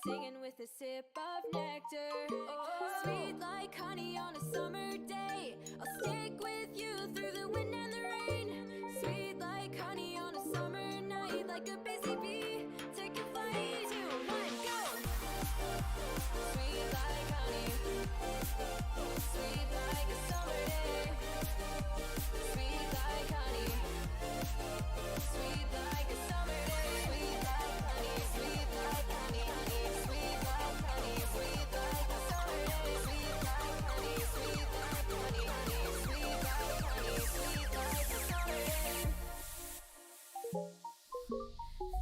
singing with a sip of nectar. Oh, sweet like honey on a summer day. I'll stick with you through the wind and the rain. Sweet like honey on a summer night, like a busy bee. Take a flight, 2, 1, go. Sweet like honey, sweet like a summer day. Sweet like honey, sweet like a summer day. Sweet like honey, sweet like honey, honey. Sweet like honey, sweet like a summer day. Sweet like honey, sweet like honey, honey. Sweet like honey, sweet like a summer day.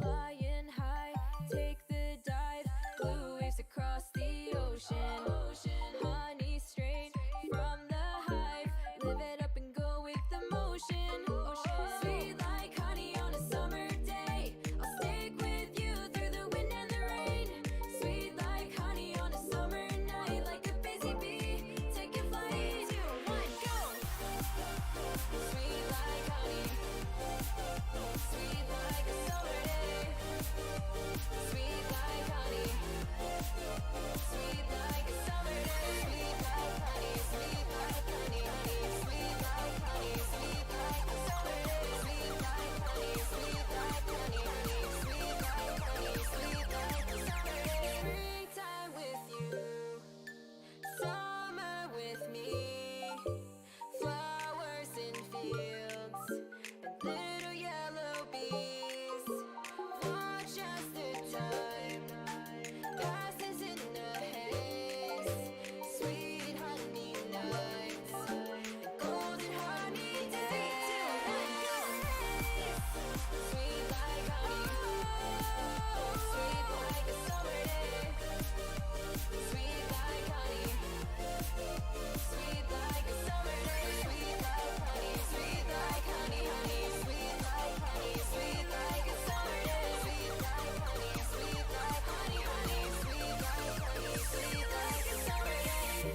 Flying high, take the dive. Blue waves across the ocean. Honey straight from the hive. Live it up and go with the motion. Sweet like honey on a summer day. I'll stick with you through the wind and the rain. Sweet like honey on a summer night, like a busy bee. Take a flight, 2, 1, go. Sweet like honey, sweet like a summer day. Sweet like honey, sweet like a summer day. Sweet like honey, sweet like honey, honey. Sweet like honey, sweet like a summer day. Sweet like honey, sweet like honey, honey. Sweet like honey, sweet like a summer day. Springtime with you, summer with me. Flowers in fields and little yellow bees. Watch as the time passes in a haze. Sweet honey nights and golden honey days. Sweet like honey, sweet like a summer day. Sweet like honey, sweet like a summer day. Sweet like honey, sweet like honey, honey. Sweet like honey, sweet like a summer day. Sweet like honey, sweet like honey, honey. Sweet like honey, sweet like a summer day.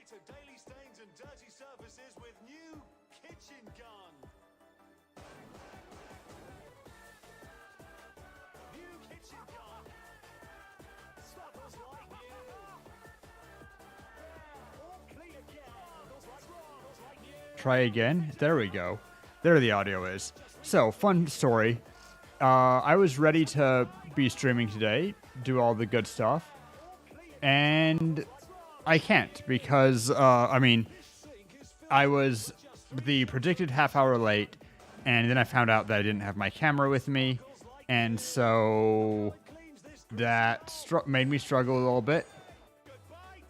to daily stains and dirty surfaces with new kitchen gun. New kitchen gun. Sparkles like new. All clean again. Sparkles like new. Try again. There we go. There the audio is. So, fun story. I was ready to be streaming today, do all the good stuff, and I can't because, I was the predicted half hour late, and then I found out that I didn't have my camera with me, and so that made me struggle a little bit,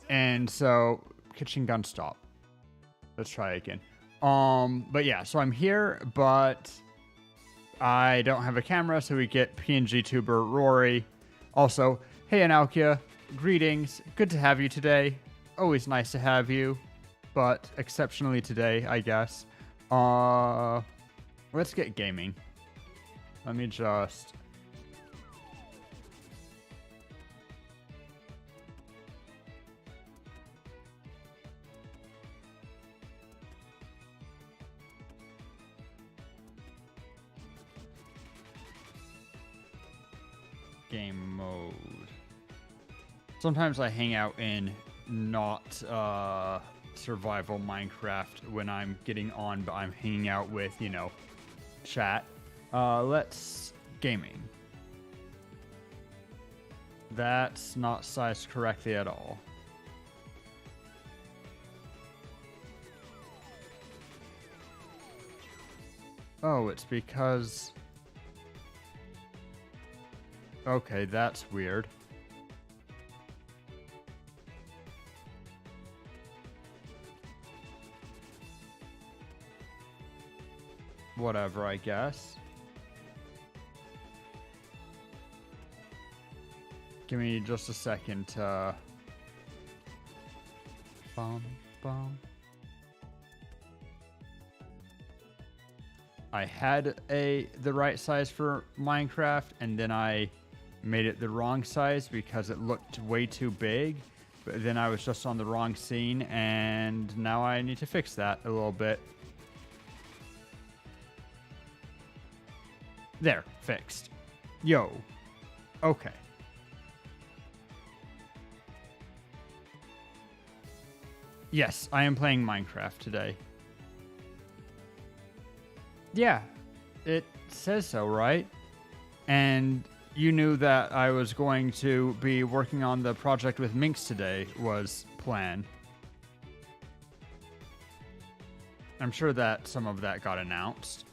and so, kitchen gun stop. Let's try again. But yeah, so I'm here, but I don't have a camera, so we get PNG tuber Rory. Also, hey Analkia, greetings. Good to have you today. Always nice to have you, but exceptionally today, I guess. Let's get gaming. Let me just... game mode. Sometimes I hang out in not survival Minecraft when I'm getting on, but I'm hanging out with, chat. Let's gaming. That's not sized correctly at all. Oh, it's because... Okay, that's weird. Whatever, I guess. Give me just a second to... Bum. I had the right size for Minecraft, and then I made it the wrong size because it looked way too big, but then I was just on the wrong scene, and now I need to fix that a little bit. There, fixed. Yo. Okay. Yes, I am playing Minecraft today. Yeah, it says so, right? And you knew that I was going to be working on the project with Minx today was plan. I'm sure that some of that got announced.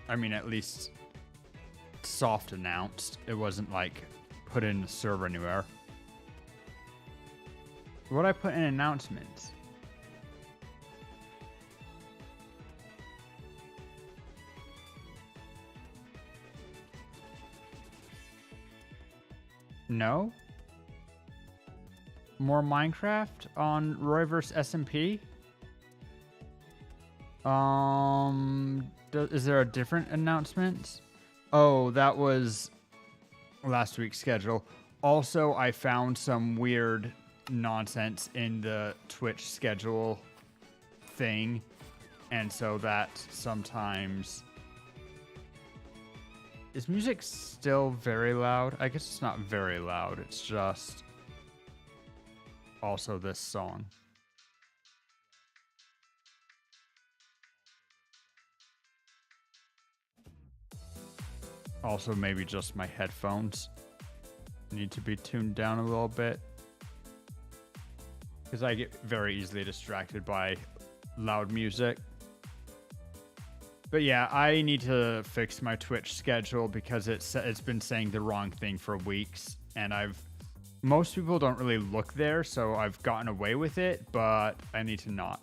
I mean, at least soft announced. It wasn't like put in the server anywhere. What I put in announcements? No? More Minecraft on Roryverse SMP? Is there a different announcement? Oh, that was last week's schedule. Also, I found some weird nonsense in the Twitch schedule thing, and so that sometimes... Is music still very loud? I guess it's not very loud. It's just also this song. Also, maybe just my headphones need to be tuned down a little bit, because I get very easily distracted by loud music. But yeah, I need to fix my Twitch schedule because it's been saying the wrong thing for weeks, and most people don't really look there, so I've gotten away with it, but I need to not.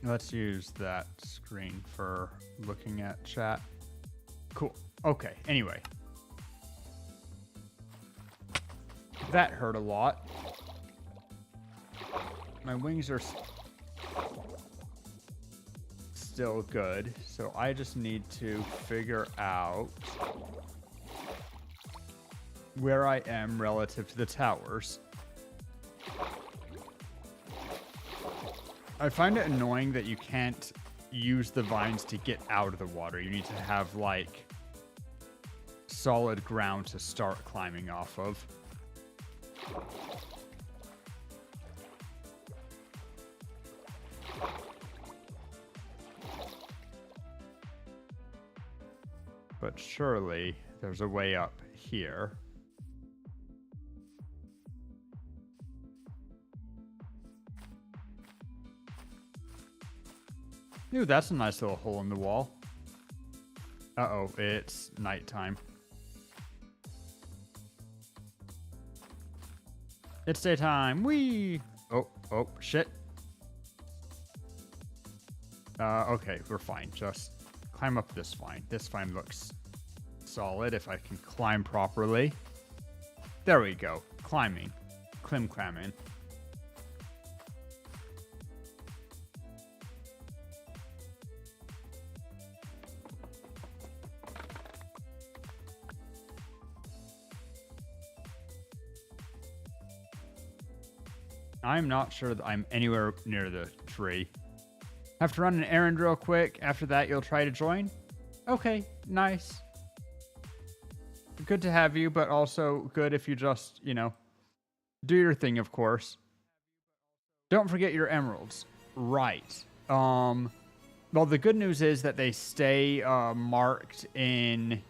Let's use that screen for looking at chat. Cool. Okay, anyway. That hurt a lot. My wings are still good. So I just need to figure out where I am relative to the towers. I find it annoying that you can't use the vines to get out of the water. You need to have, like, solid ground to start climbing off of. But surely there's a way up here. Ooh, that's a nice little hole in the wall. Uh-oh, it's nighttime. It's daytime. Whee! Oh, shit. Okay, we're fine. Just climb up this vine. This vine looks solid if I can climb properly. There we go. Climbing. Clim-clamming. I'm not sure that I'm anywhere near the tree. Have to run an errand real quick. After that, you'll try to join? Okay, nice. Good to have you, but also good if you just, you know, do your thing, of course. Don't forget your emeralds. Right. Well, the good news is that they stay marked in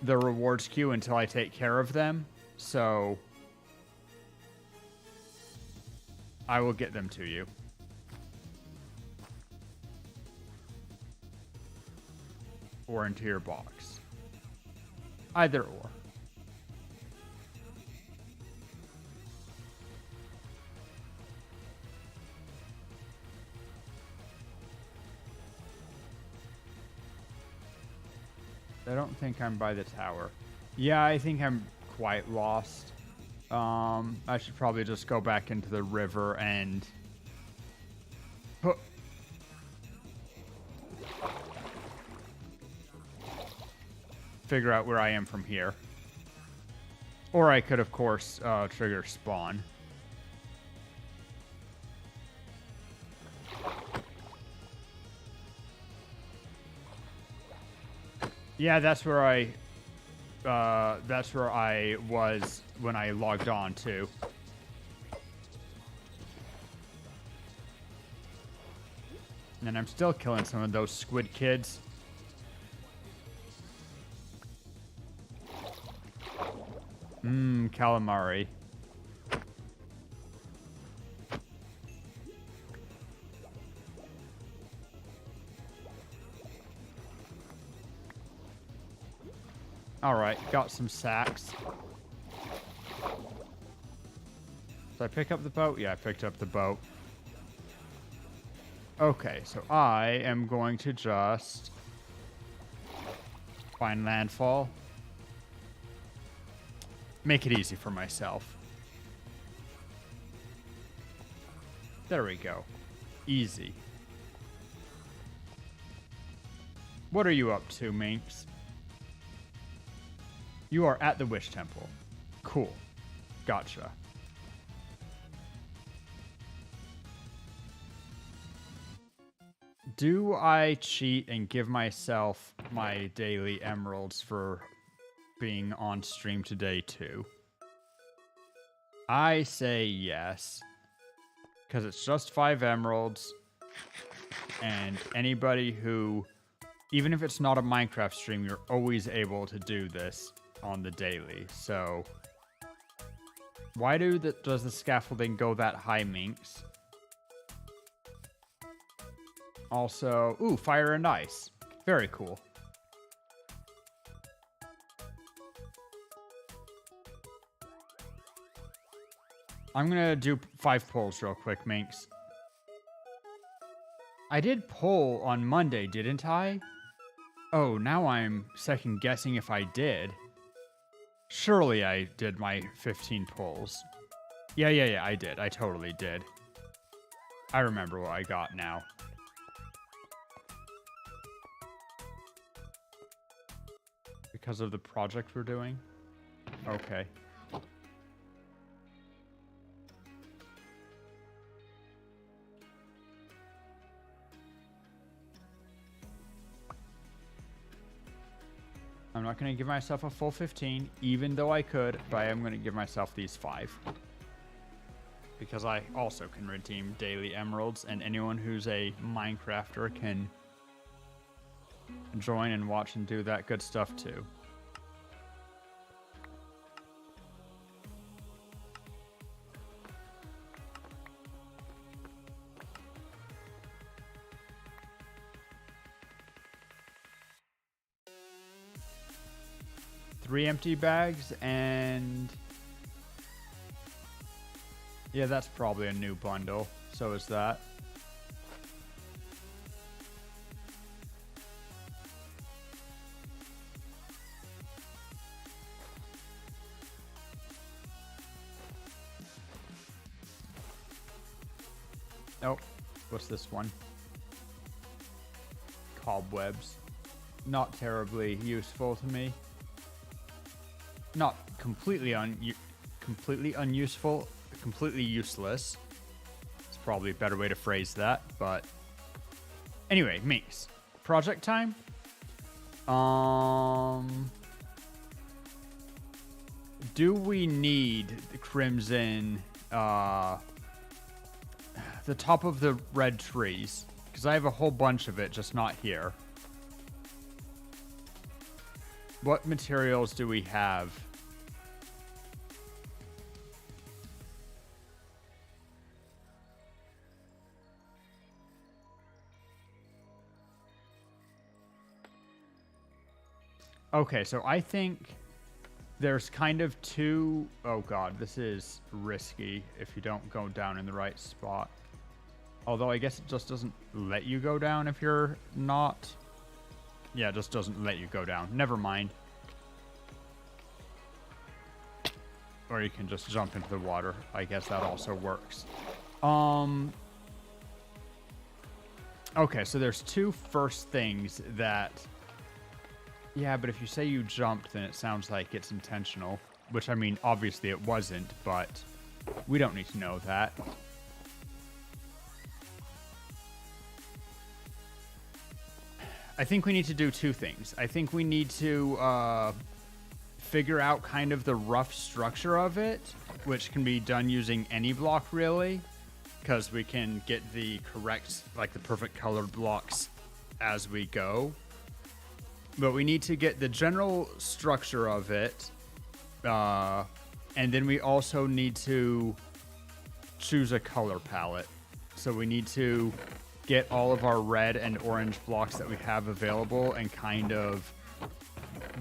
the rewards queue until I take care of them. So I will get them to you. Or into your box. Either or. I don't think I'm by the tower. Yeah, I think I'm quite lost. I should probably just go back into the river and... figure out where I am from here. Or I could, of course, trigger spawn. Yeah, that's where I was when I logged on too. And I'm still killing some of those squid kids. Calamari. Alright, got some sacks. Did I pick up the boat? Yeah, I picked up the boat. Okay, so I am going to just find landfall. Make it easy for myself. There we go. Easy. What are you up to, Minx? You are at the Wish Temple. Cool. Gotcha. Do I cheat and give myself my daily emeralds for being on stream today too? I say yes. Because it's just 5 emeralds. And anybody who, even if it's not a Minecraft stream, you're always able to do this on the daily. So why does the scaffolding go that high, Minx? Also, ooh, fire and ice. Very cool. I'm gonna do 5 polls real quick, Minx. I did poll on Monday, didn't I? Oh, now I'm second guessing if I did. Surely I did my 15 polls. Yeah, I did. I totally did. I remember what I got now. because of the project we're doing? Okay. I'm not going to give myself a full 15, even though I could, but I am going to give myself these 5. Because I also can redeem daily emeralds, and anyone who's a Minecrafter can join and watch and do that good stuff too. Three empty bags, and yeah, that's probably a new bundle. So is that. Oh, what's this one? Cobwebs. Not terribly useful to me. Not completely unuseful, completely useless. It's probably a better way to phrase that, but anyway, Minx. Project time? Do we need the crimson, the top of the red trees? Because I have a whole bunch of it, just not here. What materials do we have? Okay, so I think there's kind of two... Oh god, this is risky if you don't go down in the right spot. Although I guess it just doesn't let you go down if you're not... Yeah, it just doesn't let you go down. Never mind. Or you can just jump into the water. I guess that also works. Okay, so there's two first things that... Yeah, but if you say you jumped, then it sounds like it's intentional. Which, I mean, obviously it wasn't, but we don't need to know that. I think we need to do two things. I think we need to figure out kind of the rough structure of it, which can be done using any block, really, because we can get the correct, like the perfect colored blocks as we go. But we need to get the general structure of it, and then we also need to choose a color palette. So we need to get all of our red and orange blocks that we have available and kind of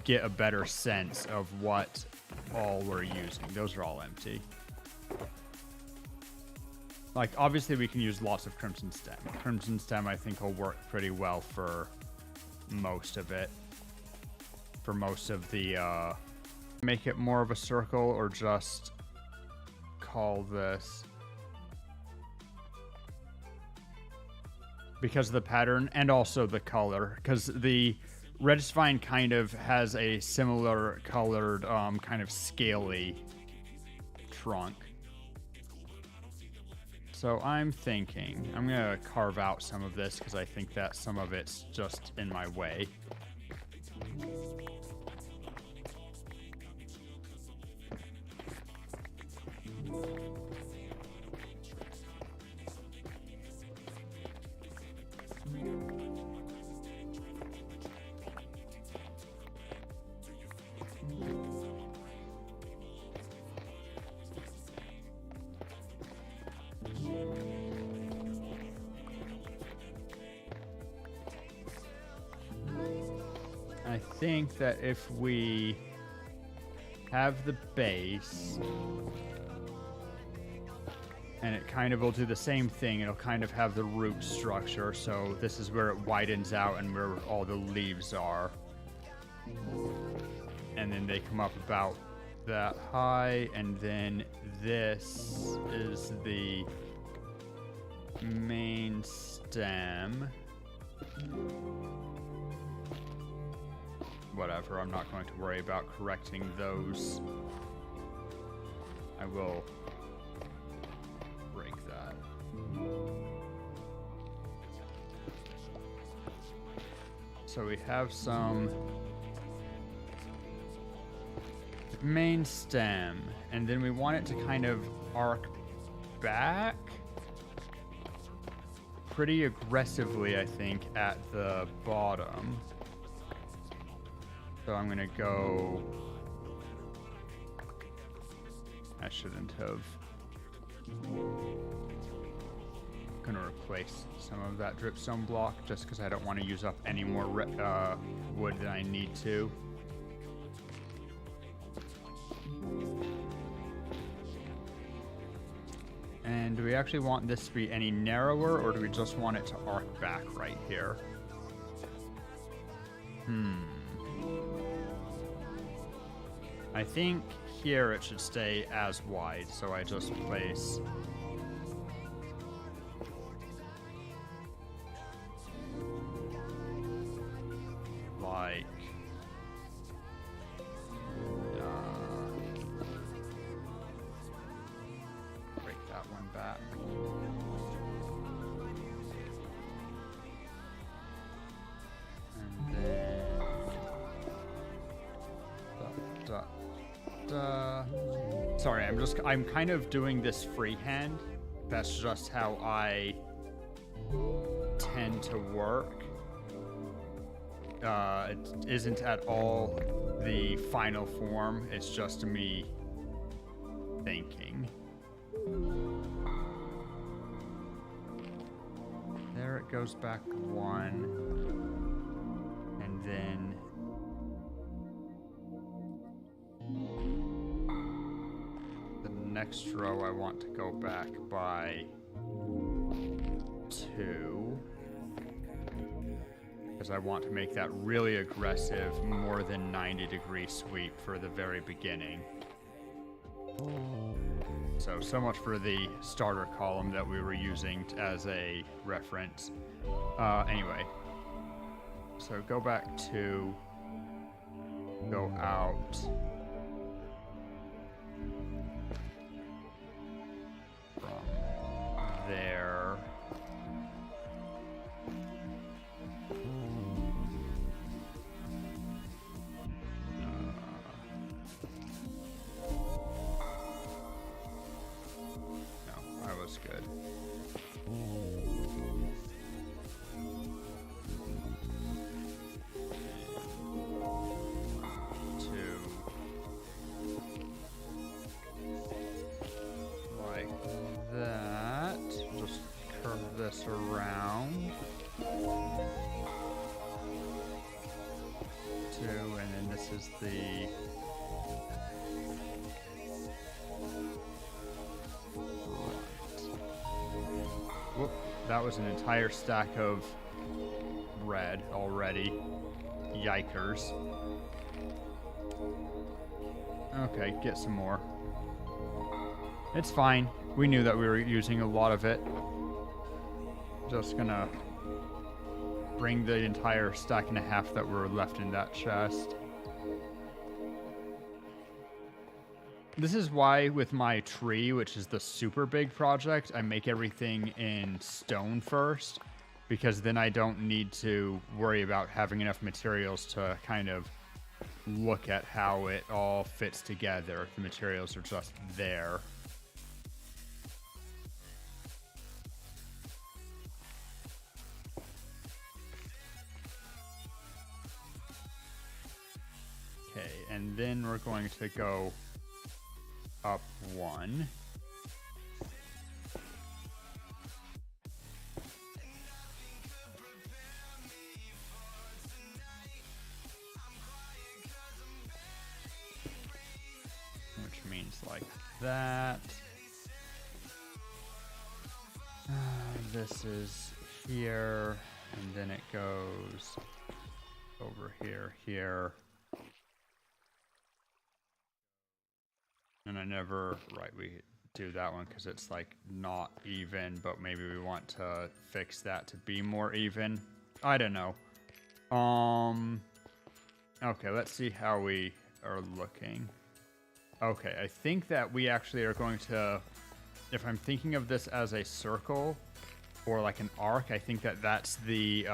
get a better sense of what all we're using. Those are all empty. Like, obviously we can use lots of Crimson Stem. Crimson Stem, I think, will work pretty well for most of it. For most of the, make it more of a circle, or just call this... Because of the pattern and also the color, because the Redspine kind of has a similar colored, kind of scaly trunk. So I'm thinking I'm gonna carve out some of this because I think that some of it's just in my way. I think that if we have the base, and it kind of will do the same thing, it'll kind of have the root structure, so this is where it widens out and where all the leaves are. And then they come up about that high, and then this is the main stem. whatever. I'm not going to worry about correcting those. I will break that. So we have some main stem, and then we want it to kind of arc back pretty aggressively, I think, at the bottom. So I'm gonna go... I shouldn't have. Gonna replace some of that dripstone block just because I don't want to use up any more wood than I need to. And do we actually want this to be any narrower, or do we just want it to arc back right here? I think here it should stay as wide, so I just place like break that one back. And then sorry, I'm kind of doing this freehand. That's just how I tend to work. It isn't at all the final form. It's just me thinking. There it goes back one. And then the next row I want to go back by 2. Because I want to make that really aggressive, more than 90-degree sweep for the very beginning. So much for the starter column that we were using as a reference. Anyway, so go back to, go out. From there. Good. 2. Like that. Just curve this around. 2, and then this is the whoop, that was an entire stack of red already. Yikers. Okay, get some more. It's fine. We knew that we were using a lot of it. Just gonna bring the entire stack and a half that were left in that chest. This is why with my tree, which is the super big project, I make everything in stone first, because then I don't need to worry about having enough materials to kind of look at how it all fits together. The materials are just there. Okay, and then we're going to go up 1. Which means like that. This is here, and then it goes over here, here. And I never, right, we do that one because it's like not even, but maybe we want to fix that to be more even. I don't know. Okay, let's see how we are looking. Okay, I think that we actually are going to, if I'm thinking of this as a circle or like an arc, I think that that's the,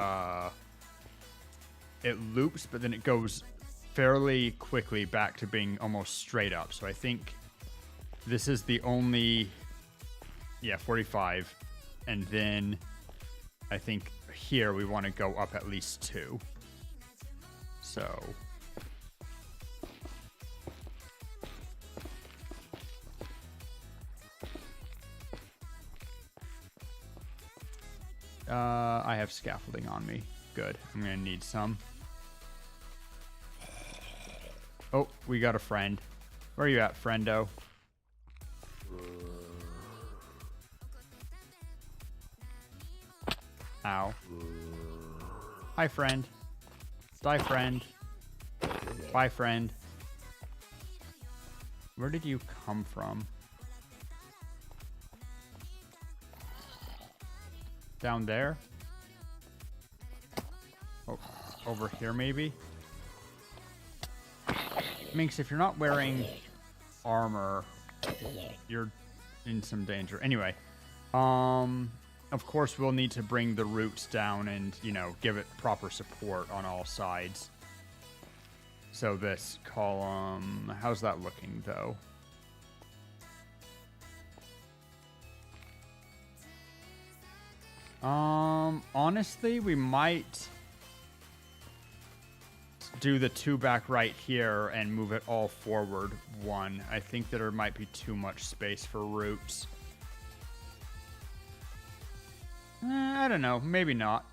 it loops, but then it goes fairly quickly back to being almost straight up. So I think this is the only, yeah, 45. And then I think here we want to go up at least 2. So I have scaffolding on me. Good. I'm gonna need some. Oh, we got a friend. Where are you at, friendo? Ow. Hi, friend. Die, friend. Bye, friend. Where did you come from? Down there? Oh, over here, maybe? Minx, if you're not wearing armor, you're in some danger. Anyway, of course we'll need to bring the roots down and, you know, give it proper support on all sides. So this column, how's that looking though? Honestly, we might do the 2 back right here and move it all forward 1. I think that there might be too much space for roots. I don't know, maybe not.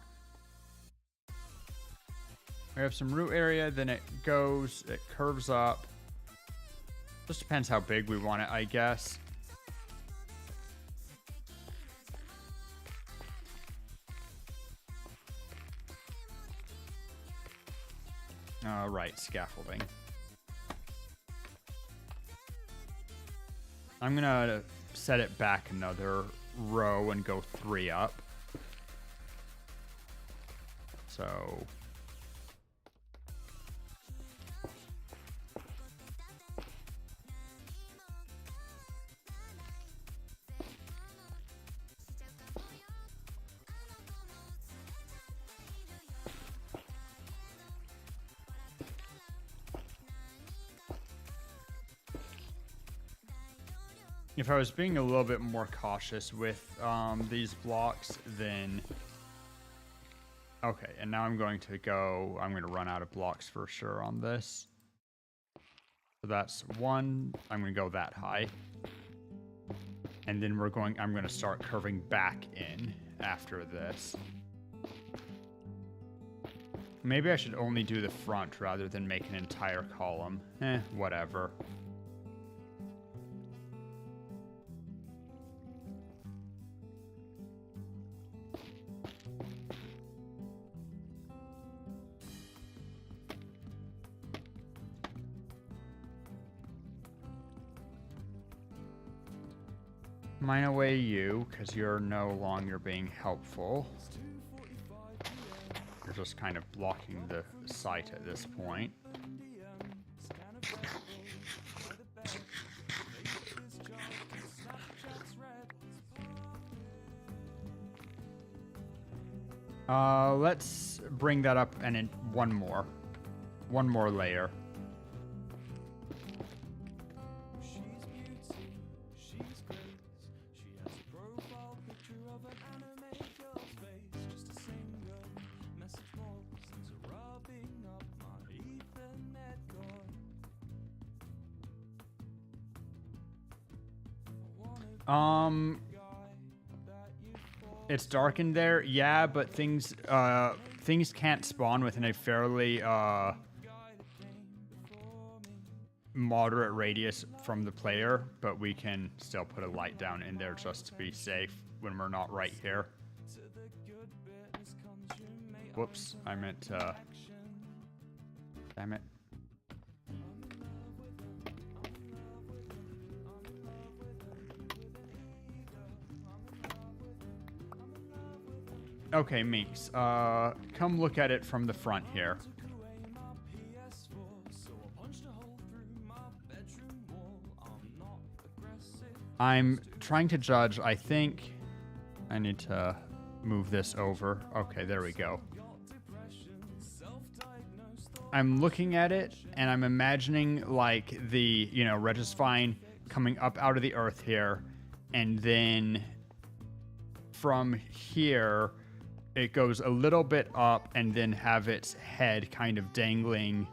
We have some root area, then it curves up. Just depends how big we want it, I guess. Right, scaffolding. I'm gonna set it back another row and go 3 up. So if I was being a little bit more cautious with these blocks, then... Okay, and now I'm going to run out of blocks for sure on this. So that's 1. I'm going to go that high. And then I'm going to start curving back in after this. Maybe I should only do the front rather than make an entire column. Whatever. Mine away you, because you're no longer being helpful. You're just kind of blocking the sight at this point. Let's bring that up and one more layer. It's dark in there, yeah, but things can't spawn within a fairly moderate radius from the player, but we can still put a light down in there just to be safe when we're not right here. Whoops, I meant to... Damn it. Okay, Minx, come look at it from the front here. I'm trying to judge. I think I need to move this over. Okay, there we go. I'm looking at it and I'm imagining like the, Regisvine coming up out of the earth here, and then from here it goes a little bit up and then have its head kind of dangling.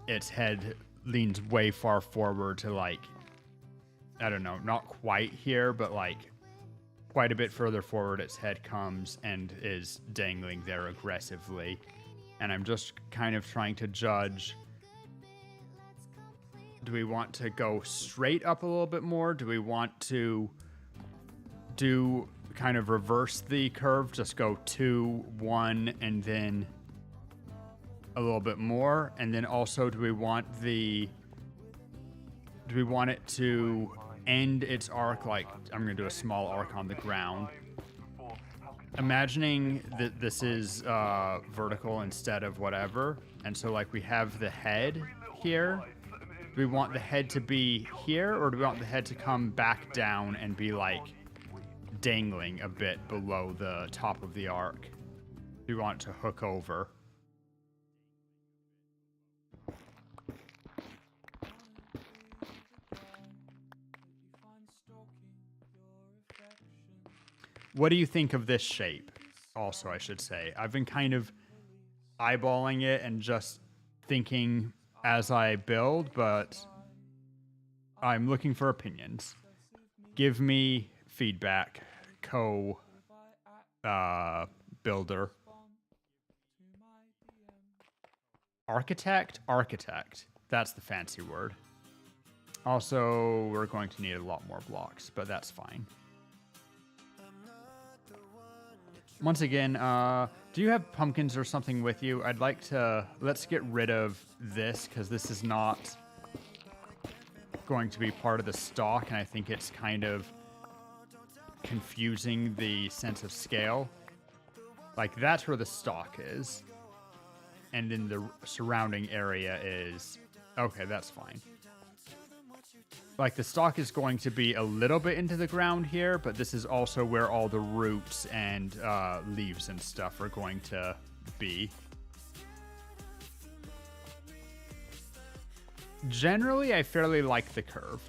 Its head leans way far forward to like, I don't know, not quite here, but like quite a bit further forward. Its head comes and is dangling there aggressively. And I'm just kind of trying to judge, do we want to go straight up a little bit more? Do we want to do kind of reverse the curve, just go 2, 1, and then a little bit more? And then also, do we want it to end its arc? Like, I'm going to do a small arc on the ground. Imagining that this is vertical instead of whatever. And so like we have the head here. Do we want the head to be here, or do we want the head to come back down and be like dangling a bit below the top of the arc? Do we want it to hook over? What do you think of this shape? Also, I should say, I've been kind of eyeballing it and just thinking as I build, but I'm looking for opinions. Give me feedback, builder. Architect? Architect. That's the fancy word. Also, we're going to need a lot more blocks, but that's fine. Once again, do you have pumpkins or something with you? I'd like to... Let's get rid of this, because this is not going to be part of the stock, and I think it's kind of confusing the sense of scale. Like, that's where the stock is. And then the surrounding area is... Okay, that's fine. Like, the stock is going to be a little bit into the ground here, but this is also where all the roots and leaves and stuff are going to be. Generally, I fairly like the curve.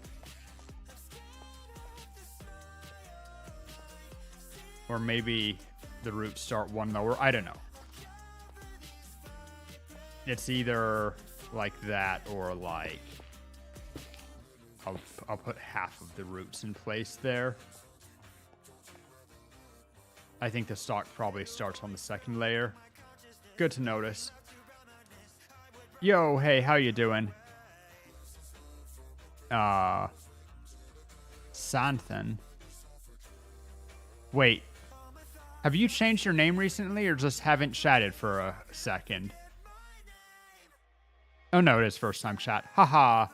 Or maybe the roots start one lower. I don't know. It's either like that or like... I'll put half of the roots in place there. I think the stock probably starts on the second layer. Good to notice. Yo, hey, how you doing? Santhan. Wait. Have you changed your name recently or just haven't chatted for a second? Oh no, it is first time chat. Haha.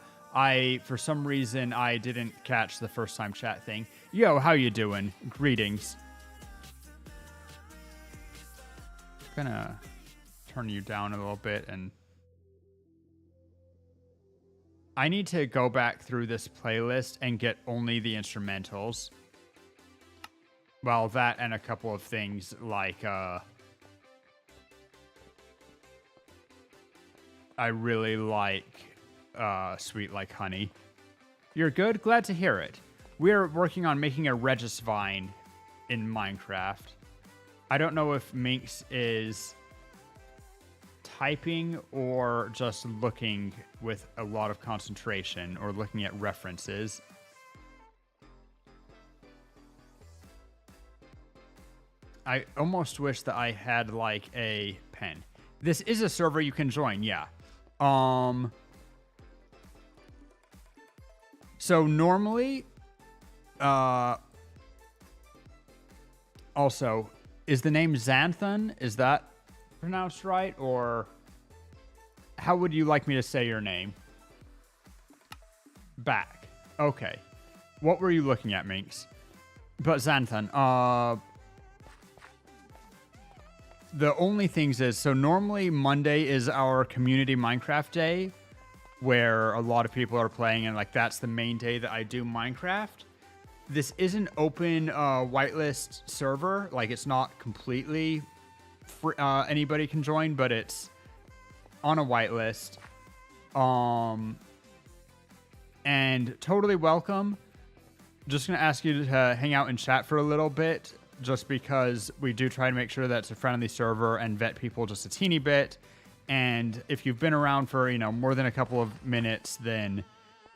For some reason, I didn't catch the first time chat thing. Yo, how you doing? Greetings. Gonna turn you down a little bit, and I need to go back through this playlist and get only the instrumentals. Well, that and a couple of things like, I really like... Sweet Like Honey. You're good? Glad to hear it. We're working on making a Regisvine in Minecraft. I don't know if Minx is typing or just looking with a lot of concentration or looking at references. I almost wish that I had like a pen. This is a server you can join, yeah. So normally, also, is the name Xanthan? Is that pronounced right? Or how would you like me to say your name? Back. Okay. What were you looking at, Minx? But Xanthan, the only things is, so normally Monday is our community Minecraft day. where a lot of people are playing, and like that's the main day that I do Minecraft. This is an open whitelist server. Like it's not completely free, anybody can join, but it's on a whitelist. And totally welcome. Just gonna ask you to hang out and chat for a little bit, just because we do try to make sure that it's a friendly server and vet people just a teeny bit. And if you've been around for, you know, more than a couple of minutes, then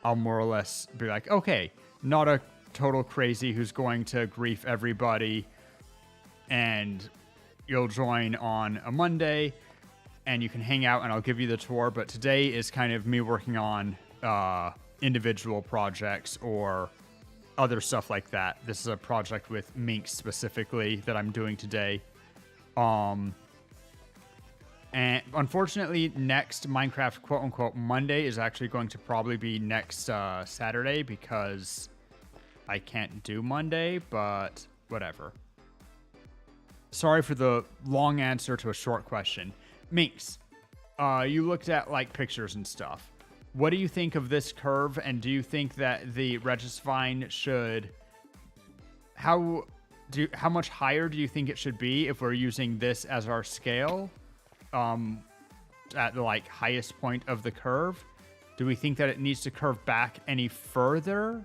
I'll more or less be like, okay, not a total crazy who's going to grief everybody, and you'll join on a Monday and you can hang out and I'll give you the tour. But today is kind of me working on individual projects or other stuff like that. This is a project with Minx specifically that I'm doing today. And unfortunately, next Minecraft quote-unquote Monday is actually going to probably be next Saturday, because I can't do Monday, but whatever. Sorry for the long answer to a short question. Minx, you looked at like pictures and stuff. What do you think of this curve, and do you think that the Regisvine should... How much higher do you think it should be if we're using this as our scale? At the like highest point of the curve? Do we think that it needs to curve back any further?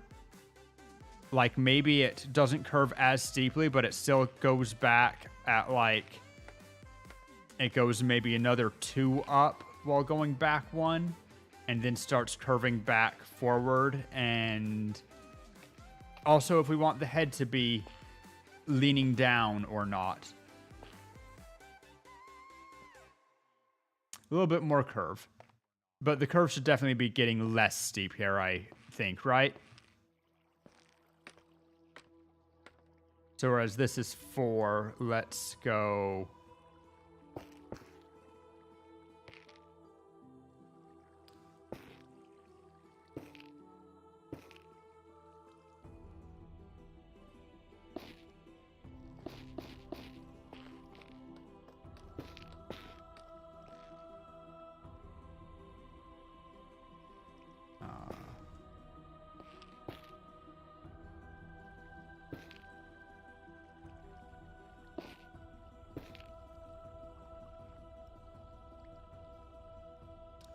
Like maybe it doesn't curve as steeply, but it still goes back at like... It goes maybe another 2 up while going back 1. And then starts curving back forward. And also if we want the head to be leaning down or not. A little bit more curve. But the curve should definitely be getting less steep here, I think, right? So whereas this is 4, let's go...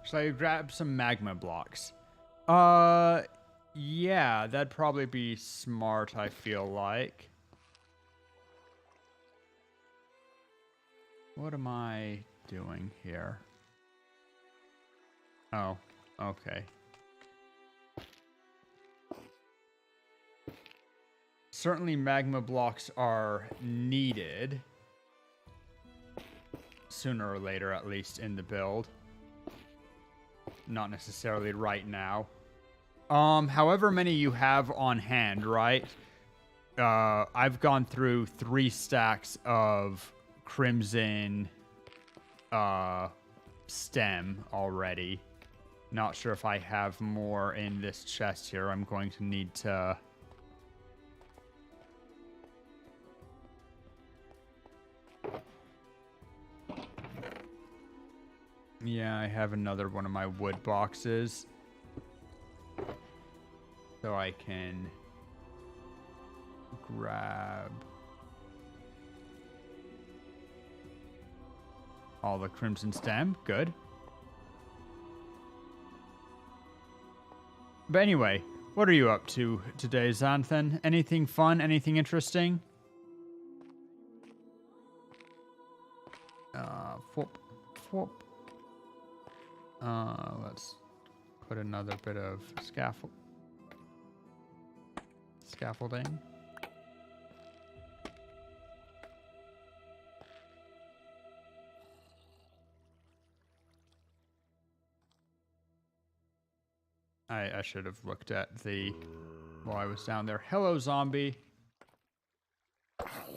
Should I grab some magma blocks? Yeah, that'd probably be smart, I feel like. What am I doing here? Oh, okay. Certainly magma blocks are needed. Sooner or later, at least, in the build. Not necessarily right now. However many you have on hand, right? I've gone through 3 stacks of crimson stem already. Not sure if I have more in this chest here. I'm going to need to... Yeah, I have another one of my wood boxes. So I can grab all the crimson stem. Good. But anyway, what are you up to today, Xanthan? Anything fun? Anything interesting? Whoop, whoop. Let's put another bit of scaffolding. I should have looked at the while I was down there. Hello, zombie.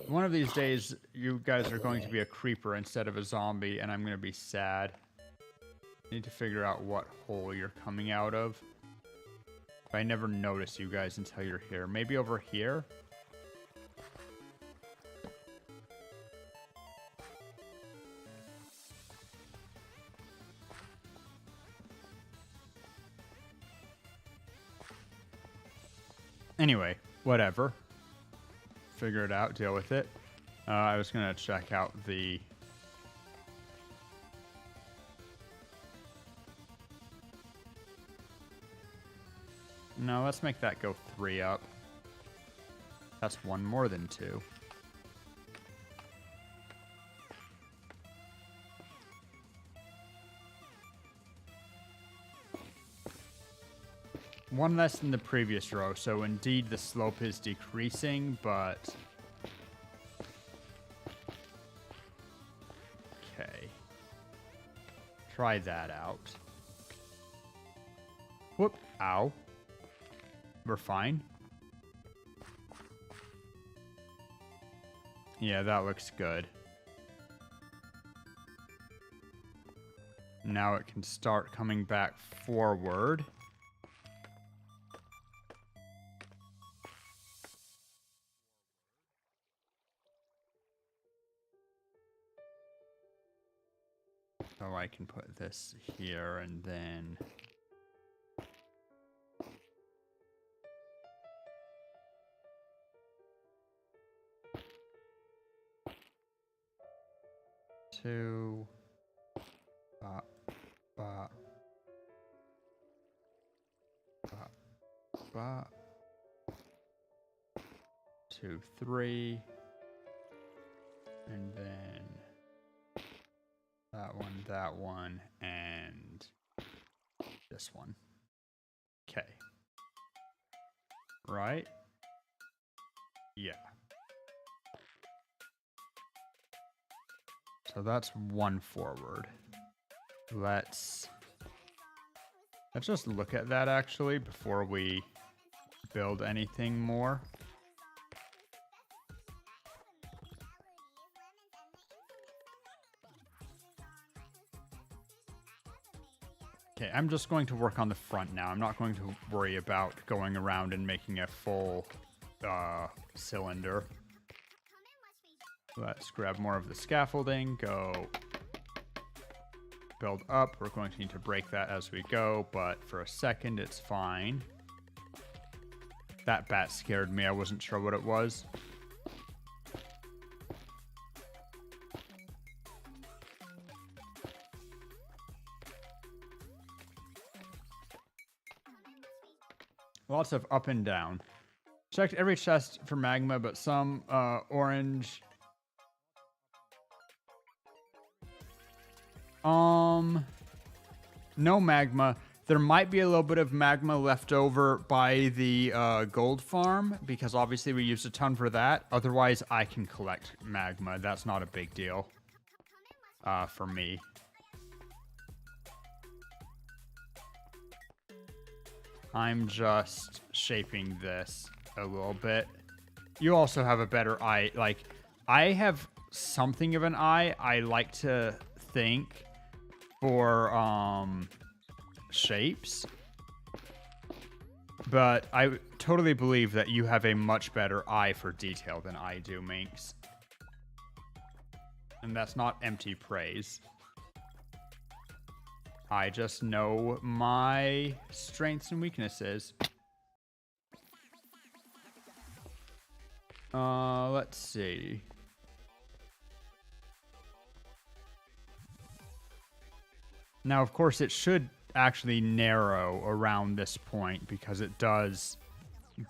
One of these days, you guys are going to be a creeper instead of a zombie, and I'm going to be sad. Need to figure out what hole you're coming out of. I never notice you guys until you're here. Maybe over here? Anyway, whatever. Figure it out, deal with it. I was gonna check out the... No, let's make that go 3 up. That's 1 more than 2. One less than the previous row, so indeed the slope is decreasing, but... Okay. Try that out. Whoop. Ow. We're fine. Yeah, that looks good. Now it can start coming back forward. So I can put this here and then... Two... Ba, ba, ba, ba. 2, 3. And then... that one, and this one. Okay. Right? Yeah. So that's 1 forward. Let's just look at that actually before we build anything more. Okay, I'm just going to work on the front now. I'm not going to worry about going around and making a full cylinder. Let's grab more of the scaffolding, go build up. We're going to need to break that as we go, but for a second it's fine. That bat scared me. I wasn't sure what it was. Lots of up and down. Checked every chest for magma, but some orange. No magma. There might be a little bit of magma left over by the gold farm, because obviously we used a ton for that. Otherwise, I can collect magma. That's not a big deal for me. I'm just shaping this a little bit. You also have a better eye. Like, I have something of an eye, I like to think, for shapes. But I totally believe that you have a much better eye for detail than I do, Minx. And that's not empty praise. I just know my strengths and weaknesses. Let's see. Now, of course, it should actually narrow around this point because it does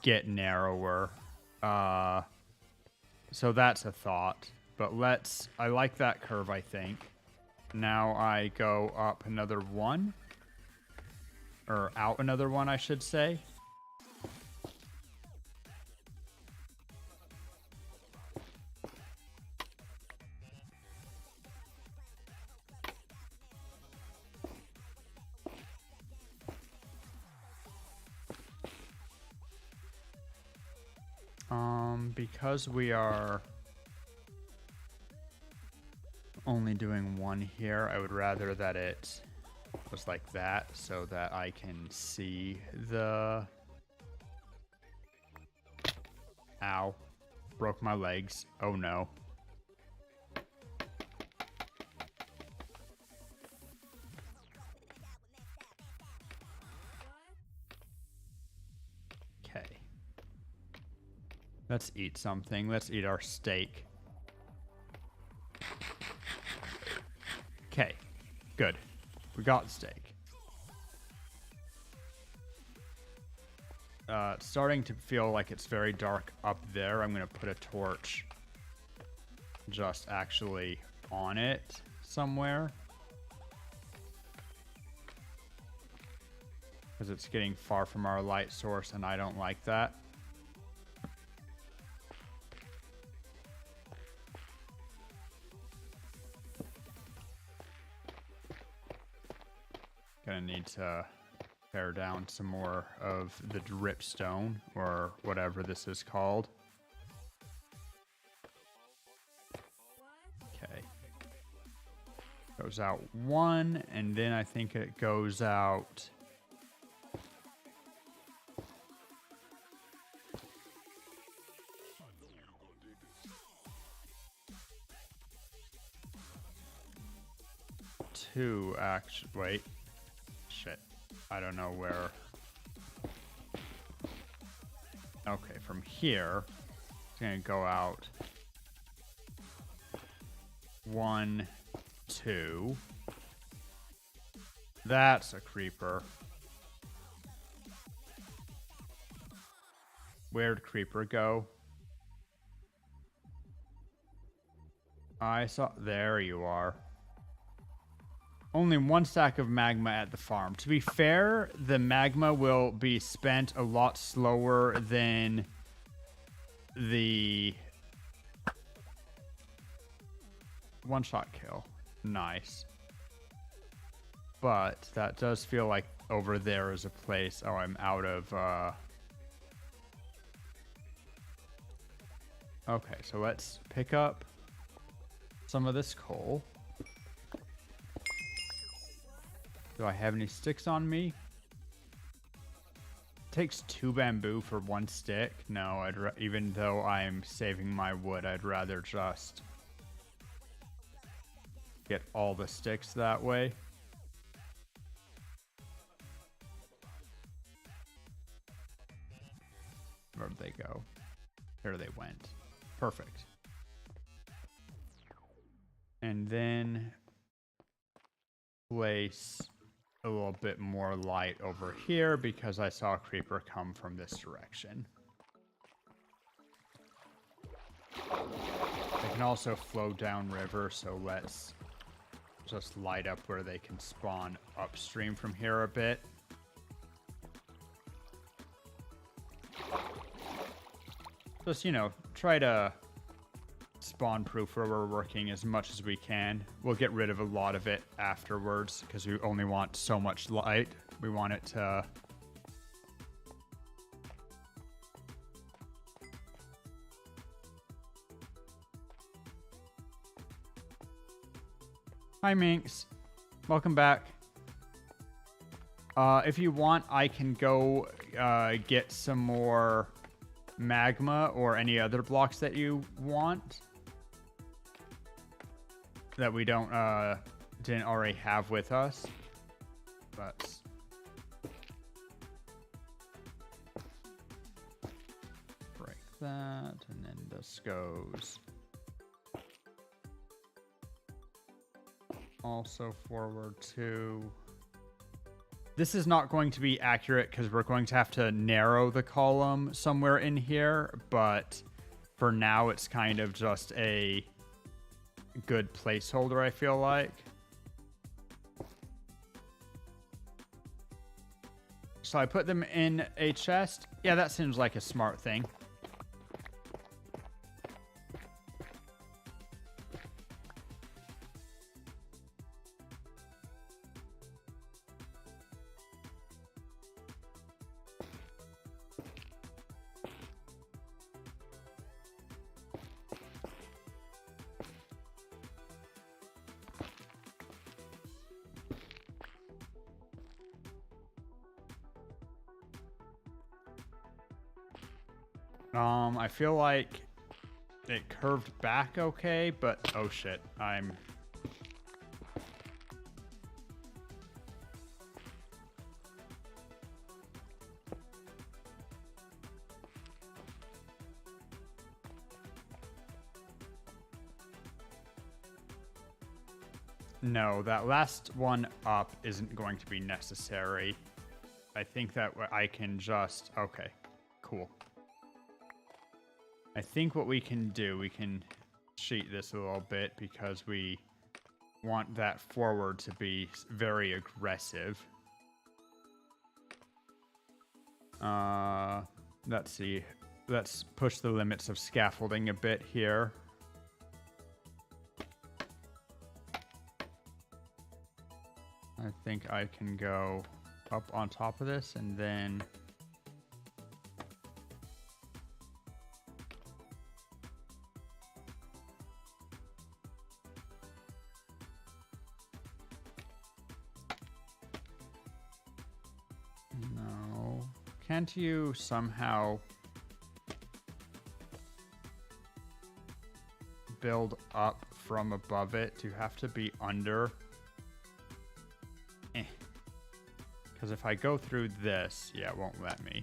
get narrower. So that's a thought. But I like that curve, I think. Now I go up another 1. Or out another 1, I should say. Because we are only doing 1 here, I would rather that it was like that so that I can see the... Ow. Broke my legs. Oh no. Okay. Let's eat something. Let's eat our steak. Okay, good. We got steak. It's starting to feel like it's very dark up there. I'm going to put a torch just actually on it somewhere. Because it's getting far from our light source and I don't like that. Gonna need to tear down some more of the dripstone or whatever this is called. Okay. Goes out one, and then I think it goes out. Two, actually. Wait. Shit. I don't know where. Okay, from here, it's gonna go out. 1, 2. That's a creeper. Where'd creeper go? I saw. There you are. Only 1 stack of magma at the farm. To be fair, the magma will be spent a lot slower than the one-shot kill. Nice. But that does feel like over there is a place. Oh, I'm out of... Okay, so let's pick up some of this coal. Do I have any sticks on me? Takes 2 bamboo for 1 stick. No, even though I'm saving my wood, I'd rather just get all the sticks that way. Where'd they go? There they went. Perfect. And then place a little bit more light over here because I saw a creeper come from this direction. They can also flow downriver, so let's just light up where they can spawn upstream from here a bit. Just, you know, try to spawn proof where we're working as much as we can. We'll get rid of a lot of it afterwards because we only want so much light. We want it to... Hi, Minx. Welcome back. If you want, I can go get some more magma or any other blocks that you want that we didn't already have with us. But break that, and then this goes also forward to... This is not going to be accurate because we're going to have to narrow the column somewhere in here, but for now it's kind of just a good placeholder, I feel like. So I put them in a chest. Yeah, that seems like a smart thing. I feel like it curved back okay, but oh shit, I'm... No, that last one up isn't going to be necessary. I think that I can just... Okay, cool. I think what we can do, we can cheat this a little bit because we want that forward to be very aggressive. Let's see. Let's push the limits of scaffolding a bit here. I think I can go up on top of this and then... No. Can't you somehow build up from above it? Do you have to be under? Because if I go through this, yeah, it won't let me.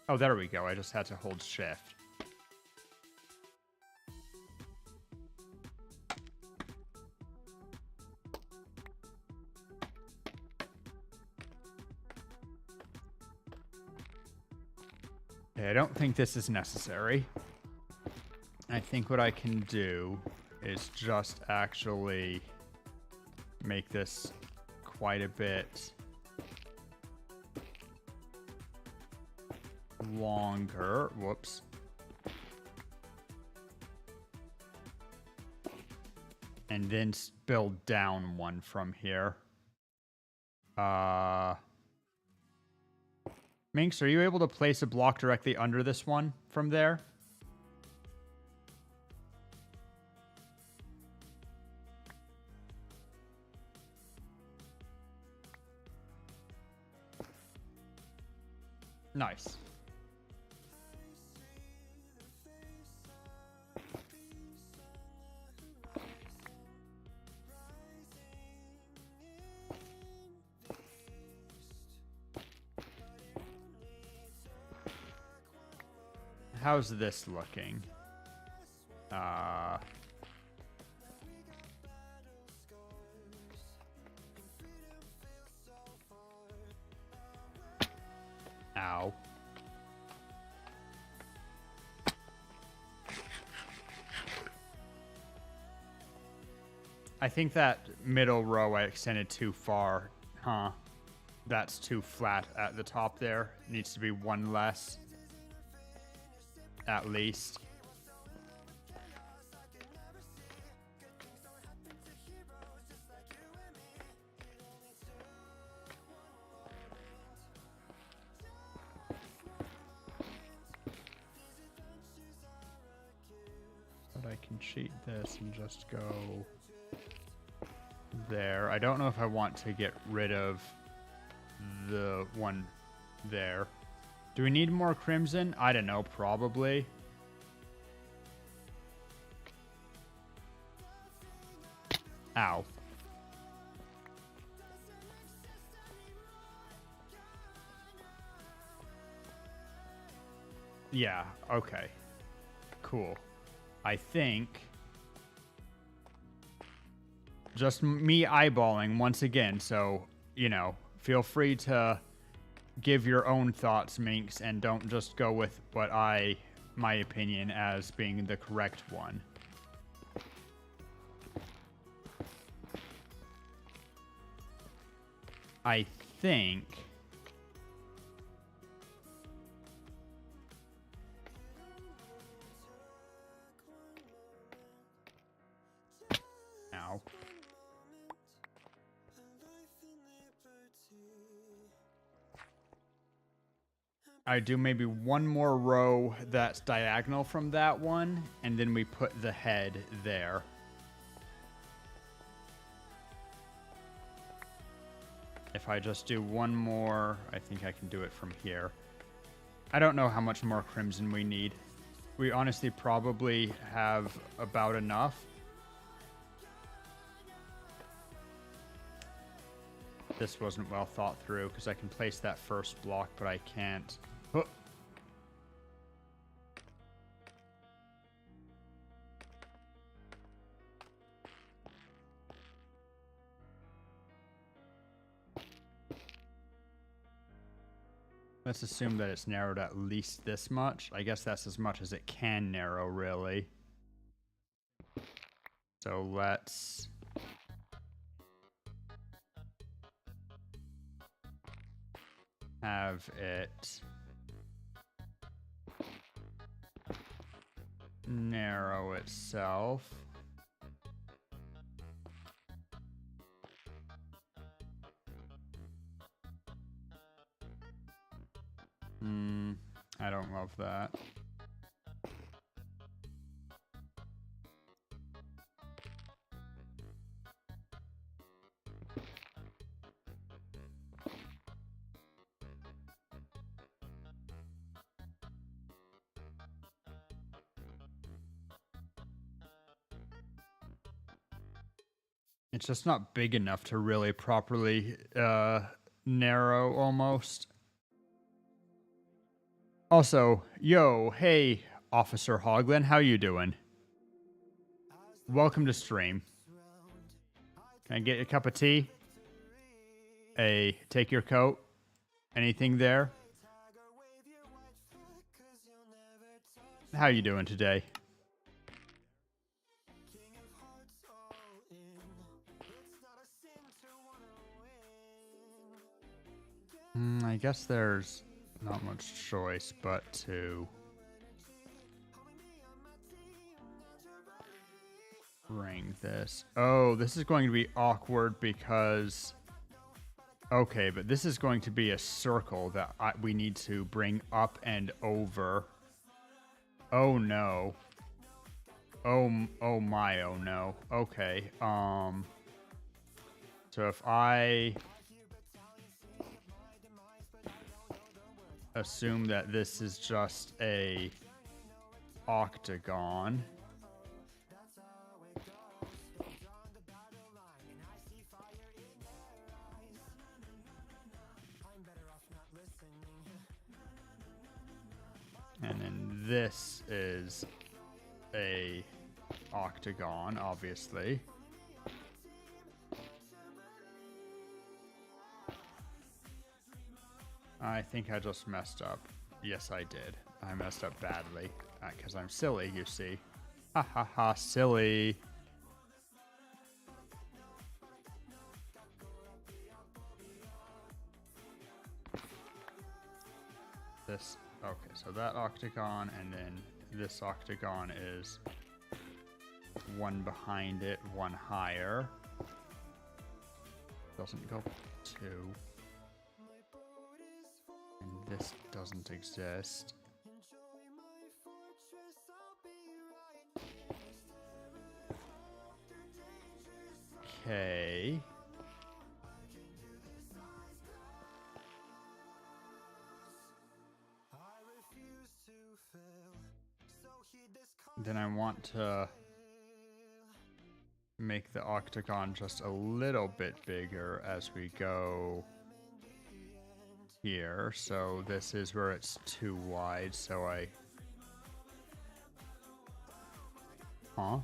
Oh, there we go. I just had to hold shift. Okay, I don't think this is necessary. I think what I can do is just actually make this quite a bit longer. Whoops. And then build down one from here. Minx, are you able to place a block directly under this one from there? Nice. How's this looking? Ow. I think that middle row I extended too far. Huh. That's too flat at the top there. Needs to be one less. At least. But I can cheat this and just go there. I don't know if I want to get rid of the one there. Do we need more crimson? I don't know, probably. Ow. Yeah, okay. Cool. I think... just me eyeballing once again, so, you know, feel free to give your own thoughts, Minx, and don't just go with what my opinion as being the correct one. I think... Ow. I do maybe one more row that's diagonal from that one, and then we put the head there. If I just do one more, I think I can do it from here. I don't know how much more crimson we need. We honestly probably have about enough. This wasn't well thought through because I can place that first block, but I can't. Oh. Let's assume that it's narrowed at least this much. I guess that's as much as it can narrow, really. So let's have it narrow itself. I don't love that. It's just not big enough to really properly narrow almost. Also, yo, hey, Officer Hoglin, how you doing? Welcome to stream. Can I get a cup of tea? Take your coat? Anything there? How you doing today? I guess there's not much choice but to bring this. Oh, this is going to be awkward because... Okay, but this is going to be a circle that we need to bring up and over. Oh no. Oh my, oh no. Okay, so if I assume that this is just a octagon. And then this is a octagon, obviously. I think I just messed up. Yes, I did. I messed up badly. Because I'm silly, you see. Ha ha ha, silly. This, okay, so that octagon, and then this octagon is one behind it, one higher. Doesn't go two. And this doesn't exist. Okay. Then I want to make the octagon just a little bit bigger as we go here. So this is where it's too wide, so I... Huh?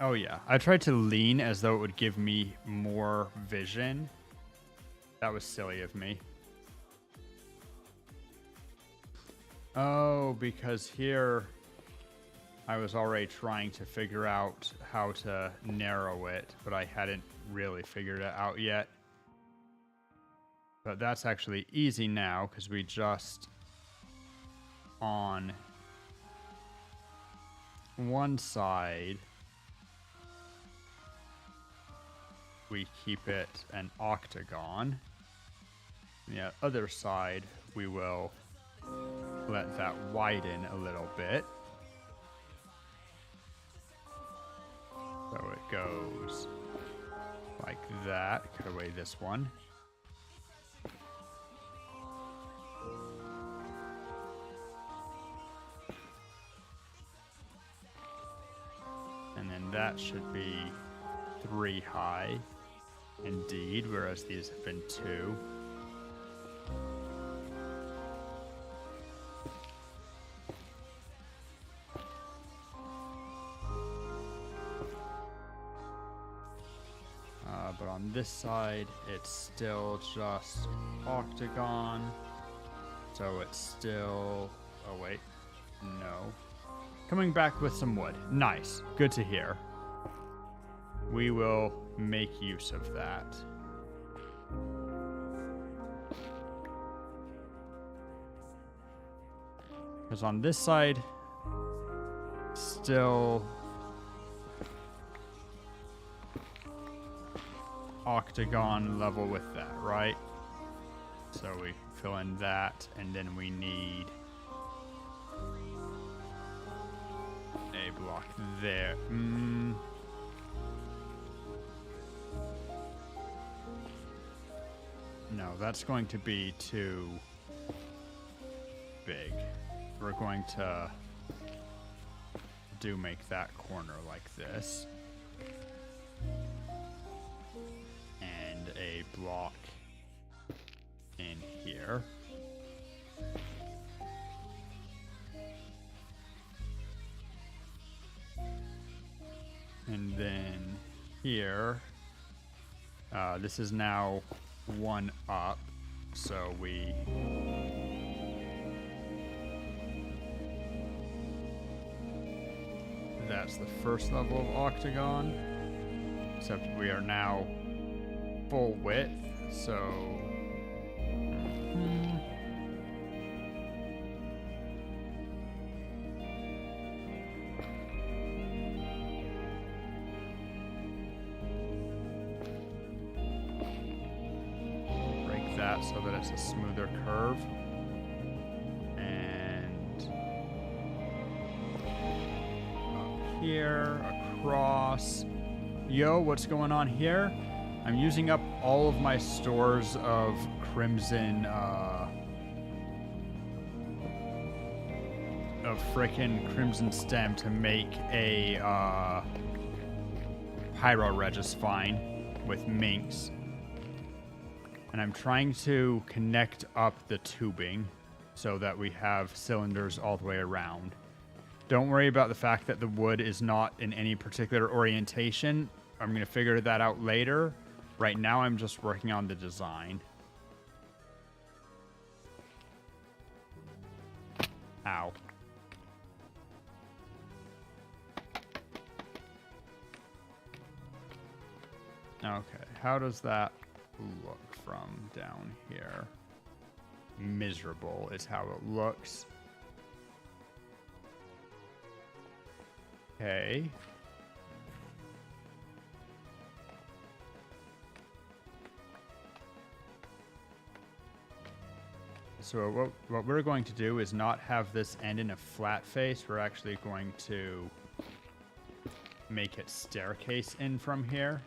Oh yeah, I tried to lean as though it would give me more vision. That was silly of me. Oh, because here I was already trying to figure out how to narrow it, but I hadn't really figured it out yet. But that's actually easy now, because we just on one side we keep it an octagon. The other side we will let that widen a little bit. So it goes like that. Cut away this one. And then that should be 3 high. Indeed, whereas these have been 2. on this side, it's still just octagon. So it's still, oh wait, no. Coming back with some wood. Nice, good to hear. We will make use of that. Because on this side, still octagon level with that, right? So we fill in that, and then we need a block there. No, that's going to be too big. We're going to make that corner like this. And a block in here. And then here, this is now one up, so that's the first level of octagon, except we are now full width, so break that so that it's a smoother curve. Here, across. Yo, what's going on here? I'm using up all of my stores of crimson, of frickin' crimson stem to make a, Pyro-Regis vine with minks. And I'm trying to connect up the tubing so that we have cylinders all the way around. Don't worry about the fact that the wood is not in any particular orientation. I'm going to figure that out later. Right now, I'm just working on the design. Ow. Okay, how does that look from down here? Miserable is how it looks. Okay. So what we're going to do is not have this end in a flat face. We're actually going to make it staircase in from here.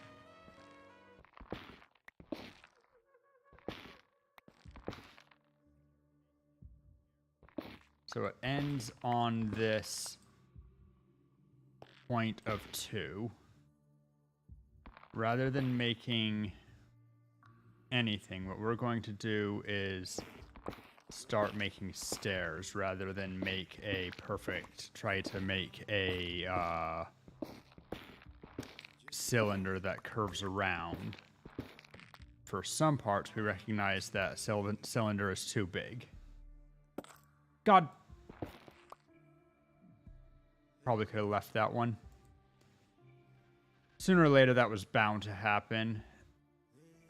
So it ends on this point of 2. Rather than making anything, what we're going to do is start making stairs rather than make a try to make a cylinder that curves around. For some parts, we recognize that cylinder is too big. God. Probably could have left that one. Sooner or later, that was bound to happen.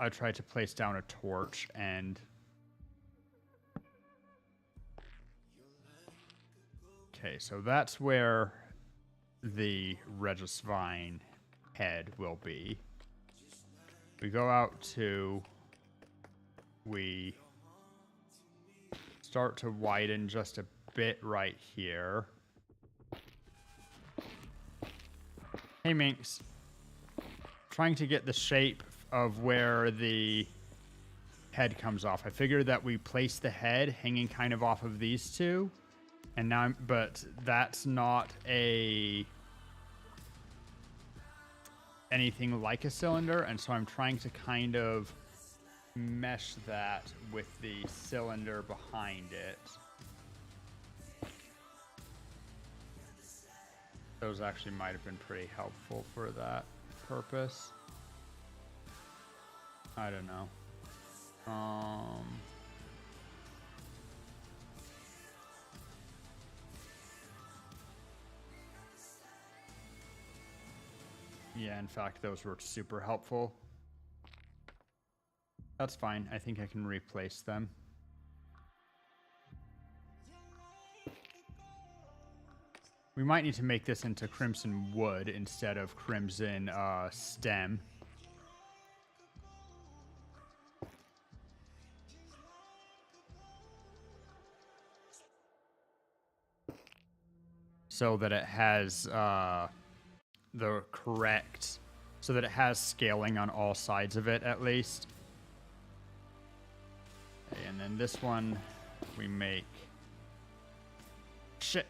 I tried to place down a torch and... Okay, so that's where the Regis Vine head will be. We go out to... We start to widen just a bit right here. Hey, Minx. Trying to get the shape of where the head comes off. I figured that we place the head hanging kind of off of these two. And now, but that's not anything like a cylinder. And so I'm trying to kind of mesh that with the cylinder behind it. Those actually might have been pretty helpful for that purpose. I don't know. Yeah, in fact, those were super helpful. That's fine. I think I can replace them. We might need to make this into crimson wood instead of crimson stem. So that it has the correct, so that it has scaling on all sides of it at least. Okay, and then this one we make, shit,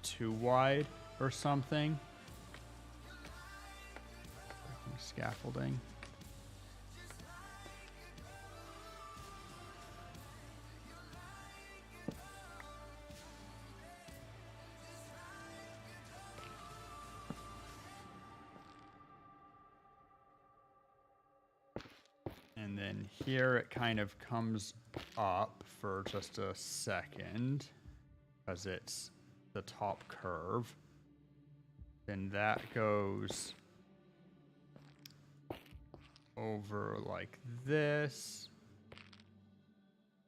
too wide or something. Scaffolding. And then here it kind of comes up for just a second because it's the top curve. Then that goes over like this.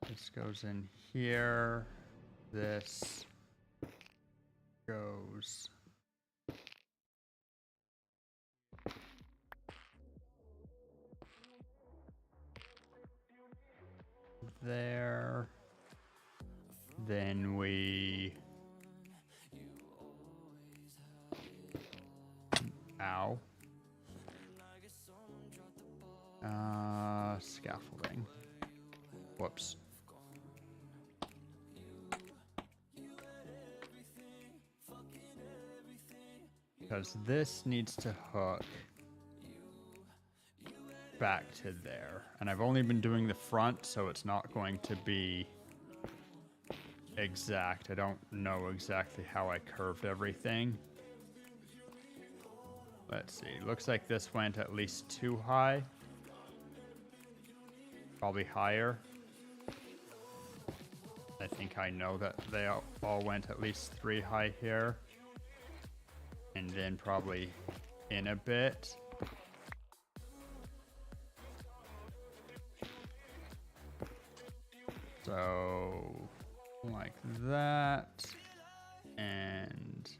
This goes in here. This goes there. Then we... Ow. Scaffolding. Whoops. Because this needs to hook back to there. And I've only been doing the front, so it's not going to be exact. I don't know exactly how I curved everything. Let's see. Looks like this went at least too high. Probably higher. I think I know that they all went at least 3 high here. And then probably in a bit. So, like that. And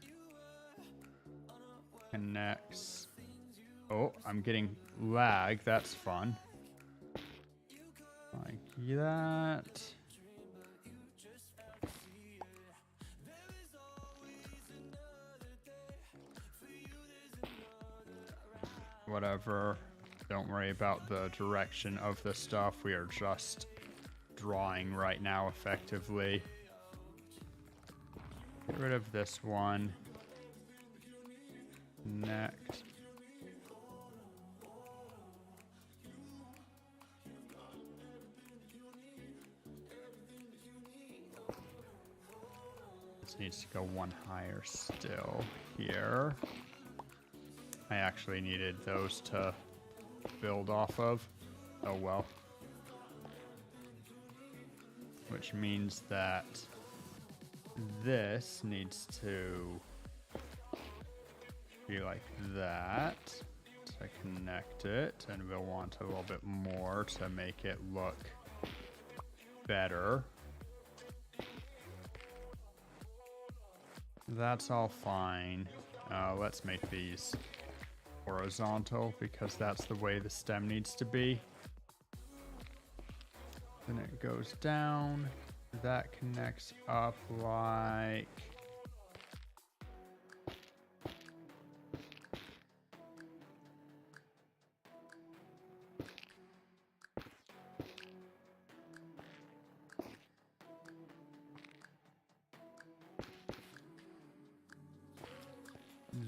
connects. Oh, I'm getting lag. That's fun. Like that. Whatever. Don't worry about the direction of the stuff. We are just drawing right now effectively. Get rid of this one. Next. This needs to go one higher still here. I actually needed those to build off of. Oh well. Which means that this needs to be like that to connect it, and we'll want a little bit more to make it look better. That's all fine. Let's make these horizontal because that's the way the stem needs to be. Then it goes down. That connects up like...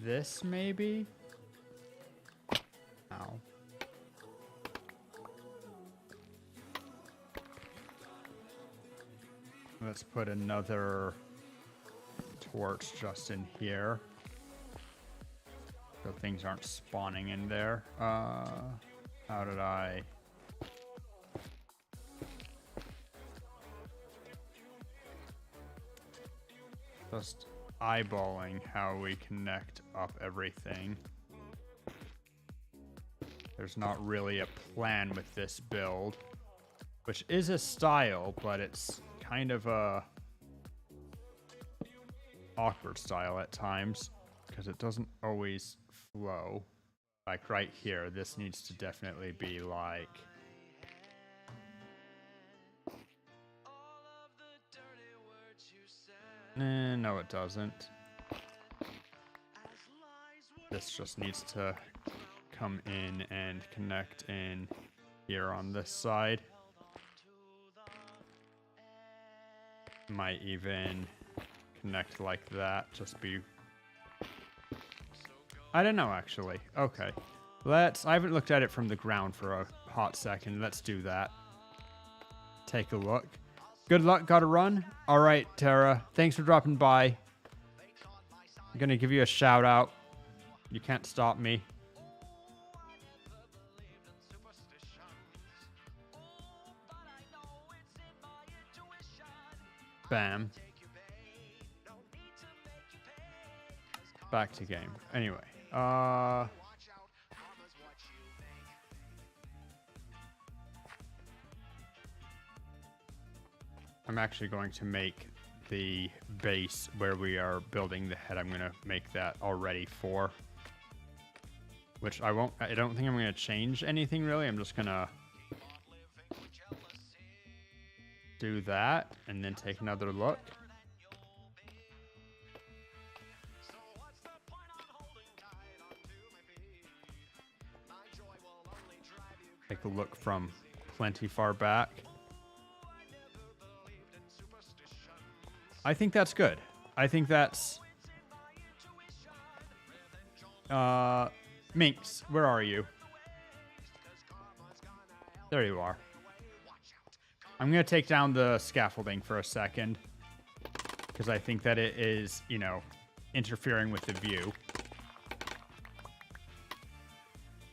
this maybe? Ow. Let's put another torch just in here. So things aren't spawning in there. How did I... Just eyeballing how we connect up everything. There's not really a plan with this build, which is a style, but it's kind of a awkward style at times because it doesn't always flow. Like right here, this needs to definitely be like... no, it doesn't. This just needs to come in and connect in here on this side. Might even connect like that. Just be... I don't know, actually. Okay. I haven't looked at it from the ground for a hot second. Let's do that. Take a look. Good luck, gotta run. All right, Tara. Thanks for dropping by. I'm gonna give you a shout out. You can't stop me. Bam. Back to game. Anyway, I'm actually going to make the base where we are building the head. I'm going to make that already for, which I don't think I'm going to change anything really. I'm just going to do that and then take another look. Take a look from plenty far back. I think that's good. I think that's... Minx, where are you? There you are. I'm going to take down the scaffolding for a second, because I think that it is, you know, interfering with the view.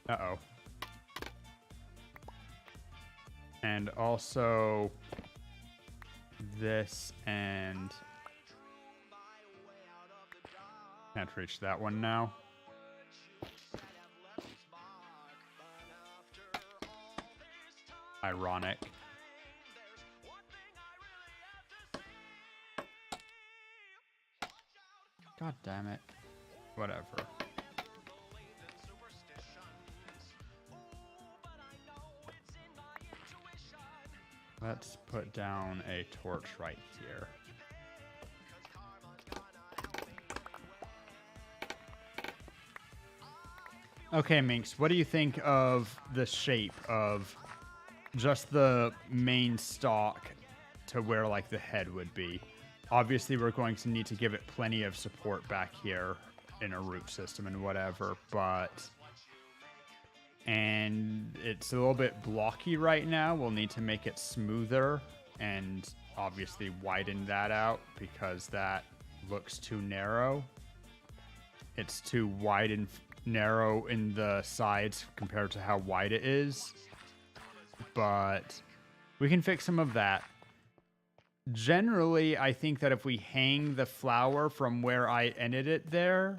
Uh-oh. And also this, and can't reach that one now. Ironic. God damn it. Whatever. Let's put down a torch right here. Okay, Minx, what do you think of the shape of just the main stalk to where like the head would be? Obviously, we're going to need to give it plenty of support back here in a root system and whatever, but... And it's a little bit blocky right now. We'll need to make it smoother and obviously widen that out because that looks too narrow. It's too wide and narrow in the sides compared to how wide it is. But we can fix some of that. Generally, I think that if we hang the flower from where I ended it there,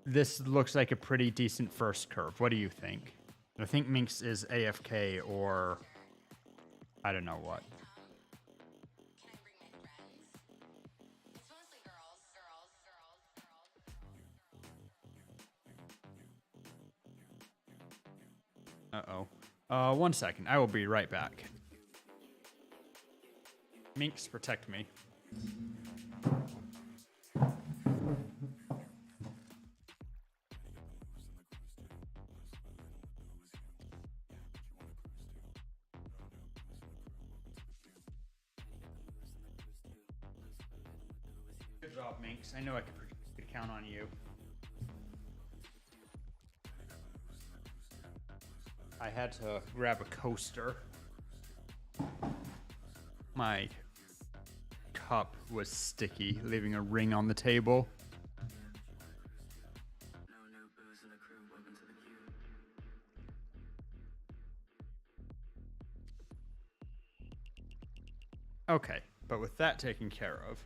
this looks like a pretty decent first curve. What do you think? I think Minx is AFK or I don't know what. Uh-oh. One second. I will be right back. Minx, protect me. Good job, Minx. I know I could count on you. I had to grab a coaster. My cup was sticky, leaving a ring on the table. Okay, but with that taken care of,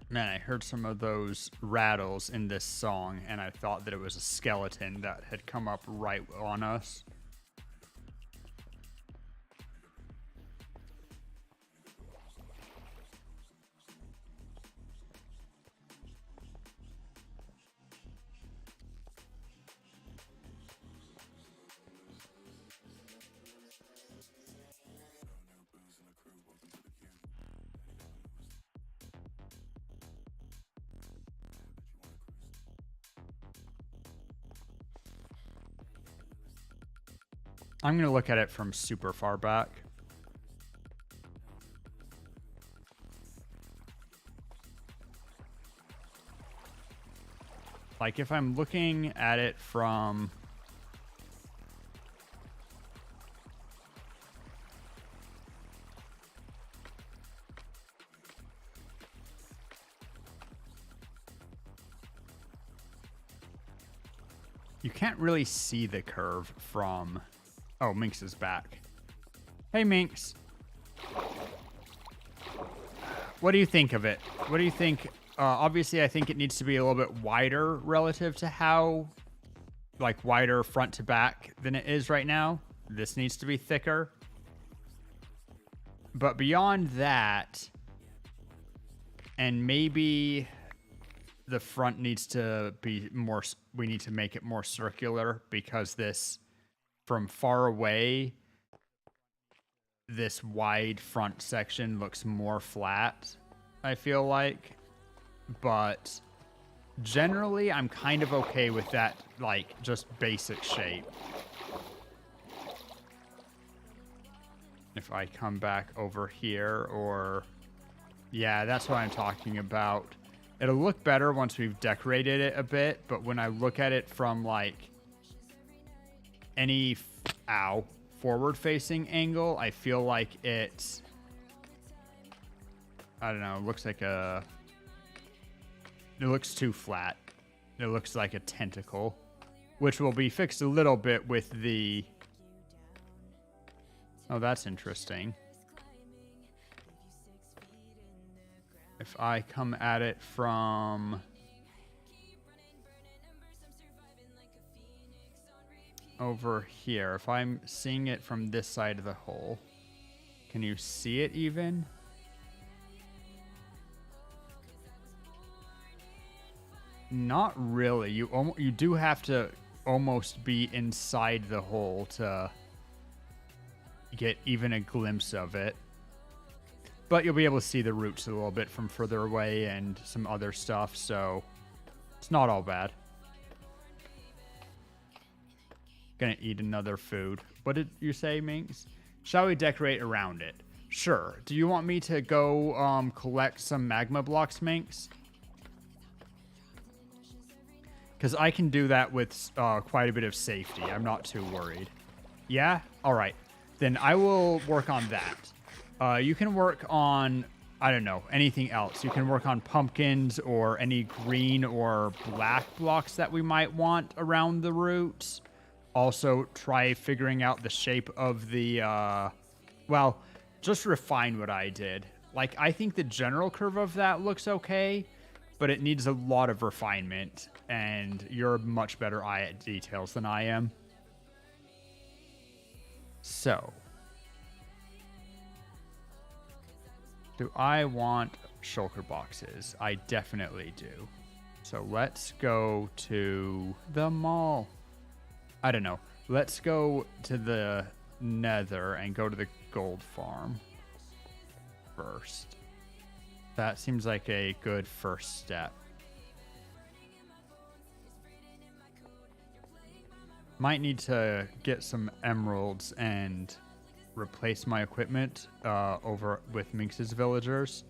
man, I heard some of those rattles in this song, and I thought that it was a skeleton that had come up right on us. I'm going to look at it from super far back. Like if I'm looking at it from... You can't really see the curve from... Oh, Minx is back. Hey, Minx. What do you think of it? What do you think? Obviously, I think it needs to be a little bit wider relative to how, like, wider front to back than it is right now. This needs to be thicker. But beyond that, and maybe the front needs to be more, we need to make it more circular because this, from far away, this wide front section looks more flat, I feel like. But generally, I'm kind of okay with that, like, just basic shape. If I come back over here, or... Yeah, that's what I'm talking about. It'll look better once we've decorated it a bit, but when I look at it from, like, any forward-facing angle, I feel like it's... I don't know, it looks like a... It looks too flat. It looks like a tentacle, which will be fixed a little bit with the... Oh, that's interesting. If I come at it from... over here, if I'm seeing it from this side of the hole, can you see it even? Not really. You do have to almost be inside the hole to get even a glimpse of it. But you'll be able to see the roots a little bit from further away and some other stuff, so it's not all bad. Gonna eat another food. What did you say, Minx? Shall we decorate around it? Sure. Do you want me to go collect some magma blocks, Minx? Because I can do that with quite a bit of safety. I'm not too worried. Yeah? All right. Then I will work on that. You can work on, I don't know, anything else. You can work on pumpkins or any green or black blocks that we might want around the roots. Also, try figuring out the shape of the, well, just refine what I did. Like, I think the general curve of that looks okay, but it needs a lot of refinement, and you're a much better eye at details than I am. So, do I want shulker boxes? I definitely do. So let's go to the mall. I don't know. Let's go to the nether and go to the gold farm first. That seems like a good first step. Might need to get some emeralds and replace my equipment over with Minx's villagers.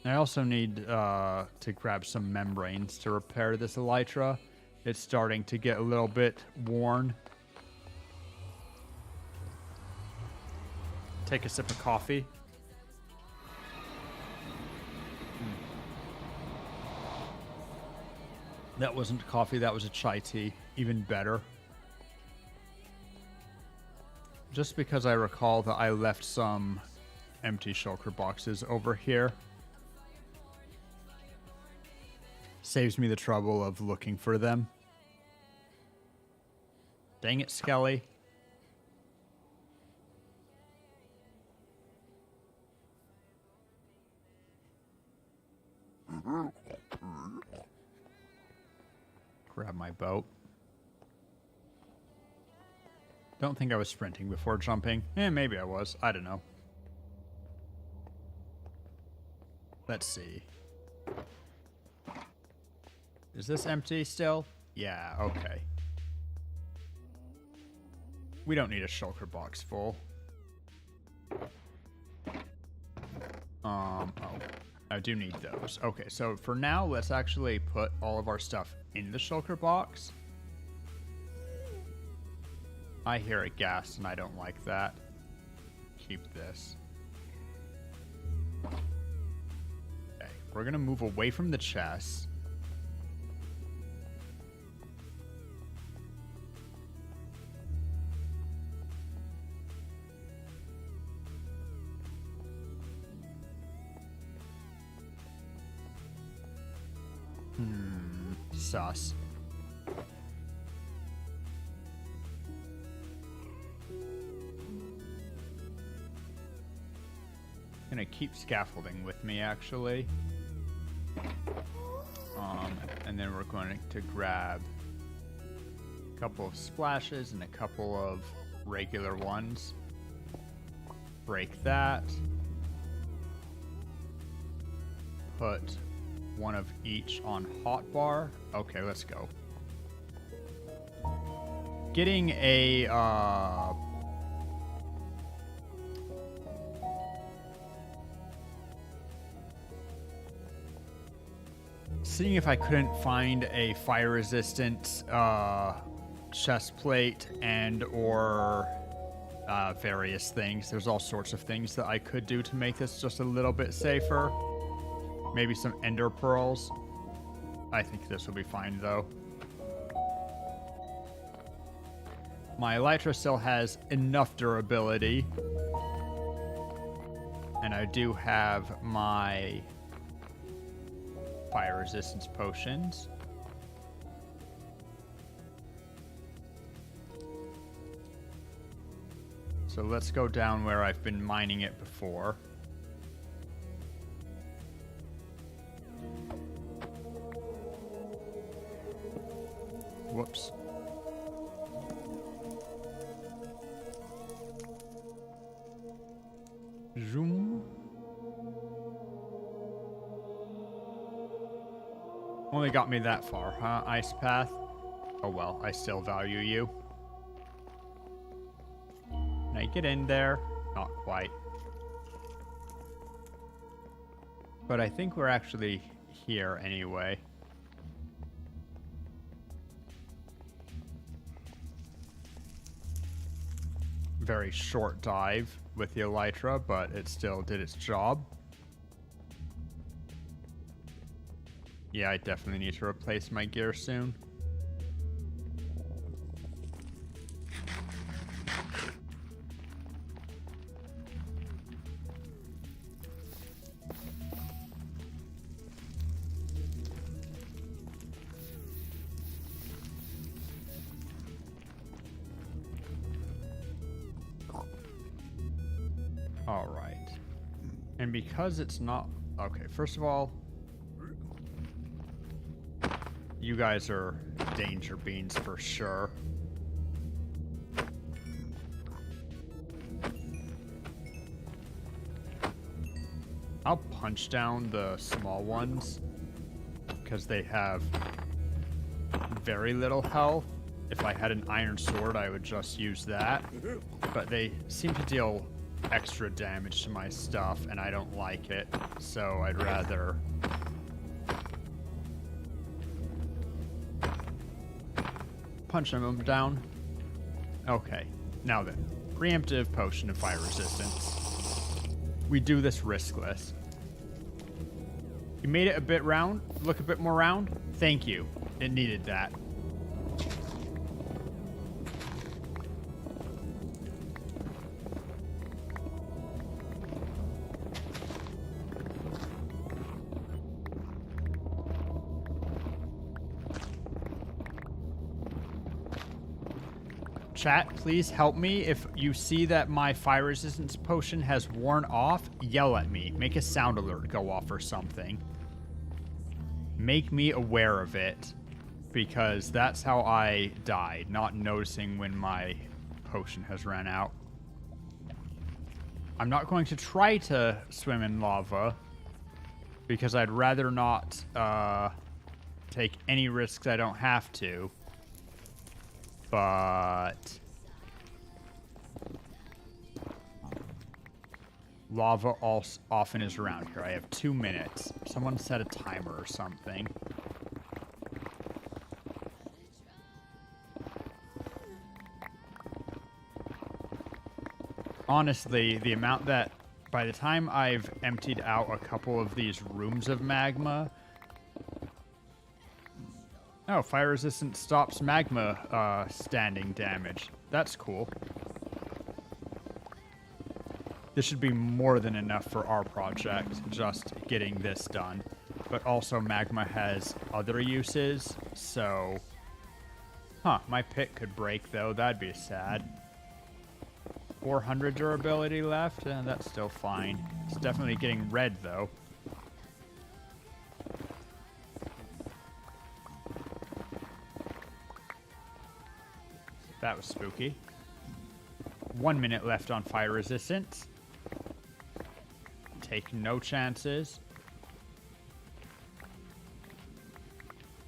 I also need to grab some membranes to repair this elytra. It's starting to get a little bit worn. Take a sip of coffee. That wasn't coffee, that was a chai tea. Even better. Just because I recall that I left some empty shulker boxes over here. Saves me the trouble of looking for them. Dang it, Skelly. Grab my boat. Don't think I was sprinting before jumping. Maybe I was. I don't know. Let's see. Is this empty still? Yeah, okay. We don't need a shulker box full. Oh. I do need those. Okay, so for now, let's actually put all of our stuff in the shulker box. I hear a gas and I don't like that. Keep this. Okay, we're gonna move away from the chest. Sus. Gonna keep scaffolding with me, actually. And then we're going to grab a couple of splashes and a couple of regular ones. Break that. Put one of each on hotbar. Okay, let's go. Getting a seeing if I couldn't find a fire resistant chest plate and or various things. There's all sorts of things that I could do to make this just a little bit safer. Maybe some ender pearls. I think this will be fine, though. My elytra still has enough durability. And I do have my fire resistance potions. So let's go down where I've been mining it before. Whoops. Zoom. Only got me that far, huh, Ice Path? Oh well, I still value you. Can I get in there? Not quite. But I think we're actually here anyway. Very short dive with the elytra, but it still did its job. Yeah, I definitely need to replace my gear soon. All right. And because it's not... Okay, first of all, you guys are danger beans for sure. I'll punch down the small ones because they have very little health. If I had an iron sword, I would just use that. But they seem to deal extra damage to my stuff, and I don't like it. So I'd rather... punch them down. Okay, now then. Preemptive potion of fire resistance. We do this riskless. You made it a bit round. Look a bit more round. Thank you. It needed that. Chat, please help me. If you see that my fire resistance potion has worn off, yell at me. Make a sound alert go off or something. Make me aware of it, because that's how I died, not noticing when my potion has ran out. I'm not going to try to swim in lava, because I'd rather not take any risks I don't have to. But lava also often is around here. I have 2 minutes. Someone set a timer or something. Honestly, the amount that by the time I've emptied out a couple of these rooms of magma. Oh, fire resistant stops magma standing damage. That's cool. This should be more than enough for our project, just getting this done. But also magma has other uses, so... Huh, my pick could break though, that'd be sad. 400 durability left, that's still fine. It's definitely getting red though. That was spooky. 1 minute left on fire resistance. Take no chances.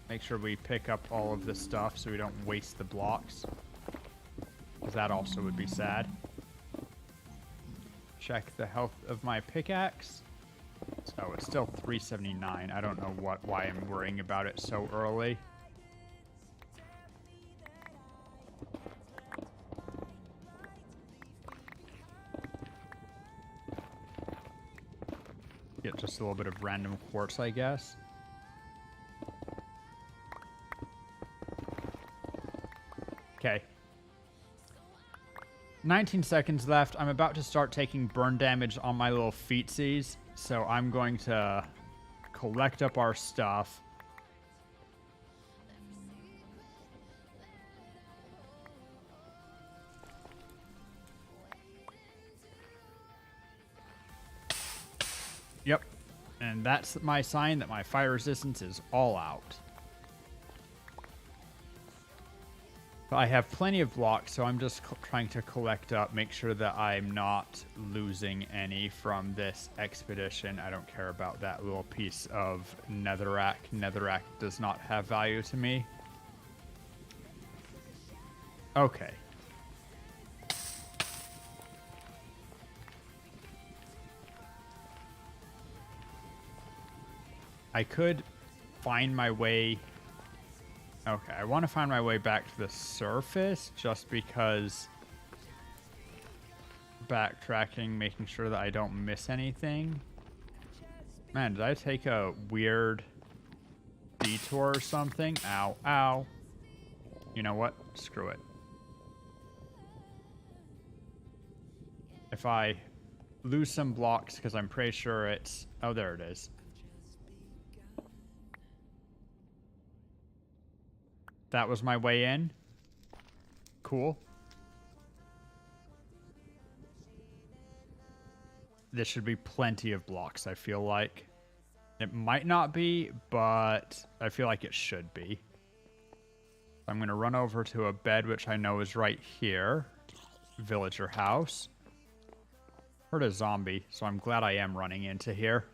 Make sure we pick up all of the stuff so we don't waste the blocks. Because that also would be sad. Check the health of my pickaxe. So it's still 379. I don't know why I'm worrying about it so early. Get just a little bit of random quartz, I guess. Okay. 19 seconds left. I'm about to start taking burn damage on my little feetsies, so I'm going to collect up our stuff. Yep. And that's my sign that my fire resistance is all out. I have plenty of blocks, so I'm just trying to collect up, make sure that I'm not losing any from this expedition. I don't care about that little piece of netherrack. Netherrack does not have value to me. Okay. I could find my way... Okay, I want to find my way back to the surface just because backtracking, making sure that I don't miss anything. Man, did I take a weird detour or something? Ow, ow. You know what? Screw it. If I lose some blocks, because I'm pretty sure it's... Oh, there it is. That was my way in. Cool. This should be plenty of blocks, I feel like. It might not be, but I feel like it should be. I'm going to run over to a bed, which I know is right here. Villager house. Heard a zombie, so I'm glad I am running into here.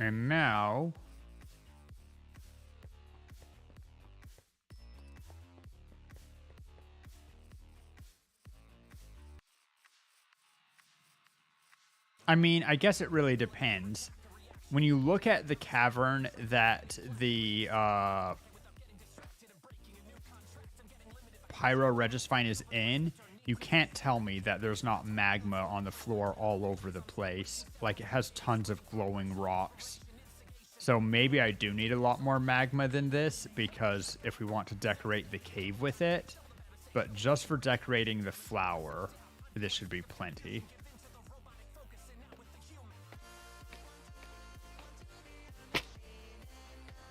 And now... I mean, I guess it really depends. When you look at the cavern that the pyro Regisvine is in, you can't tell me that there's not magma on the floor all over the place. Like, it has tons of glowing rocks. So maybe I do need a lot more magma than this, because if we want to decorate the cave with it, but just for decorating the flower, this should be plenty.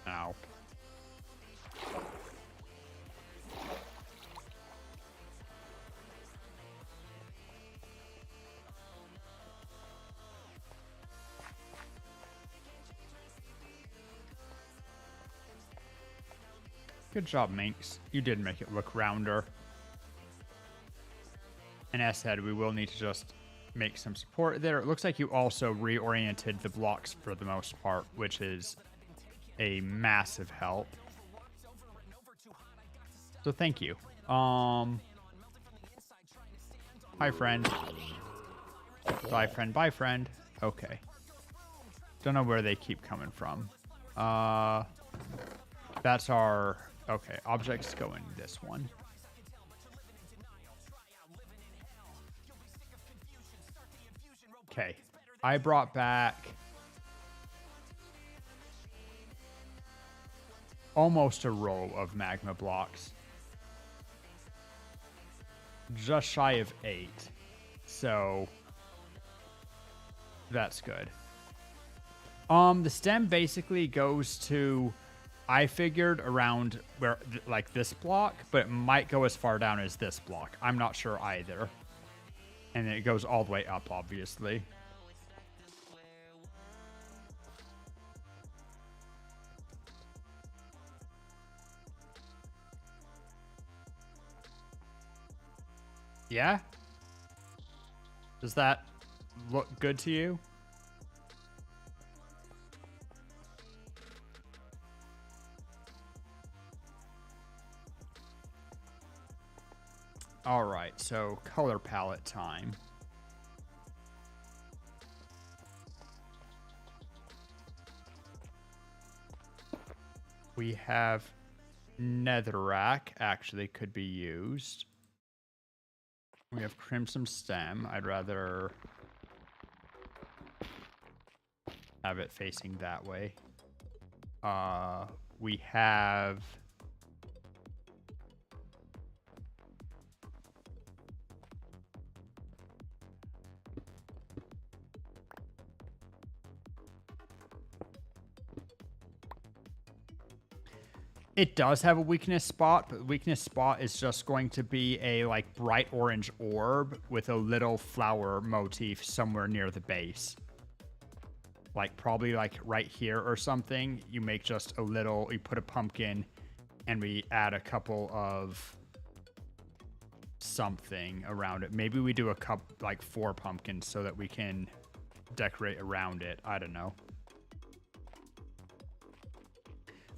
Ow. Good job, Minx. You did make it look rounder. And as said, we will need to just make some support there. It looks like you also reoriented the blocks for the most part, which is a massive help. So thank you. Hi, friend. Bye, friend. Bye, friend. Okay. Don't know where they keep coming from. That's our... Okay, objects go in this one. Okay, I brought back almost a row of magma blocks. Just shy of 8. So that's good. The stem basically goes to... I figured around where, like, this block, but it might go as far down as this block. I'm not sure either. And it goes all the way up, obviously. Yeah? Does that look good to you? All right, so color palette time. We have netherrack actually could be used. We have crimson stem. I'd rather have it facing that way. We have... It does have a weakness spot, but the weakness spot is just going to be a like bright orange orb with a little flower motif somewhere near the base. Like probably like right here or something. You make just a little, you put a pumpkin and we add a couple of something around it. Maybe we do a like 4 pumpkins so that we can decorate around it. I don't know.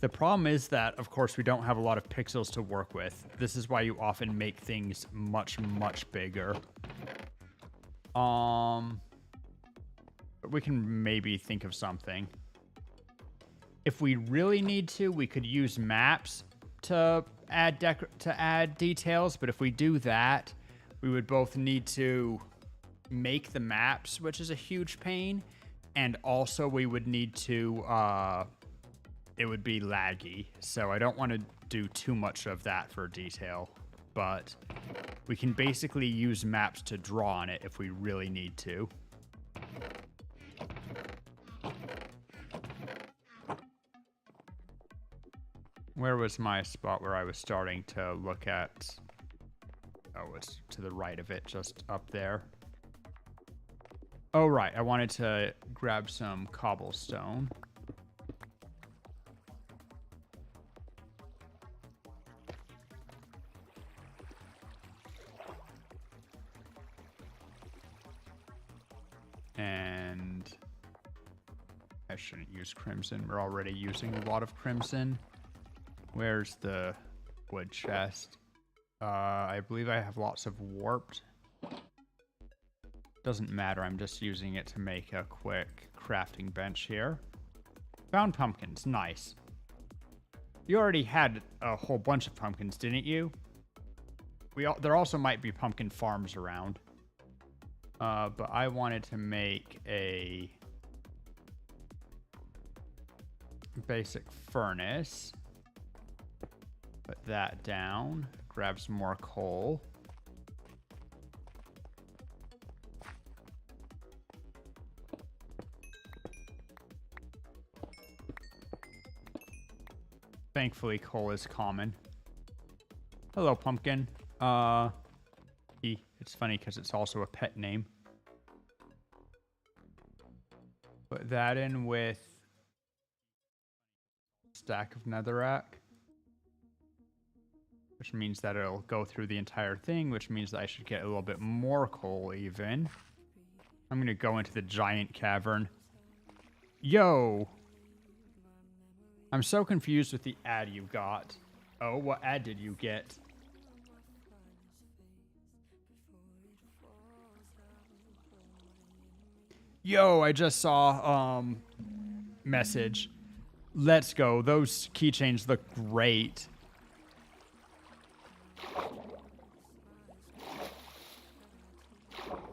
The problem is that, of course, we don't have a lot of pixels to work with. This is why you often make things much, much bigger. But we can maybe think of something. If we really need to, we could use maps to add details. But if we do that, we would both need to make the maps, which is a huge pain. And also we would need to... it would be laggy, so I don't want to do too much of that for detail, but we can basically use maps to draw on it if we really need to. Where was my spot where I was starting to look at? Oh, it's to the right of it, just up there. Oh, right, I wanted to grab some cobblestone. And I shouldn't use crimson. We're already using a lot of crimson. Where's the wood chest? I believe I have lots of warped. Doesn't matter. I'm just using it to make a quick crafting bench here. Found pumpkins. Nice. You already had a whole bunch of pumpkins, didn't you? There also might be pumpkin farms around. But I wanted to make a basic furnace. Put that down. Grab some more coal. Thankfully, coal is common. Hello, pumpkin. It's funny because it's also a pet name. Put that in with stack of netherrack, which means that it'll go through the entire thing, which means that I should get a little bit more coal even. I'm going to go into the giant cavern. Yo! I'm so confused with the ad you got. Oh, what ad did you get? Yo, I just saw, message. Let's go. Those keychains look great.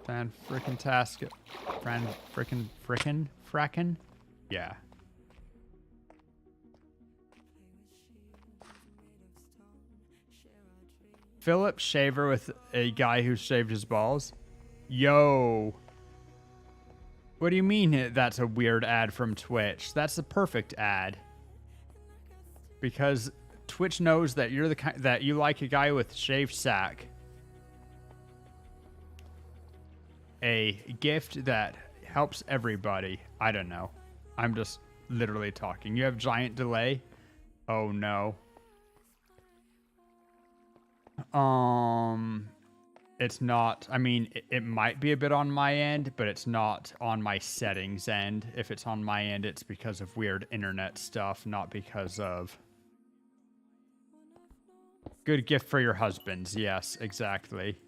Fan frickin' task. Fran frickin' frackin'? Yeah. Philip Shaver with a guy who shaved his balls. Yo. What do you mean that's a weird ad from Twitch? That's the perfect ad. Because Twitch knows that you're the kind that you like a guy with shaved sack. A gift that helps everybody. I don't know. I'm just literally talking. You have giant delay? Oh no. It's not, I mean, it might be a bit on my end, but it's not on my settings end. If it's on my end, it's because of weird internet stuff, not because of... Good gift for your husbands. Yes, exactly.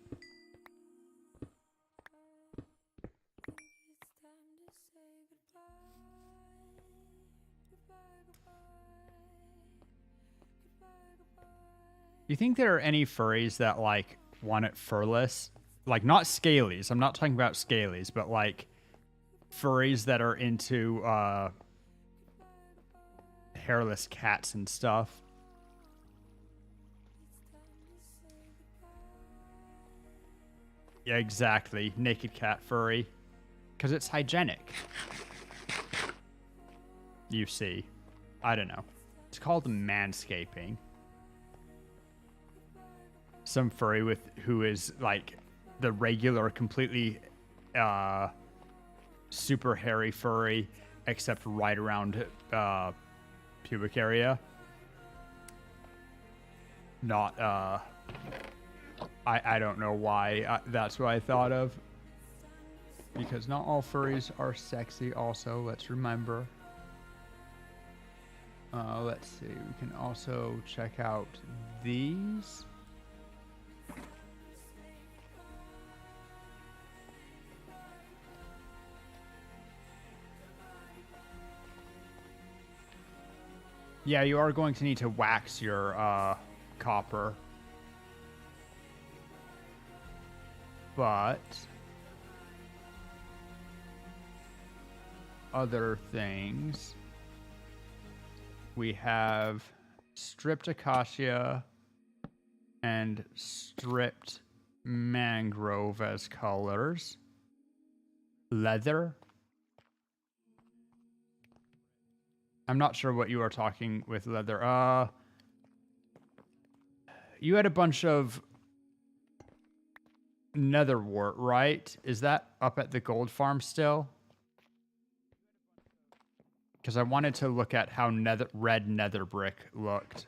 You think there are any furries that, like, want it furless? Like, not scalies. I'm not talking about scalies, but, like, furries that are into, hairless cats and stuff. Yeah, exactly. Naked cat furry. Because it's hygienic. You see. I don't know. It's called manscaping. Some furry who is like the regular, completely super hairy furry, except right around pubic area. Not I don't know why that's what I thought of. Because not all furries are sexy. Also, let's remember. Let's see. We can also check out these. Yeah, you are going to need to wax your copper. But other things, we have stripped acacia and stripped mangrove as colors. Leather. I'm not sure what you are talking with leather. You had a bunch of netherwort, right? Is that up at the gold farm still? Because I wanted to look at how red nether brick looked.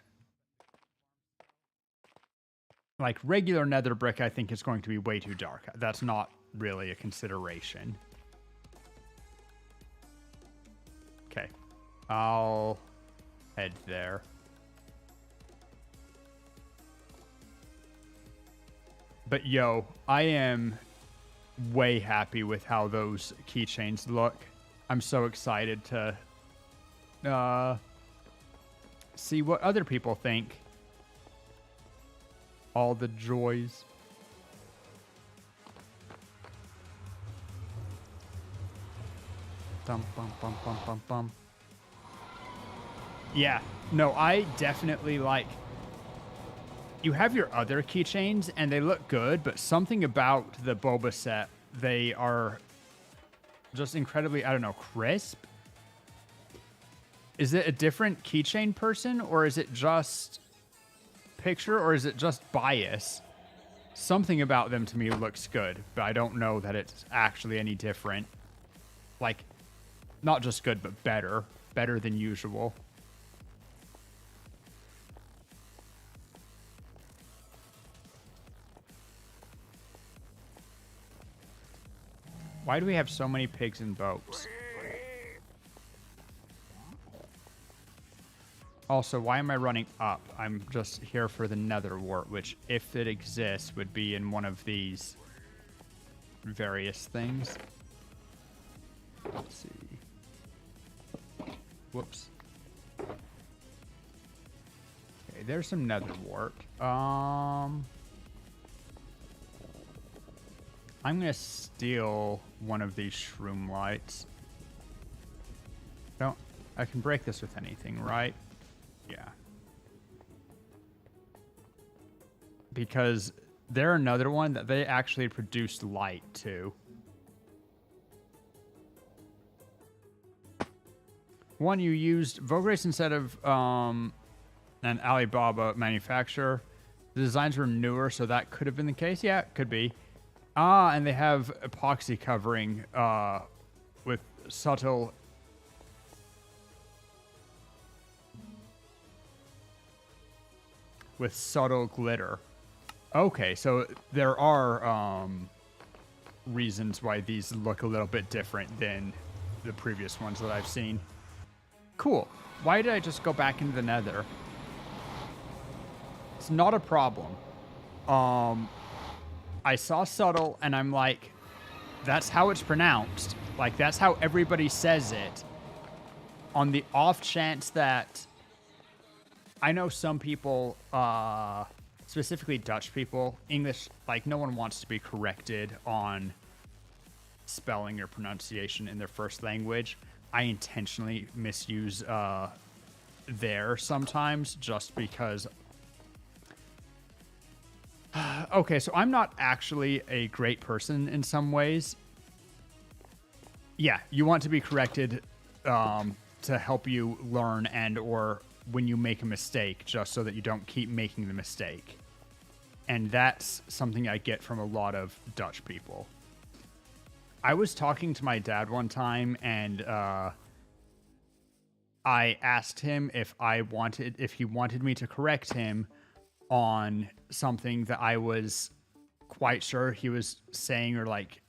Like regular nether brick, I think is going to be way too dark. That's not really a consideration. Okay. I'll head there. But yo, I am way happy with how those keychains look. I'm so excited to see what other people think. All the joys. Dum, bum, bum, bum, bum, bum. Yeah, no, I definitely like. You have your other keychains and they look good, but something about the Boba set, they are just incredibly, I don't know, crisp. Is it a different keychain person, or is it just picture, or is it just bias? Something about them to me looks good, but I don't know that it's actually any different. Like, not just good, but better. Better than usual. Why do we have so many pigs and boats? Also, why am I running up? I'm just here for the nether wart, which, if it exists, would be in one of these various things. Let's see. Whoops. Okay, there's some nether wart. I'm gonna steal one of these shroom lights. I can break this with anything, right? Yeah. Because they're another one that they actually produce light too. One, you used Vograce instead of an Alibaba manufacturer. The designs were newer, so that could have been the case. Yeah, it could be. Ah, and they have epoxy covering with subtle glitter. Okay, so there are reasons why these look a little bit different than the previous ones that I've seen. Cool. Why did I just go back into the nether? It's not a problem. I saw subtle and I'm like, that's how it's pronounced. Like, that's how everybody says it. On the off chance that I know some people, specifically Dutch people, English, like, no one wants to be corrected on spelling or pronunciation in their first language. I intentionally misuse there sometimes just because. Okay, so I'm not actually a great person in some ways. Yeah, you want to be corrected to help you learn and or when you make a mistake, just so that you don't keep making the mistake. And that's something I get from a lot of Dutch people. I was talking to my dad one time, and I asked him if he wanted me to correct him on something that I was quite sure he was saying or like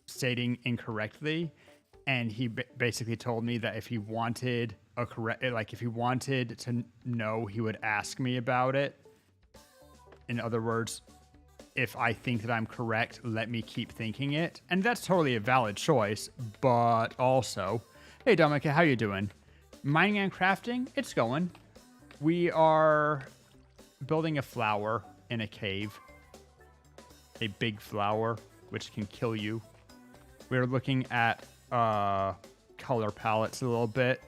stating incorrectly. And he basically told me that if he wanted if he wanted to know, he would ask me about it. In other words, if I think that I'm correct, let me keep thinking it. And that's totally a valid choice, but also, hey Dominica, how you doing? Mining and crafting, it's going. We are building a flower in a cave. A big flower, which can kill you. We're looking at color palettes a little bit.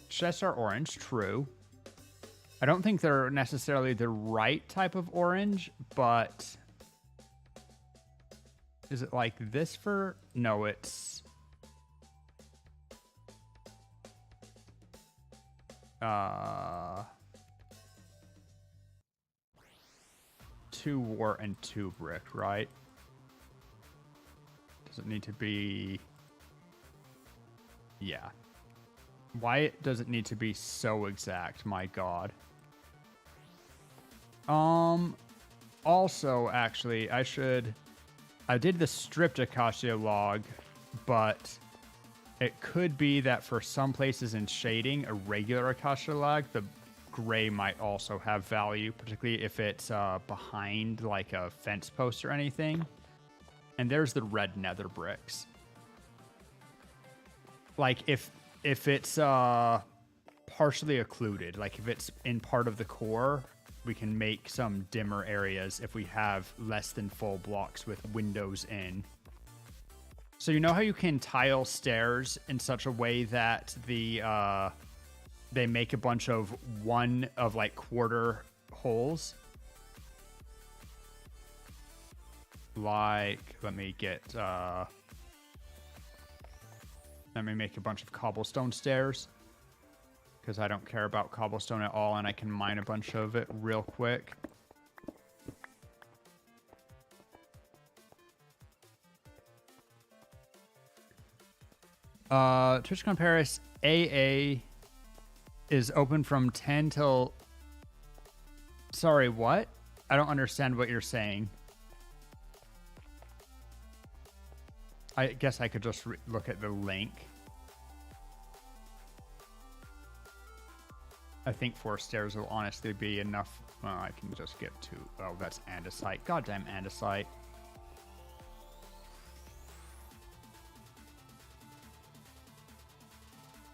Chests are orange, true. I don't think they're necessarily the right type of orange, but is it like this for? No, it's two wart and two brick, right? Does it need to be? Yeah. Why does it need to be so exact? My God. Also, actually, I did the stripped acacia log, but it could be that for some places in shading, a regular acacia log, the gray might also have value, particularly if it's behind like a fence post or anything. And there's the red nether bricks. Like if it's partially occluded. Like if it's in part of the core, we can make some dimmer areas if we have less than full blocks with windows in. So you know how you can tile stairs in such a way that they make a bunch of like quarter holes? Like, let me make a bunch of cobblestone stairs, because I don't care about cobblestone at all, and I can mine a bunch of it real quick. TwitchCon Paris AA is open from 10 till... Sorry, what? I don't understand what you're saying. I guess I could just look at the link. I think 4 stairs will honestly be enough. Well, I can just get to... Oh, that's andesite. Goddamn andesite.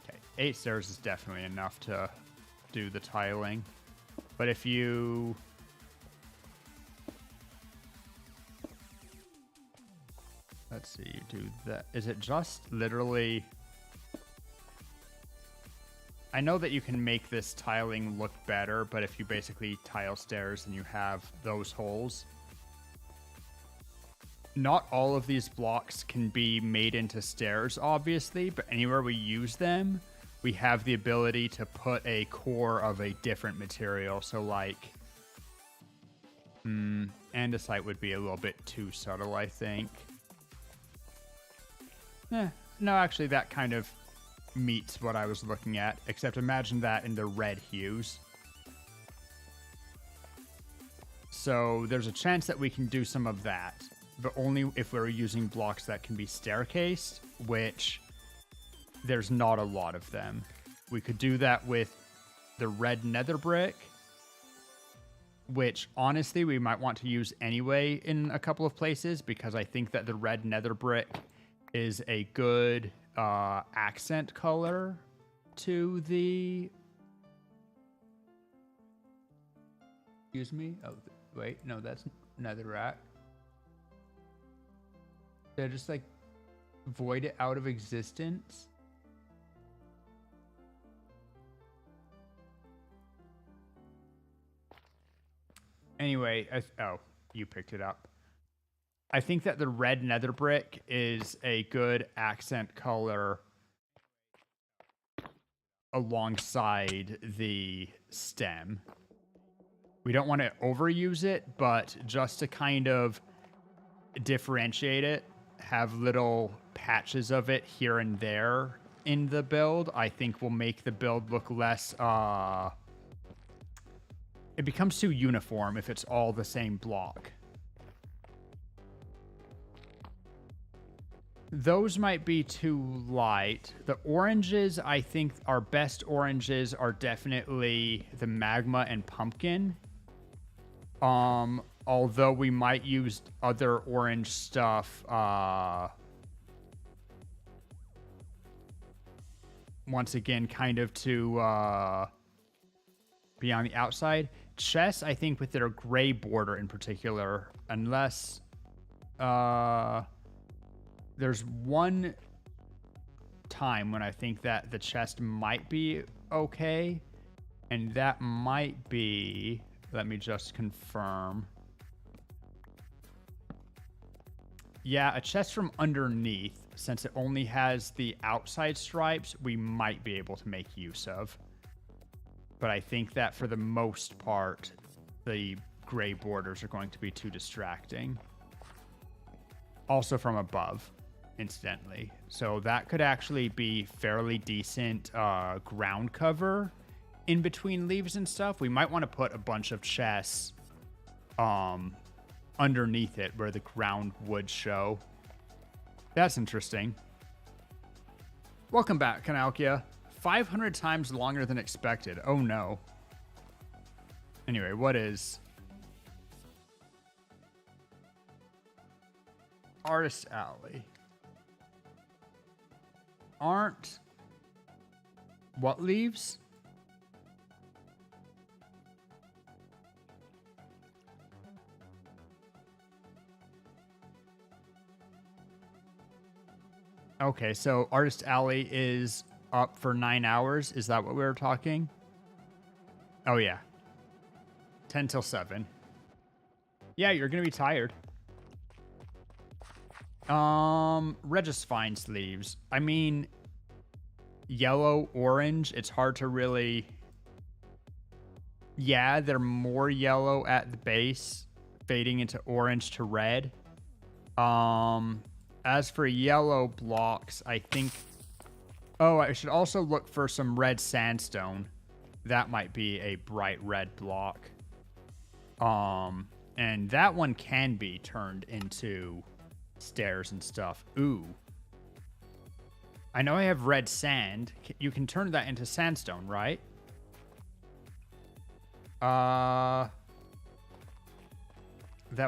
Okay, 8 stairs is definitely enough to do the tiling. But if you... Let's see, you do that. Is it just literally... I know that you can make this tiling look better, but if you basically tile stairs and you have those holes, not all of these blocks can be made into stairs, obviously, but anywhere we use them, we have the ability to put a core of a different material. So like, andesite would be a little bit too subtle, I think. No, actually, that kind of meets what I was looking at, except imagine that in the red hues. So there's a chance that we can do some of that, but only if we're using blocks that can be staircased, which there's not a lot of them. We could do that with the red nether brick, which honestly we might want to use anyway in a couple of places, because I think that the red nether brick is a good accent color to the... Excuse me? Oh, wait, no, that's netherrack. Did I just like void it out of existence? Anyway, oh, you picked it up. I think that the red nether brick is a good accent color alongside the stem. We don't want to overuse it, but just to kind of differentiate it, have little patches of it here and there in the build, I think will make the build look less... It becomes too uniform if it's all the same block. Those might be too light. The oranges, I think our best oranges are definitely the magma and pumpkin. Although we might use other orange stuff, once again, kind of to be on the outside. Chests, I think with their gray border in particular, unless... There's one time when I think that the chest might be okay, and that might be... Let me just confirm. Yeah, a chest from underneath, since it only has the outside stripes, we might be able to make use of. But I think that for the most part, the gray borders are going to be too distracting. Also from above, incidentally. So that could actually be fairly decent ground cover in between leaves and stuff. We might want to put a bunch of chests underneath it where the ground would show. That's interesting. Welcome back, Kanalkia. 500 times longer than expected. Oh no. Anyway, what is... Artist Alley. Aren't... What leaves? Okay, so Artist Alley is up for 9 hours. Is that what we were talking? Oh, yeah. 10 till 7. Yeah, you're going to be tired. Regis Fine sleeves. I mean, yellow, orange. It's hard to really... Yeah, they're more yellow at the base, fading into orange to red. As for yellow blocks, I think... Oh, I should also look for some red sandstone. That might be a bright red block. And that one can be turned into stairs and stuff. Ooh. I know I have red sand. You can turn that into sandstone, right? That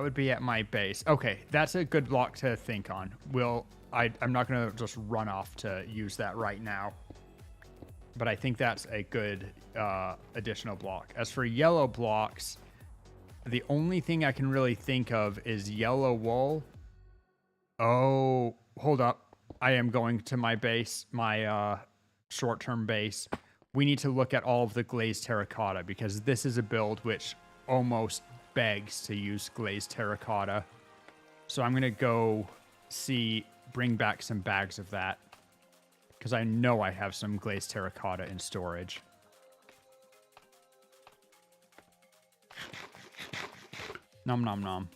would be at my base. Okay, that's a good block to think on. I'm not going to just run off to use that right now. But I think that's a good additional block. As for yellow blocks, the only thing I can really think of is yellow wool. Oh, hold up. I am going to my base, my short-term base. We need to look at all of the glazed terracotta because this is a build which almost begs to use glazed terracotta. So I'm going to go bring back some bags of that because I know I have some glazed terracotta in storage. Nom nom nom.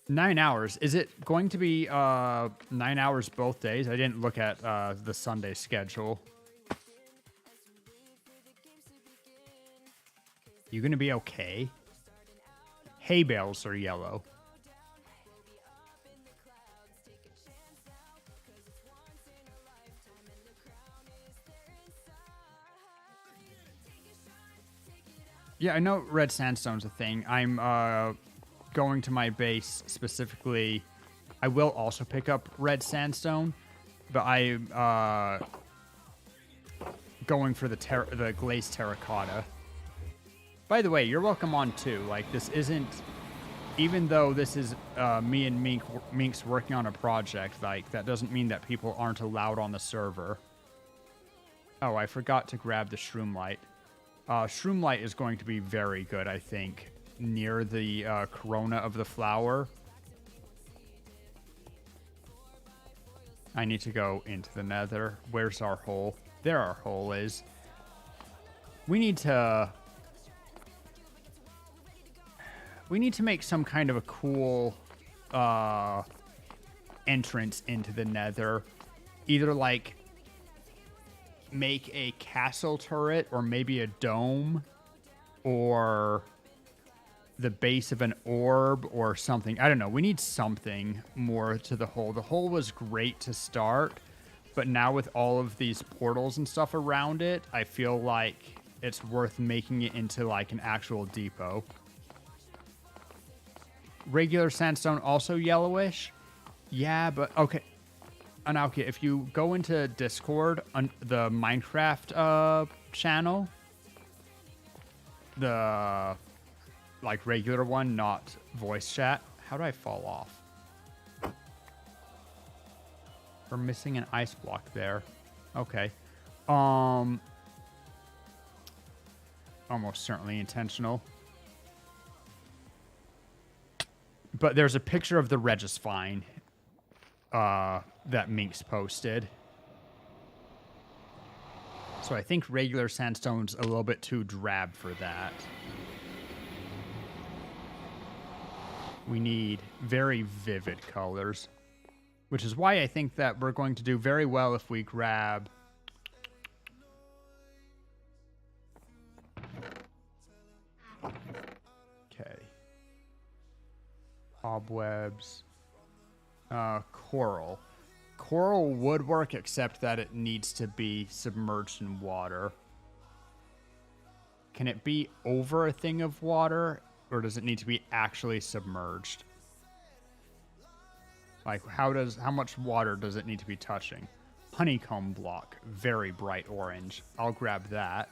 9 hours. Is it going to be 9 hours both days? I didn't look at the Sunday schedule. You gonna be okay? Hay bales are yellow. Yeah, I know red sandstone's a thing. I'm going to my base specifically. I will also pick up red sandstone, but I'm going for the glazed terracotta. By the way, you're welcome on too. Like, this isn't, even though this is me and Mink's working on a project, like, that doesn't mean that people aren't allowed on the server. Oh, I forgot to grab the shroom light. Shroom light is going to be very good, I think, near the corona of the flower. I need to go into the nether. Where's our hole? There our hole is. We need to make some kind of a cool entrance into the nether. Either like make a castle turret or maybe a dome or the base of an orb or something. I don't know. We need something more to the hole. The hole was great to start, but now with all of these portals and stuff around it, I feel like it's worth making it into like an actual depot. Regular sandstone also yellowish? Yeah, but okay. Anaukia, if you go into Discord, the Minecraft channel, the like regular one, not voice chat. How do I fall off? We're missing an ice block there. Okay. Almost certainly intentional. But there's a picture of the Regis Vine that Minx posted. So I think regular sandstone's a little bit too drab for that. We need very vivid colors, which is why I think that we're going to do very well if we grab... Okay. Cobwebs. Coral. Coral would work, except that it needs to be submerged in water. Can it be over a thing of water, or does it need to be actually submerged? Like, how much water does it need to be touching? Honeycomb block, very bright orange. I'll grab that.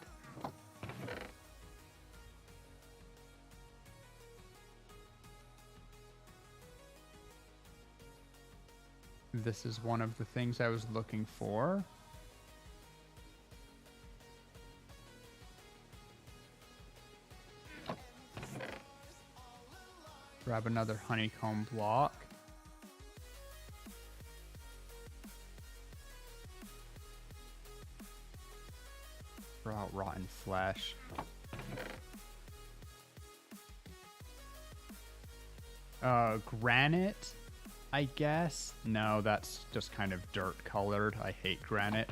this is one of the things I was looking for. Grab another honeycomb block. Throw out rotten flesh. Granite, I guess. No, that's just kind of dirt colored. I hate granite.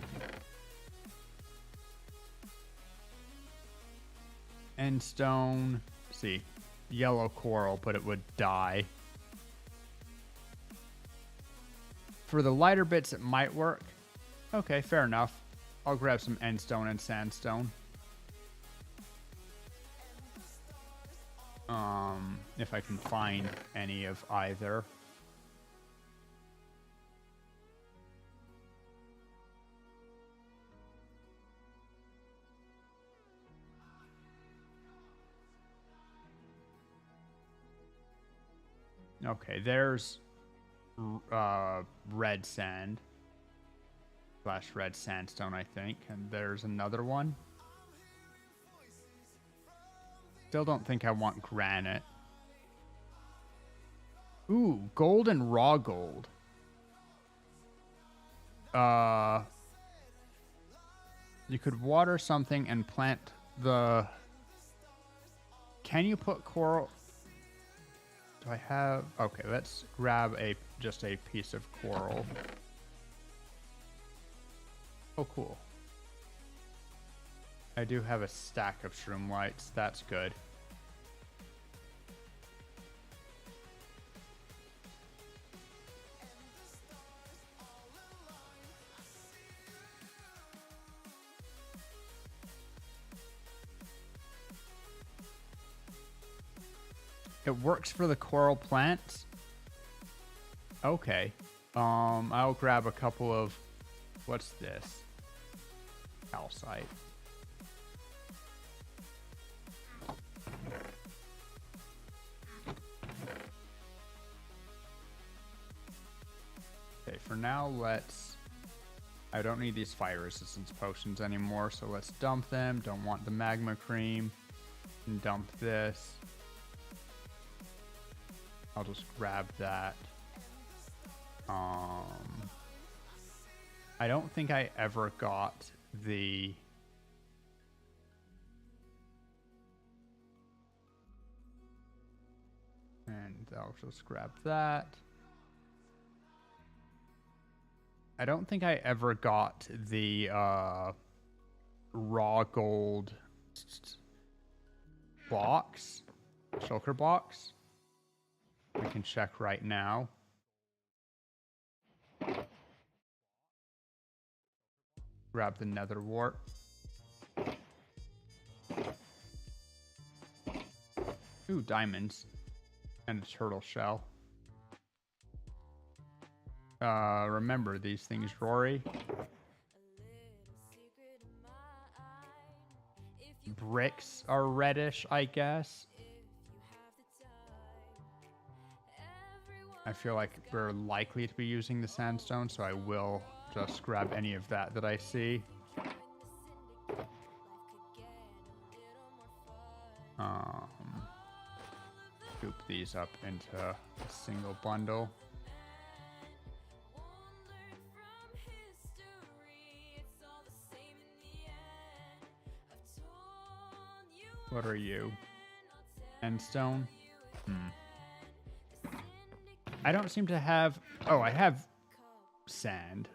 And stone. See, yellow coral, but it would die. For the lighter bits, it might work. Okay, fair enough. I'll grab some endstone and sandstone. If I can find any of either. Okay, there's red sand / red sandstone, I think, and there's another one. Still don't think I want granite. Ooh, gold and raw gold. You could water something and plant the... Can you put coral... Do I have... Okay, let's grab just a piece of coral. Oh, cool. I do have a stack of shroom lights. That's good. It works for the coral plants. Okay. I'll grab a couple of... What's this? Calcite. Okay, for now, let's... I don't need these fire resistance potions anymore, so let's dump them. Don't want the magma cream. And dump this. I'll just grab that. I don't think I ever got the... And I'll just grab that. I don't think I ever got the raw gold box, shulker box. We can check right now. Grab the nether wart. Ooh, diamonds. And a turtle shell. Remember these things, Rory. Bricks are reddish, I guess. I feel like we're likely to be using the sandstone, so I will just grab any of that I see. Scoop these up into a single bundle. What are you? Endstone? I don't seem to have... Oh, I have sand.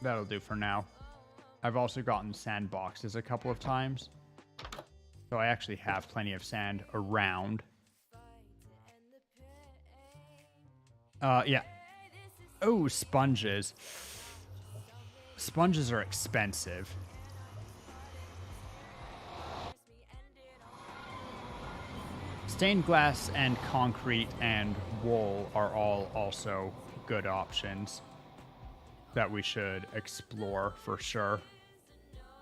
That'll do for now. I've also gotten sand boxes a couple of times. So I actually have plenty of sand around. Yeah. Oh, sponges. Sponges are expensive. Stained glass and concrete and wool are all also good options that we should explore for sure.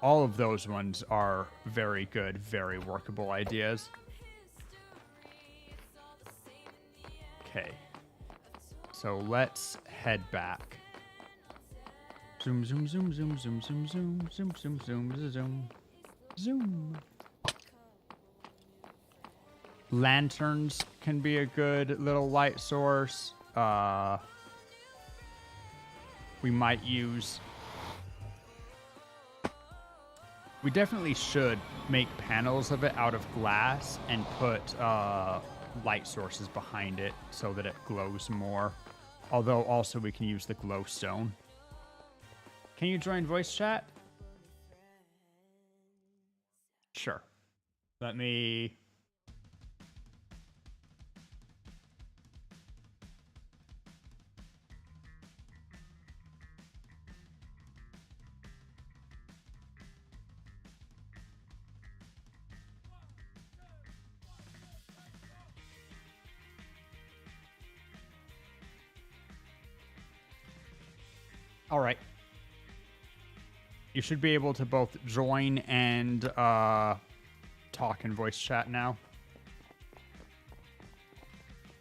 all of those ones are very good, very workable ideas. Okay. So let's head back. Zoom, zoom, zoom, zoom, zoom, zoom, zoom, zoom, zoom, zoom, zoom, zoom. Lanterns can be a good little light source. We might use... We definitely should make panels of it out of glass and put light sources behind it so that it glows more. Although also we can use the glowstone. Can you join voice chat? Sure. Let me... All right. You should be able to both join and talk in voice chat now.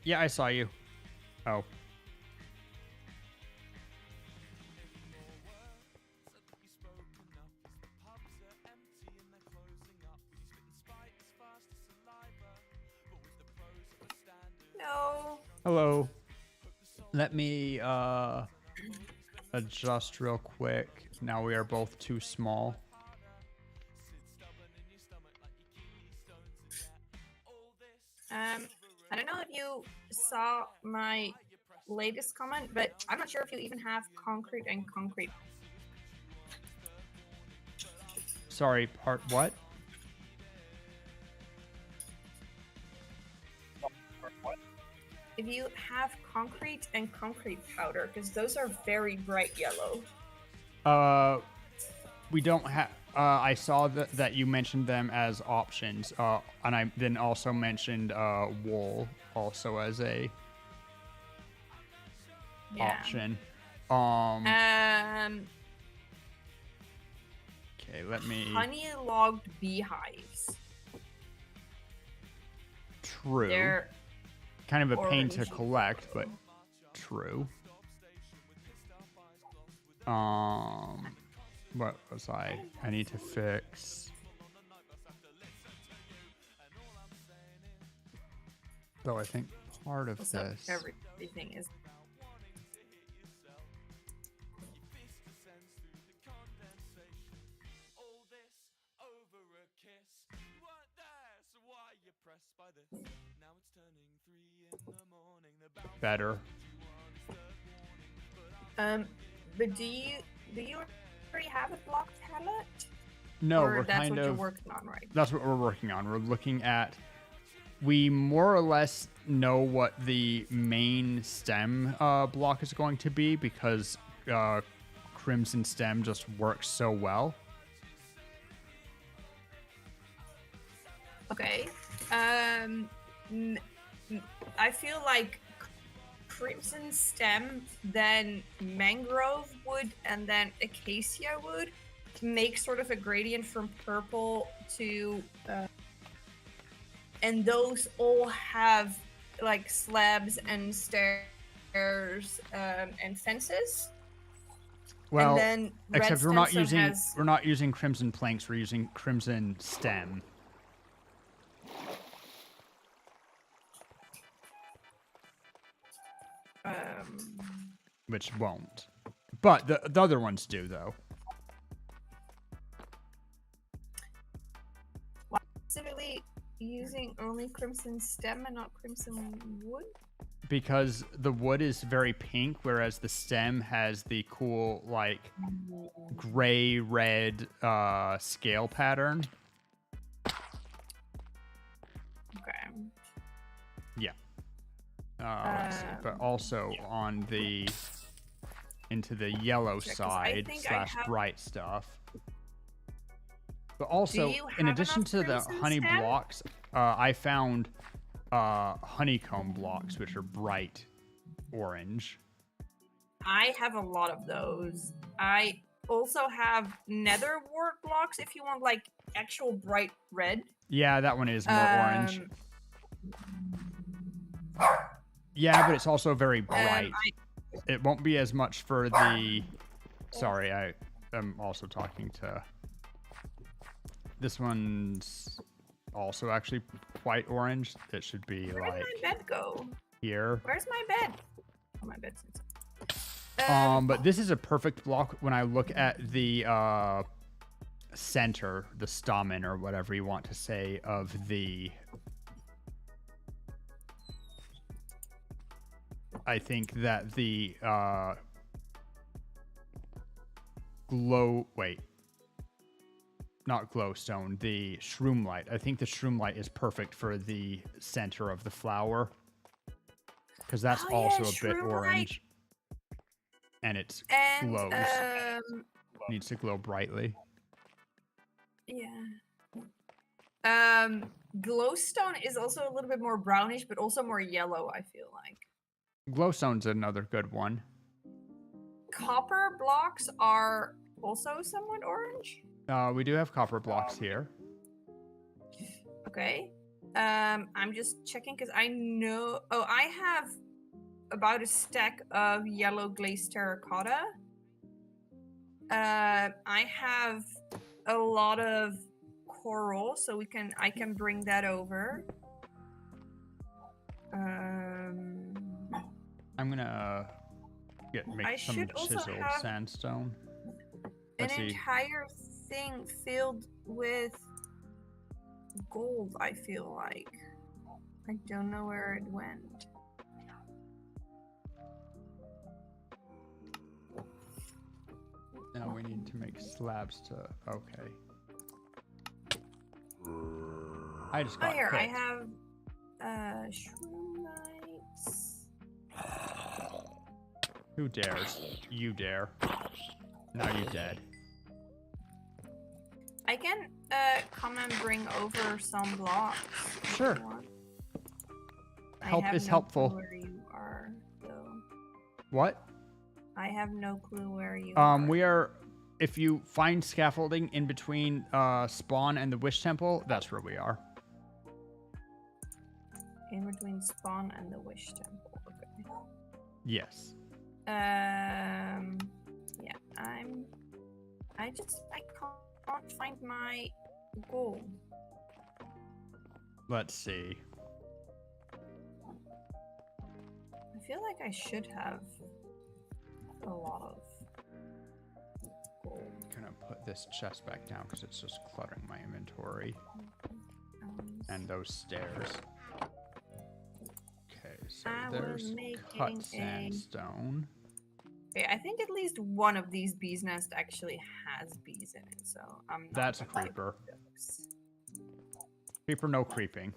Yeah, I saw you. Oh. No. Hello. Let me adjust real quick. Now we are both too small. I don't know if you saw my latest comment, but I'm not sure if you even have concrete and concrete. Sorry, part what? If you have concrete and concrete powder, because those are very bright yellow. We don't have... I saw that you mentioned them as options, and I then also mentioned wool also as a option. Okay, let me... Honey-logged beehives. True. They're kind of a pain to orangey collect, but yellow. true. What was I need to fix. Though I think part of Also, this. everything is. Better. But do you already have a block palette? No, or we're that's kind what of. you're working on, right? That's what we're working on. We're looking at. We more or less know what the main stem block is going to be because Crimson Stem just works so well. Okay. I feel like Crimson Stem, then Mangrove Wood, and then Acacia Wood make sort of a gradient from purple to... and those all have like slabs and stairs and fences. Well, and then except we're not using has... we're not using Crimson Planks. We're using Crimson Stem. Which won't. But the other ones do, though. Why specifically using only Crimson Stem and not Crimson Wood? Because the wood is very pink, whereas the stem has the cool, like, gray-red scale pattern. Okay. Yeah. Let's see. But also on the... into the yellow side slash bright stuff. But also, in addition to the honey blocks, I found honeycomb blocks, which are bright orange. I have a lot of those. I also have nether wart blocks if you want like actual bright red. Yeah, that one is more orange. Yeah, but it's also very bright. It won't be as much for the... Sorry, I am also talking to... This one's also actually quite orange. It should be Where like... did my bed go? Here. Where's my bed? Oh, my bed's inside. But this is a perfect block when I look at the center, the stamen, or whatever you want to say, of the... I think that the not glowstone, the shroomlight. I think the shroomlight is perfect for the center of the flower. Because that's also a bit orange. And it glows. Needs to glow brightly. Yeah. Glowstone is also a little bit more brownish, but also more yellow, I feel like. Glowstone's another good one. Copper blocks are also somewhat orange. We do have copper blocks here. Okay. I'm just checking because I know... Oh, I have about a stack of yellow glazed terracotta. I have a lot of coral, so I can bring that over. I'm gonna make some chiseled sandstone. Let's see. Entire thing filled with gold, I feel like. I don't know where it went. Now we need to make slabs to... Okay. I just got here, hit. I have shroom lights. Who dares? You dare. Now you're dead. I can come and bring over some blocks. Sure. Help is helpful. Where you are, though. What? I have no clue where you are. We are... If you find scaffolding in between spawn and the wish temple, that's where we are. In between spawn and the wish temple. Okay. Yes. Yeah, I can't find my gold. Let's see. I feel like I should have a lot of gold. I'm gonna put this chest back down because it's just cluttering my inventory. And those stairs. Okay, so there's cut sandstone. Okay, I think at least one of these bees' nest actually has bees in it, so I'm not... That's a creeper. Creeper, no creeping.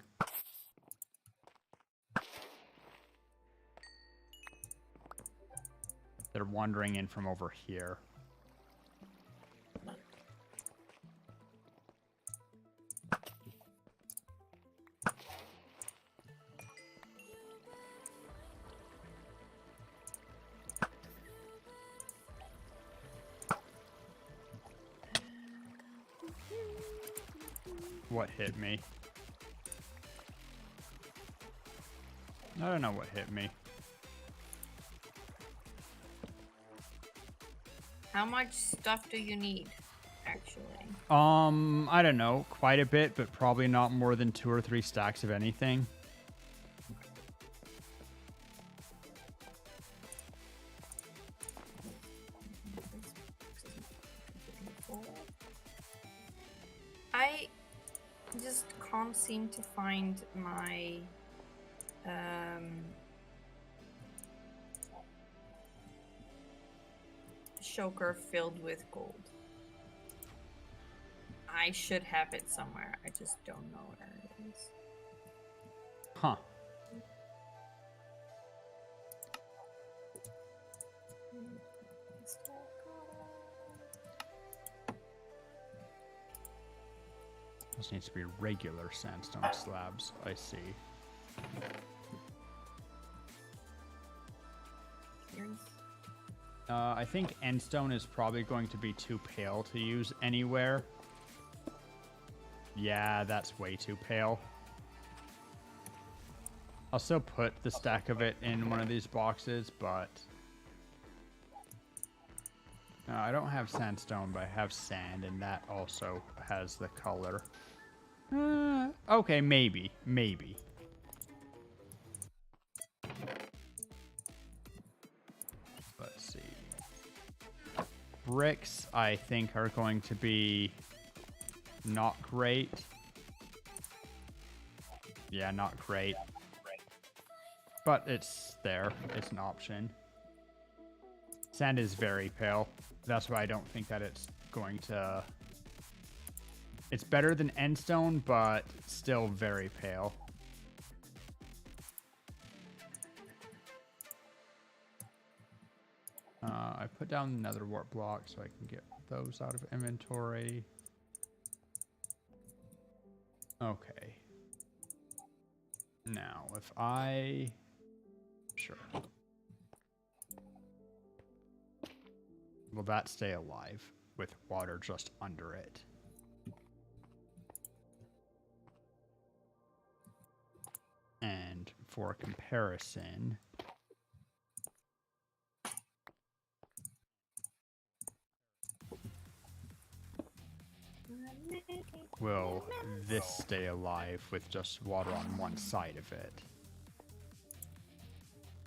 They're wandering in from over here. What hit me? I don't know what hit me. How much stuff do you need, actually? I don't know, quite a bit, but probably not more than 2 or 3 stacks of anything. I just can't seem to find my choker filled with gold. I should have it somewhere. I just don't know where it is. Huh. This needs to be regular sandstone slabs. I see. I think endstone is probably going to be too pale to use anywhere. Yeah, that's way too pale. I'll still put the stack of it in one of these boxes, but... I don't have sandstone, but I have sand, and that also has the color. Okay, maybe. Maybe. Let's see. Bricks, I think, are going to be not great. Yeah, not great. But it's there. It's an option. Sand is very pale. That's why I don't think that it's going to... It's better than endstone, but still very pale. I put down another warp block so I can get those out of inventory. Okay. Now, if I... Sure. Will that stay alive with water just under it? And for comparison... Will this stay alive with just water on one side of it?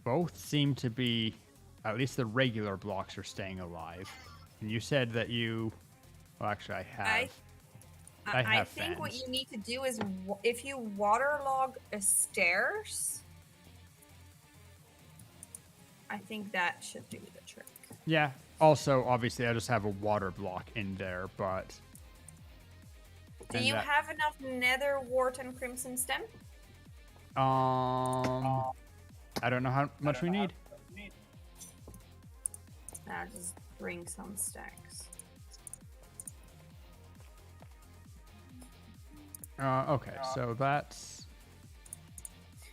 Both seem to be, at least the regular blocks are staying alive. And you said that you, well actually I have. I think what you need to do is, if you waterlog stairs, I think that should do the trick. Yeah, also obviously I just have a water block in there, but... Do you have enough nether wart and crimson stem? I don't know how much we need. Now just bring some stacks. Okay, so that's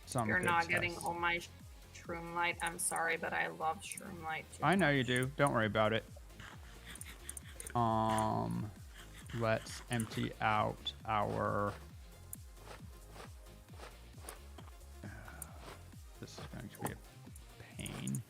some You're good not test. getting all my shroom light. I'm sorry, but I love shroom light too. I know you do. Don't worry about it. Let's empty out our... this is going to be a pain.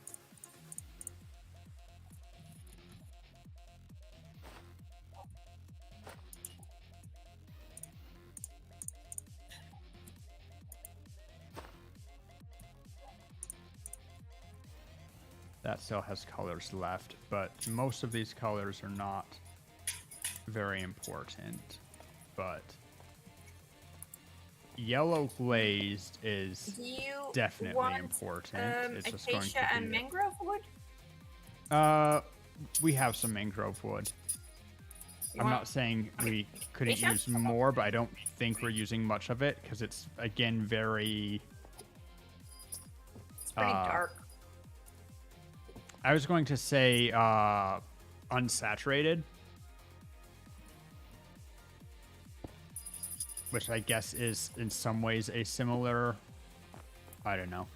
That still has colors left, but most of these colors are not very important. But yellow glazed is definitely important. It's just going to be acacia and mangrove wood? We have some mangrove wood. I'm not saying we couldn't use more, but I don't think we're using much of it because it's, again, very... It's pretty dark. I was going to say unsaturated, which I guess is in some ways a similar, I don't know.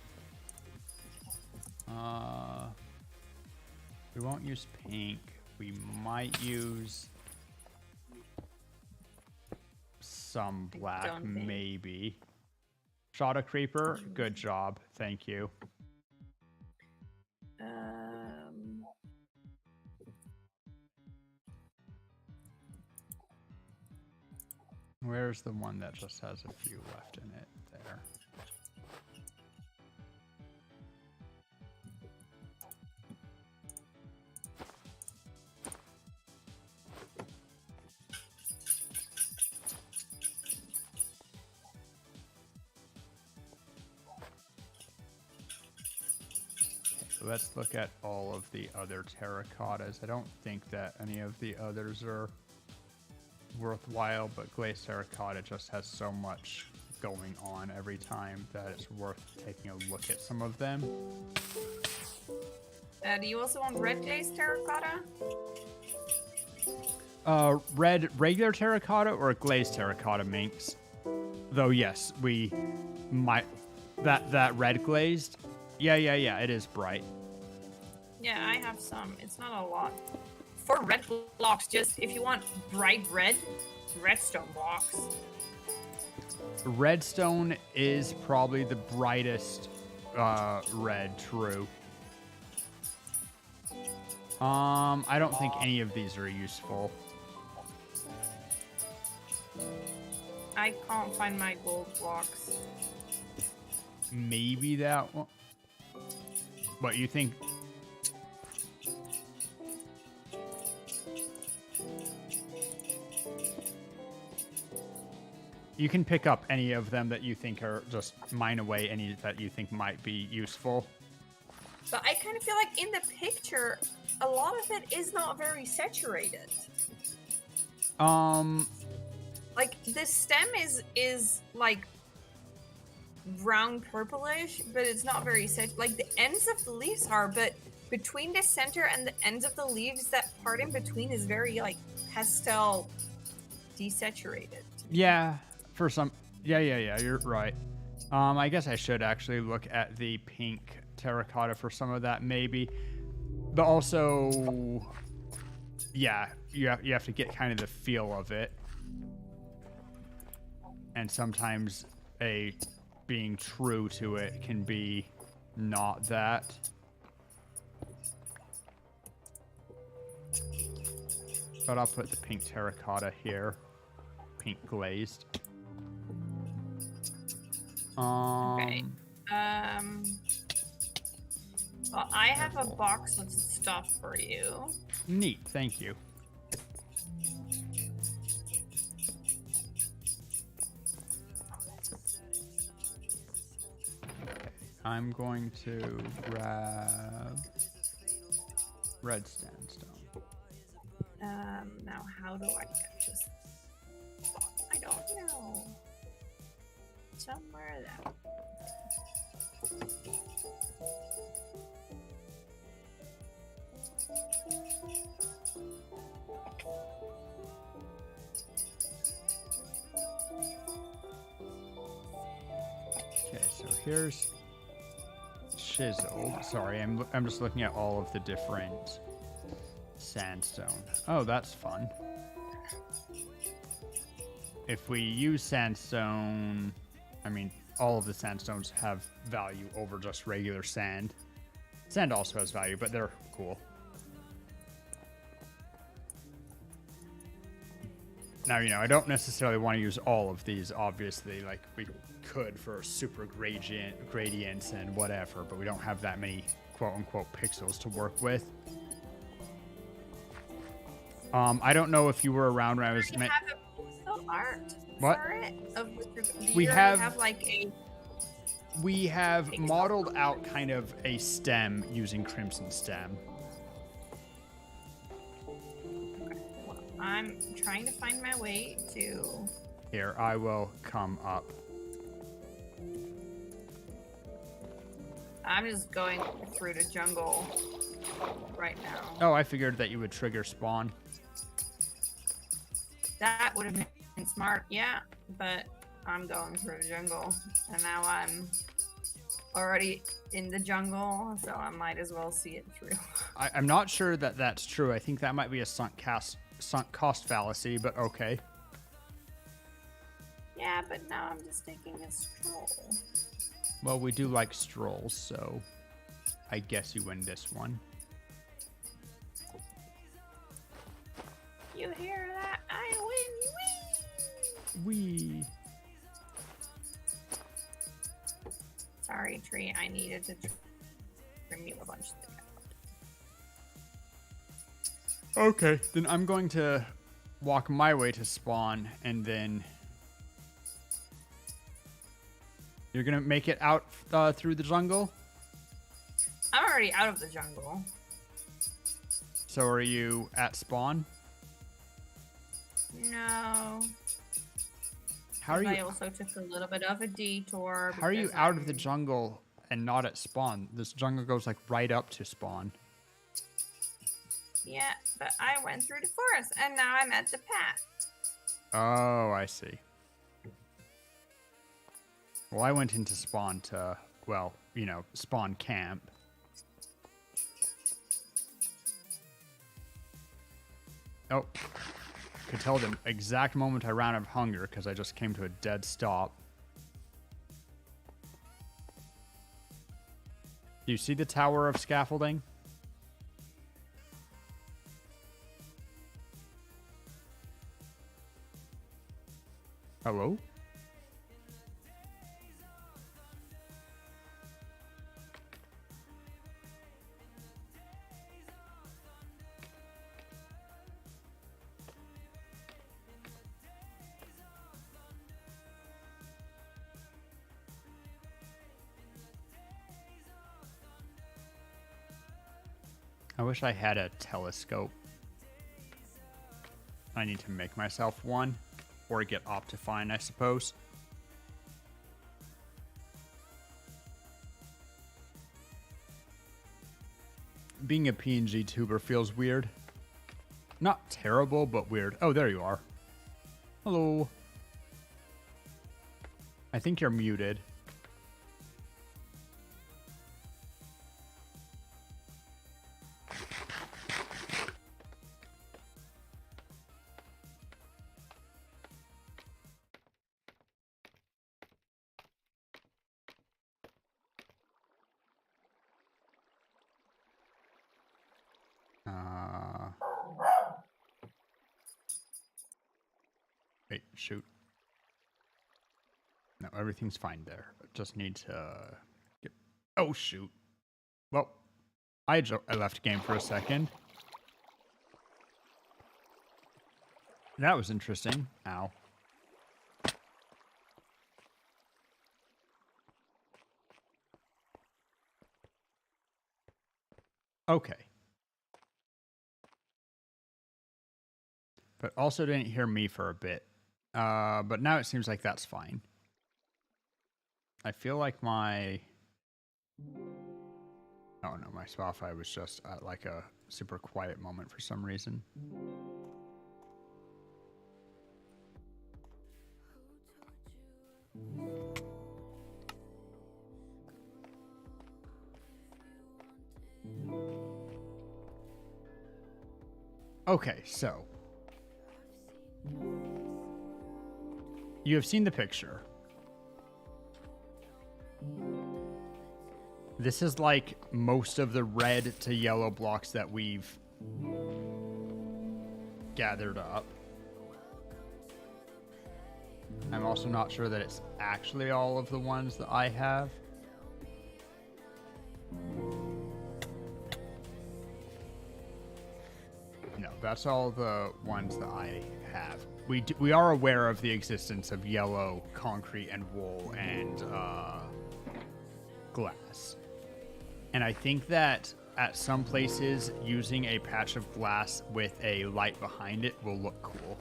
We won't use pink. We might use some black, maybe. Shot a creeper. Good job. Thank you. Where's the one that just has a few left in it? There. So let's look at all of the other terracottas. I don't think that any of the others are worthwhile, but glazed terracotta just has so much going on every time that it's worth taking a look at some of them. Do you also want red glazed terracotta? Red regular terracotta or glazed terracotta minks? Though yes, we might that red glazed. Yeah, it is bright. Yeah, I have some. It's not a lot. For red blocks, just if you want bright red, redstone blocks. Redstone is probably the brightest red, true. I don't think any of these are useful. I can't find my gold blocks. Maybe that one. But you think... You can pick up any of them that you think are just mine away, any that you think might be useful. But I kind of feel like in the picture, a lot of it is not very saturated. Like the stem is like brown purplish, but it's not very like the ends of the leaves are, but between the center and the ends of the leaves, that part in between is very like pastel desaturated. Yeah, for some... Yeah, you're right. I guess I should actually look at the pink terracotta for some of that, maybe. But also, yeah, you have to get kind of the feel of it. And sometimes being true to it can be not that. But I'll put the pink terracotta here. Pink glazed. Okay. Well, I have a box of stuff for you. Neat, thank you. I'm going to grab red sandstone. Now how do I get this? I don't know. Somewhere there. Okay, so here's chiseled. Sorry, I'm just looking at all of the different sandstone. Oh, that's fun. If we use sandstone, I mean, all of the sandstones have value over just regular sand. Sand also has value, but they're cool. Now, I don't necessarily want to use all of these, obviously. Like, we could for super gradients and whatever, but we don't have that many quote-unquote pixels to work with. I don't know if you were around when I was... Art What? for it? We have like a... We have modeled out kind of a stem using Crimson Stem. I'm trying to find my way to... Here, I will come up. I'm just going through the jungle right now. Oh, I figured that you would trigger spawn. That would have been smart, yeah, but I'm going through the jungle, and now I'm already in the jungle, so I might as well see it through. I'm not sure that that's true. I think that might be a sunk cost fallacy, but okay. Yeah, but now I'm just taking a stroll. Well, we do like strolls, so I guess you win this one. You hear that? I win! Wee. Sorry, tree. I needed to trim you a bunch of things. Okay, then I'm going to walk my way to spawn, and then you're gonna make it out through the jungle. I'm already out of the jungle. So are you at spawn? No. How are you? I also took a little bit of a detour. How are you because out of the jungle and not at spawn? This jungle goes like right up to spawn. Yeah, but I went through the forest, and now I'm at the path. Oh, I see. Well, I went into spawn to, well, spawn camp. Oh, could tell the exact moment I ran out of hunger because I just came to a dead stop. Do you see the tower of scaffolding? Hello? I wish I had a telescope. I need to make myself one, or get Optifine, I suppose. Being a PNG tuber feels weird. Not terrible, but weird. Oh, there you are. Hello. I think you're muted. Wait, shoot. No, everything's fine there. Just need to get... Oh, shoot. Well, I left game for a second. That was interesting. Ow. Okay. But also didn't hear me for a bit. But now it seems like that's fine. I feel like my... Oh no, my Spotify was just at like a super quiet moment for some reason. Okay, so... You have seen the picture. This is like most of the red to yellow blocks that we've gathered up. I'm also not sure that it's actually all of the ones that I have. No, that's all the ones that I have. We are aware of the existence of yellow concrete and wool and glass. And I think that at some places, using a patch of glass with a light behind it will look cool.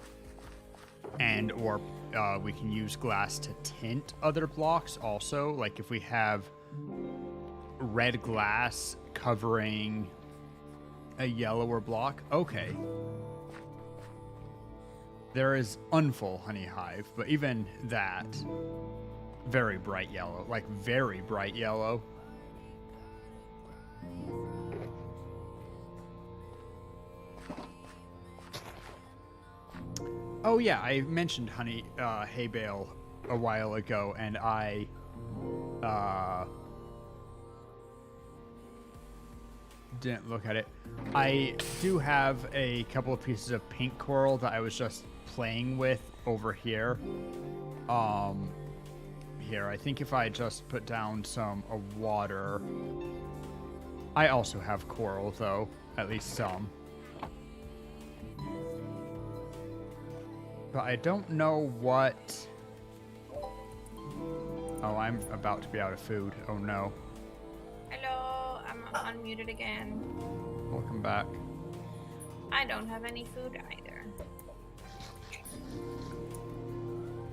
And or we can use glass to tint other blocks also. Like if we have red glass covering a yellower block. Okay. There is unfull honey hive, but even that, very bright yellow. Like very bright yellow. Oh yeah, I mentioned hay bale a while ago, and I didn't look at it. I do have a couple of pieces of pink coral that I was just playing with over here. Here, I think if I just put down some water. I also have coral though, at least some. But I don't know what... Oh, I'm about to be out of food. Oh no. Hello, I'm unmuted again. Welcome back. I don't have any food either.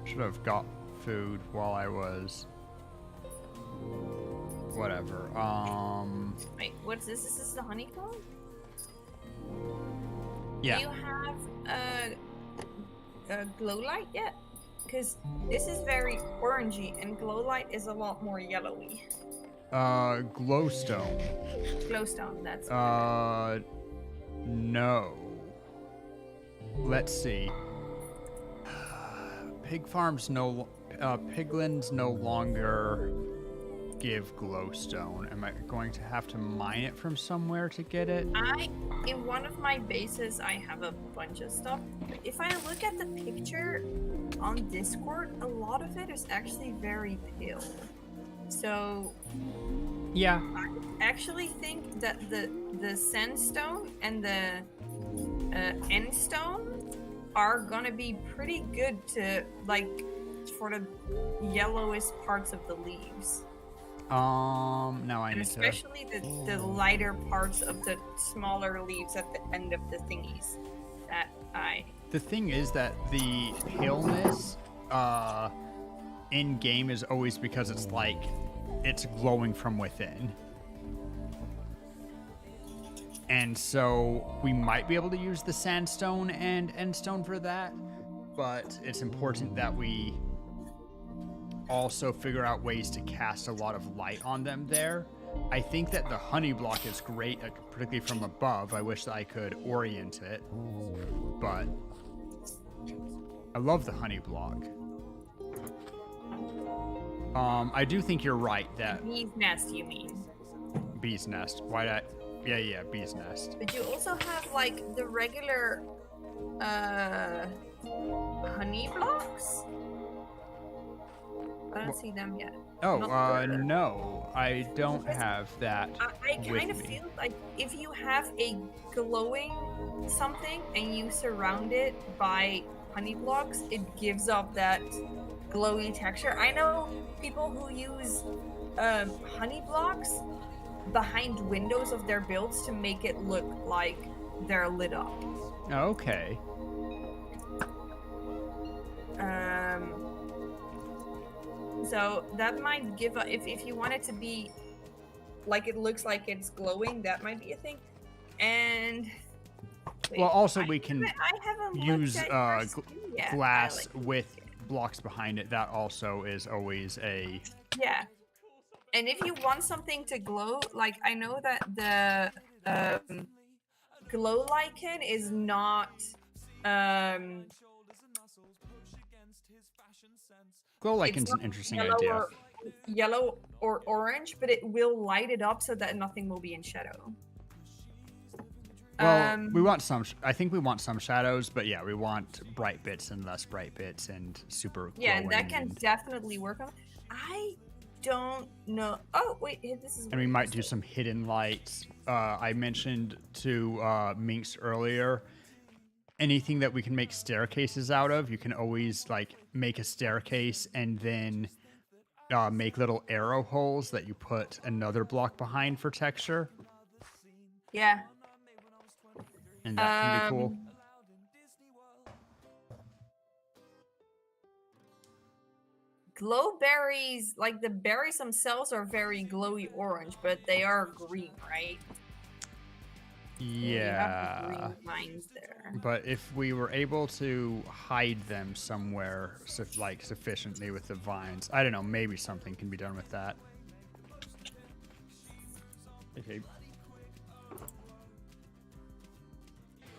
Should have got food while I was... Whatever. Wait, what's this? Is this the honeycomb? Yeah. Do you have a glow light yet? Because this is very orangey and glow light is a lot more yellowy. Glowstone. Glowstone, that's No. let's see. Piglins no longer give glowstone. Am I going to have to mine it from somewhere to get it? In one of my bases, I have a bunch of stuff. If I look at the picture on Discord, a lot of it is actually very pale. So Yeah. I actually think that the sandstone and the endstone are gonna be pretty good to like for the yellowest parts of the leaves. Now I And need to. especially the lighter parts of the smaller leaves at the end of the thingies that I. The thing is that the paleness in game is always because it's like it's glowing from within. And so we might be able to use the sandstone and endstone for that, but it's important that we also figure out ways to cast a lot of light on them there. I think that the honey block is great, particularly from above. I wish that I could orient it, but I love the honey block. I do think you're right that Bee's nest, you mean? bee's nest. Why that? Yeah, bee's nest. But you also have like the regular honey blocks. I don't see them yet. Oh, Not the- no, I don't have that. I kind of with me. feel like if you have a glowing something and you surround it by honey blocks, it gives up that glowy texture. I know people who use honey blocks behind windows of their builds to make it look like they're lit up. Okay. So that might give a, if you want it to be like it looks like it's glowing, that might be a thing. And wait, Well, also we can I haven't use looked at your skin yet. I glass like- with blocks behind it. That also is always a. Yeah. And if you want something to glow, like I know that the glow lichen is not Glow it's liken's an not interesting yellow idea. yellow or orange, but it will light it up so that nothing will be in shadow. Well, we want some. I think we want some shadows, but yeah, we want bright bits and less bright bits and super. Yeah, and that glowing can and- definitely work on. I don't know. Oh wait, this is. And we might do some hidden lights. I mentioned to Minx earlier, anything that we can make staircases out of, you can always like make a staircase and then make little arrow holes that you put another block behind for texture, Yeah. and that can be cool. Glow berries, like the berries themselves, are very glowy orange, but they are green, right? You have Yeah. the green lines there. But if we were able to hide them somewhere, sufficiently with the vines, I don't know, maybe something can be done with that. Okay.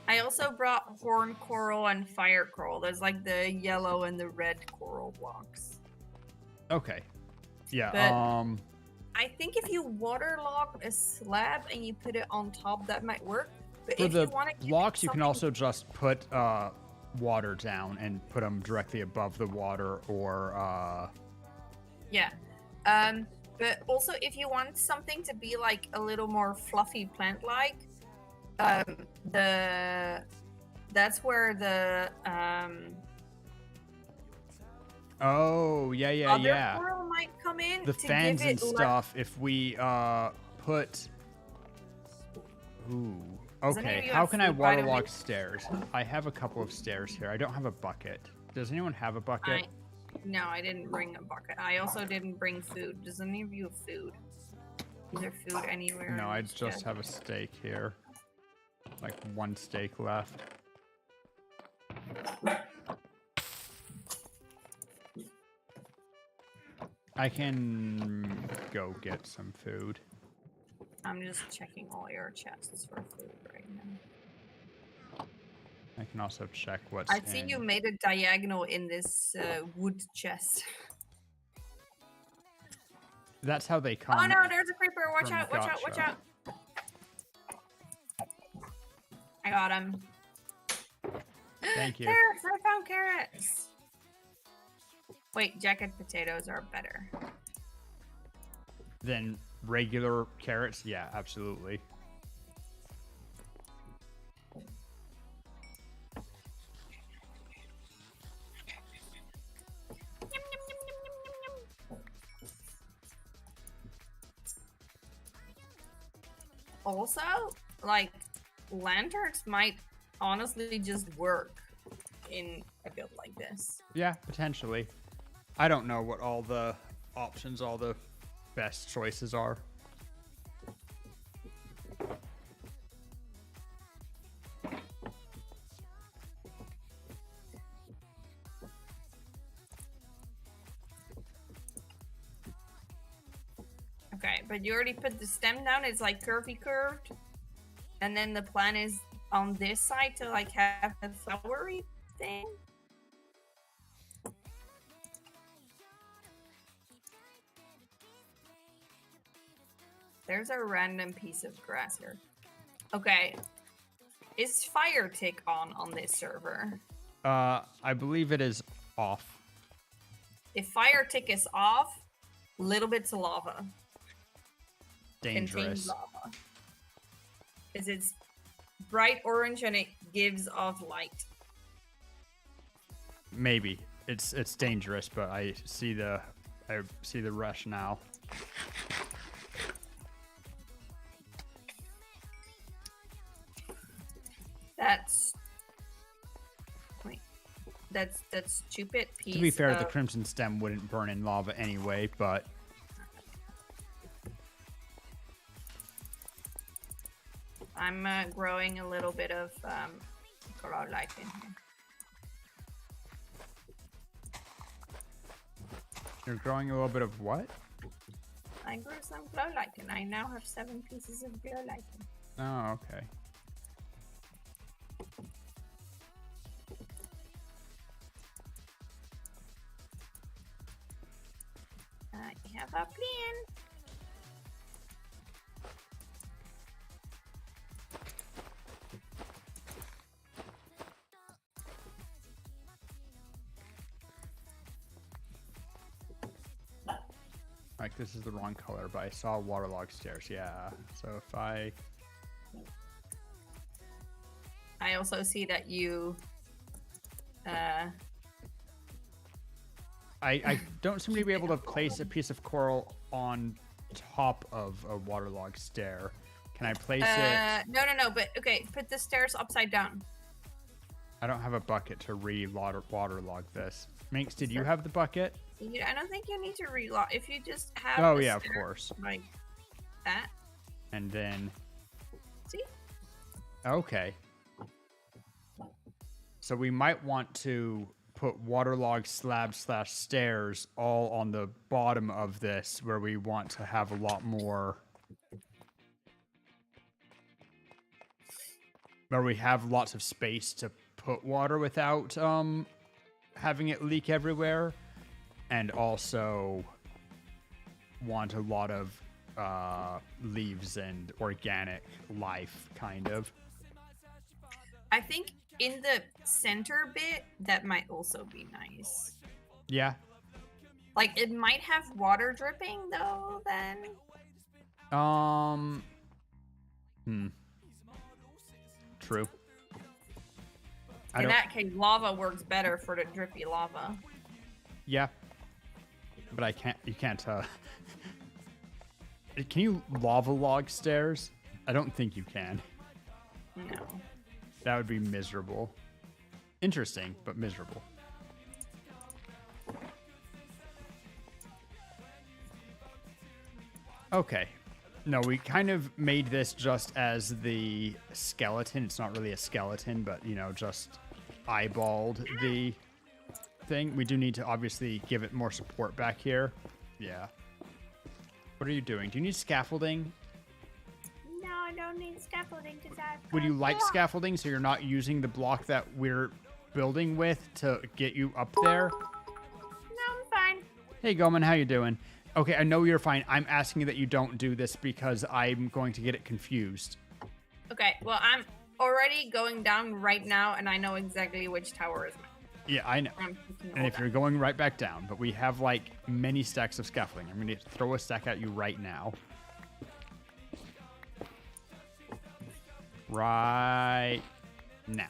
I also brought horn coral and fire coral. There's like the yellow and the red coral blocks. Okay. Yeah. But- I think if you waterlog a slab and you put it on top, that might work. But For if the you want to blocks, you can also just put water down and put them directly above the water, or yeah. But also if you want something to be like a little more fluffy plant-like, that's where the oh yeah, other coral might come in the to fans give and it stuff. If we put, ooh, Does any of okay. you How have can I food, by the way? waterlog stairs? I have a couple of stairs here. I don't have a bucket. Does anyone have a bucket? No, I didn't bring a bucket. I also didn't bring food. Does any of you have food? Is there food anywhere? No, in I this just chest? have a steak here. Like one steak left. I can go get some food. I'm just checking all your chests for food right now. I can also check what's I see in. you made a diagonal in this wood chest. That's how they come. Oh no, there's a creeper. Watch from out, watch out, watch Gotcha. out. I got him. Thank you. Carrots! I found carrots! Wait, jacket potatoes are better. Then regular carrots? Yeah, absolutely. Also, like, lanterns might honestly just work in a build like this. Yeah, potentially. I don't know what all the options, all the best choices are. Okay, but you already put the stem down. It's like curvy curved. And then the plan is on this side to like have a flowery thing. There's a random piece of grass here. Okay. Is fire tick on this server? I believe it is off. If fire tick is off, little bits of lava. Dangerous. Contains lava. Because it's bright orange and it gives off light. Maybe. It's dangerous, but I see the rationale. That's stupid piece. To be fair, of... the crimson stem wouldn't burn in lava anyway, but I'm growing a little bit of coral light in here. you're growing a little bit of what? I grew some glow lichen. I now have 7 pieces of glow lichen. Oh, okay. I have a plan. Like, this is the wrong color, but I saw waterlogged stairs. Yeah. So if I also see that you I don't seem to be able to place a piece of coral on top of a waterlogged stair. Can I place it? No, but okay, put the stairs upside down. I don't have a bucket to waterlog this. Minx, did you have the bucket? I don't think you need to relock. If you just have Oh, the yeah, of stairs course. like that. And then, See? okay. So we might want to put waterlogged slab/stairs all on the bottom of this, where we want to have a lot more, where we have lots of space to put water without having it leak everywhere, and also want a lot of leaves and organic life, kind of. I think in the center bit, that might also be nice. Yeah. Like, it might have water dripping, though, then. True. In that case, lava works better for the drippy lava. Yeah. But you can't, can you lava log stairs? I don't think you can. No. That would be miserable. Interesting, but miserable. Okay. No, we kind of made this just as the skeleton. It's not really a skeleton, but, just eyeballed the thing. We do need to obviously give it more support back here. Yeah. What are you doing? Do you need scaffolding? No. I don't need scaffolding because I've Would got you like block. scaffolding so you're not using the block that we're building with to get you up there? No, I'm fine. Hey, Goman, how you doing? Okay, I know you're fine. I'm asking you that you don't do this because I'm going to get it confused. Okay, well, I'm already going down right now, and I know exactly which tower is mine. Yeah, I know. I'm picking And all if that. you're going right back down, but we have like many stacks of scaffolding. I'm going to throw a stack at you right now. Right now.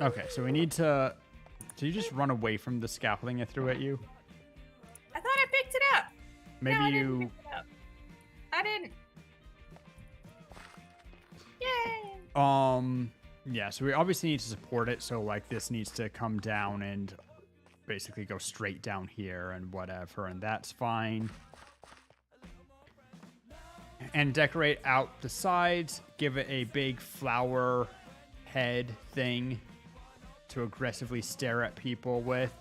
Okay, so we need to... Did you just run away from the scaffolding I threw at you? I thought I picked it up. Maybe No, I didn't you... pick it up. I didn't. Yay! Yeah, so we obviously need to support it, so like this needs to come down and basically go straight down here and whatever, and that's fine. And decorate out the sides, give it a big flower head thing to aggressively stare at people with.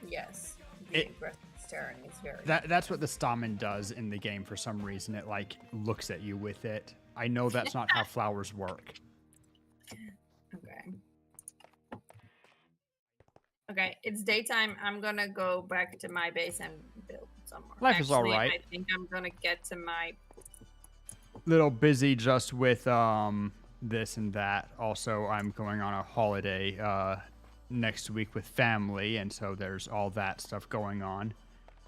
Yes. It- The aggressive staring is very. That's what the Stamen does in the game for some reason. It like looks at you with it. I know that's not how flowers work. Okay. Okay, it's daytime. I'm gonna go back to my base and build somewhere. Life is all Actually, right. I think I'm gonna get to my. Little busy just with this and that. Also, I'm going on a holiday next week with family, and so there's all that stuff going on.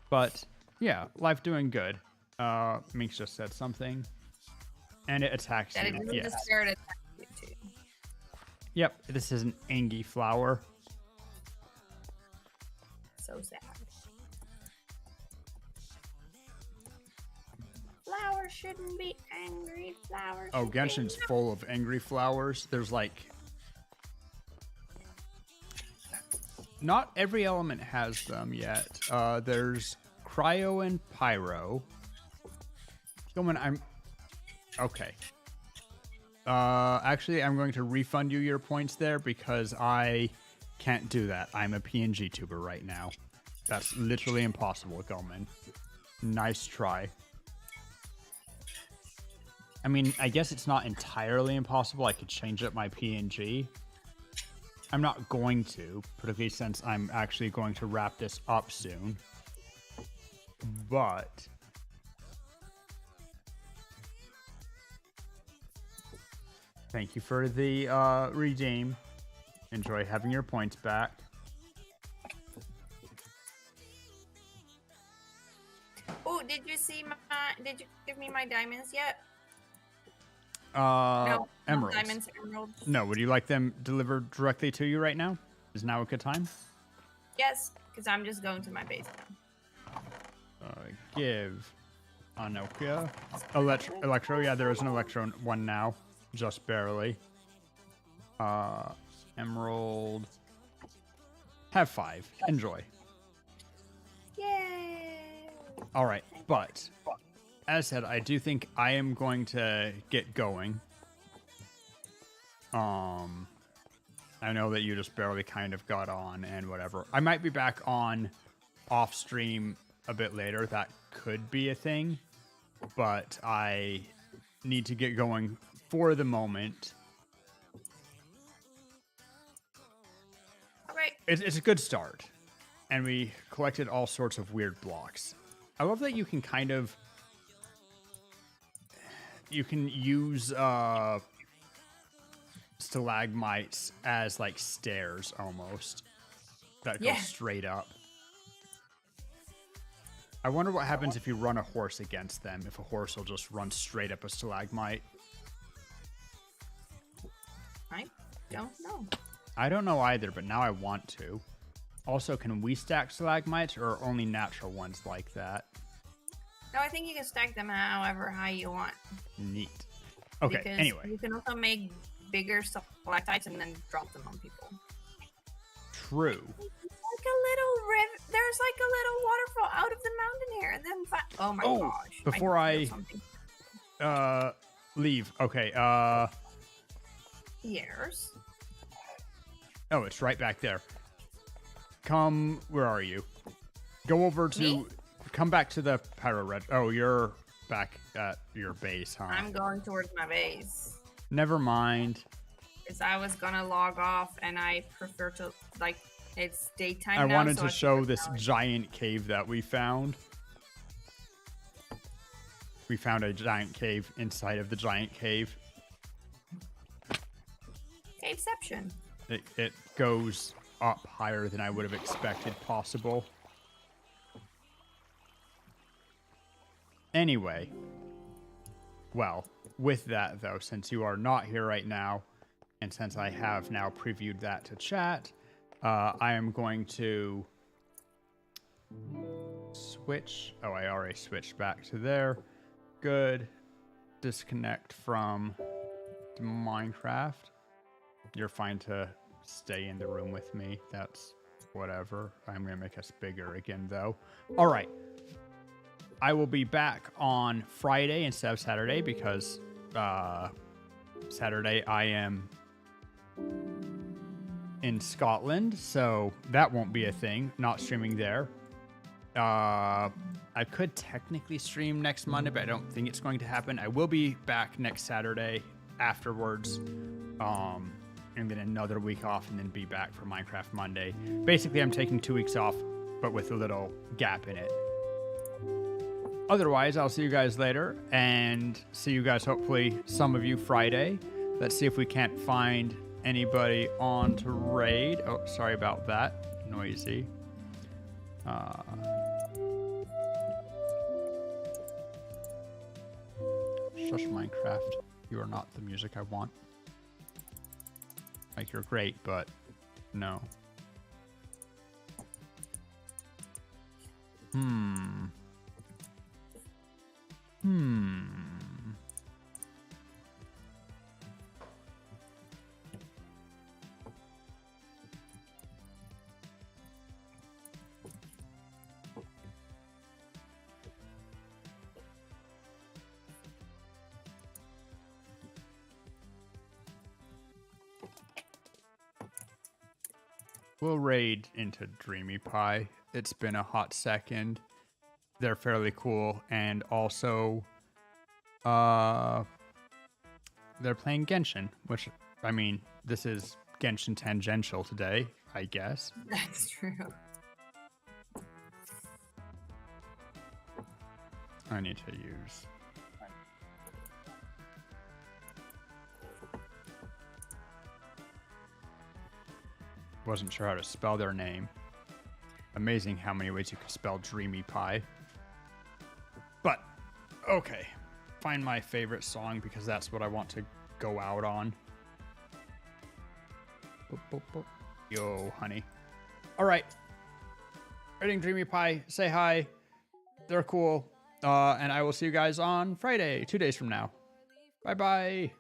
But yeah, life doing good. Minx just said something, and it attacks That you. it Yes. just stared at you too. Yep. This is an Angie flower. So sad. Flowers shouldn't be angry. Flowers. Oh, should be Genshin's full of angry flowers. There's like... Not every element has them yet. There's Cryo and Pyro. Gilman, I'm... Okay. Actually, I'm going to refund you your points there because I can't do that. I'm a PNG tuber right now. That's literally impossible, Gilman. Nice try. I mean, I guess it's not entirely impossible. I could change up my PNG. I'm not going to, particularly since I'm actually going to wrap this up soon. But... Thank you for the redeem. Enjoy having your points back. Oh, did you see my? Did you give me my diamonds yet? No, No emeralds. diamonds, emeralds. No, would you like them delivered directly to you right now? Is now a good time? Yes, because I'm just going to my base now. Give Anokia. Electro, yeah, there is an Electro one now. Just barely. Emerald. Have 5. Enjoy. Yay! Alright, but as said, I do think I am going to get going. I know that you just barely kind of got on and whatever. I might be back on off stream a bit later. That could be a thing, but I need to get going for the moment. All right. It's a good start, and we collected all sorts of weird blocks. I love that you can kind of use stalagmites as like stairs almost that go Yeah. straight up. I wonder what happens if you run a horse against them, if a horse will just run straight up a stalagmite. I don't know. I don't know either, but now I want to. Also, can we stack stalagmites or are only natural ones like that? No, I think you can stack them however high you want. Neat. Okay, Because anyway. you can also make bigger stalactites and then drop them on people. True. Like a little river. There's like a little waterfall out of the mountain here, and then oh my Oh, gosh! before I I- feel something. Leave. Okay, Yes. oh, it's right back there. Come, where are you? Go over to, Me? come back to the pyro red. Oh, you're back at your base, huh? I'm going towards my base. Never mind. Because I was gonna log off, and I prefer to, like, it's daytime I now, wanted so to I show figured this now giant cave that we found. We found a giant cave inside of the giant cave. Caveception. It goes up higher than I would have expected possible. Anyway, well, with that though, since you are not here right now, and since I have now previewed that to chat, I am going to switch. Oh, I already switched back to there. Good. Disconnect from Minecraft. You're fine to stay in the room with me. That's whatever. I'm going to make us bigger again, though. All right. I will be back on Friday instead of Saturday because Saturday I am in Scotland, so that won't be a thing. Not streaming there. I could technically stream next Monday, but I don't think it's going to happen. I will be back next Saturday afterwards. And then another week off and then be back for Minecraft Monday. Basically, I'm taking 2 weeks off, but with a little gap in it. Otherwise, I'll see you guys later and see you guys, hopefully, some of you Friday. Let's see if we can't find anybody on to raid. Oh, sorry about that. Noisy. Shush, Minecraft. You are not the music I want. Like, you're great, but no. We'll raid into Dreamy Pie. It's been a hot second. They're fairly cool, and also, they're playing Genshin, which, I mean, this is Genshin tangential today, I guess. That's true. I need to use. Wasn't sure how to spell their name. Amazing how many ways you can spell Dreamy Pie. But, okay. Find my favorite song because that's what I want to go out on. Boop, boop, boop. Yo, honey. All right. Rating Dreamy Pie. Say hi. They're cool. And I will see you guys on Friday, 2 days from now. Bye-bye.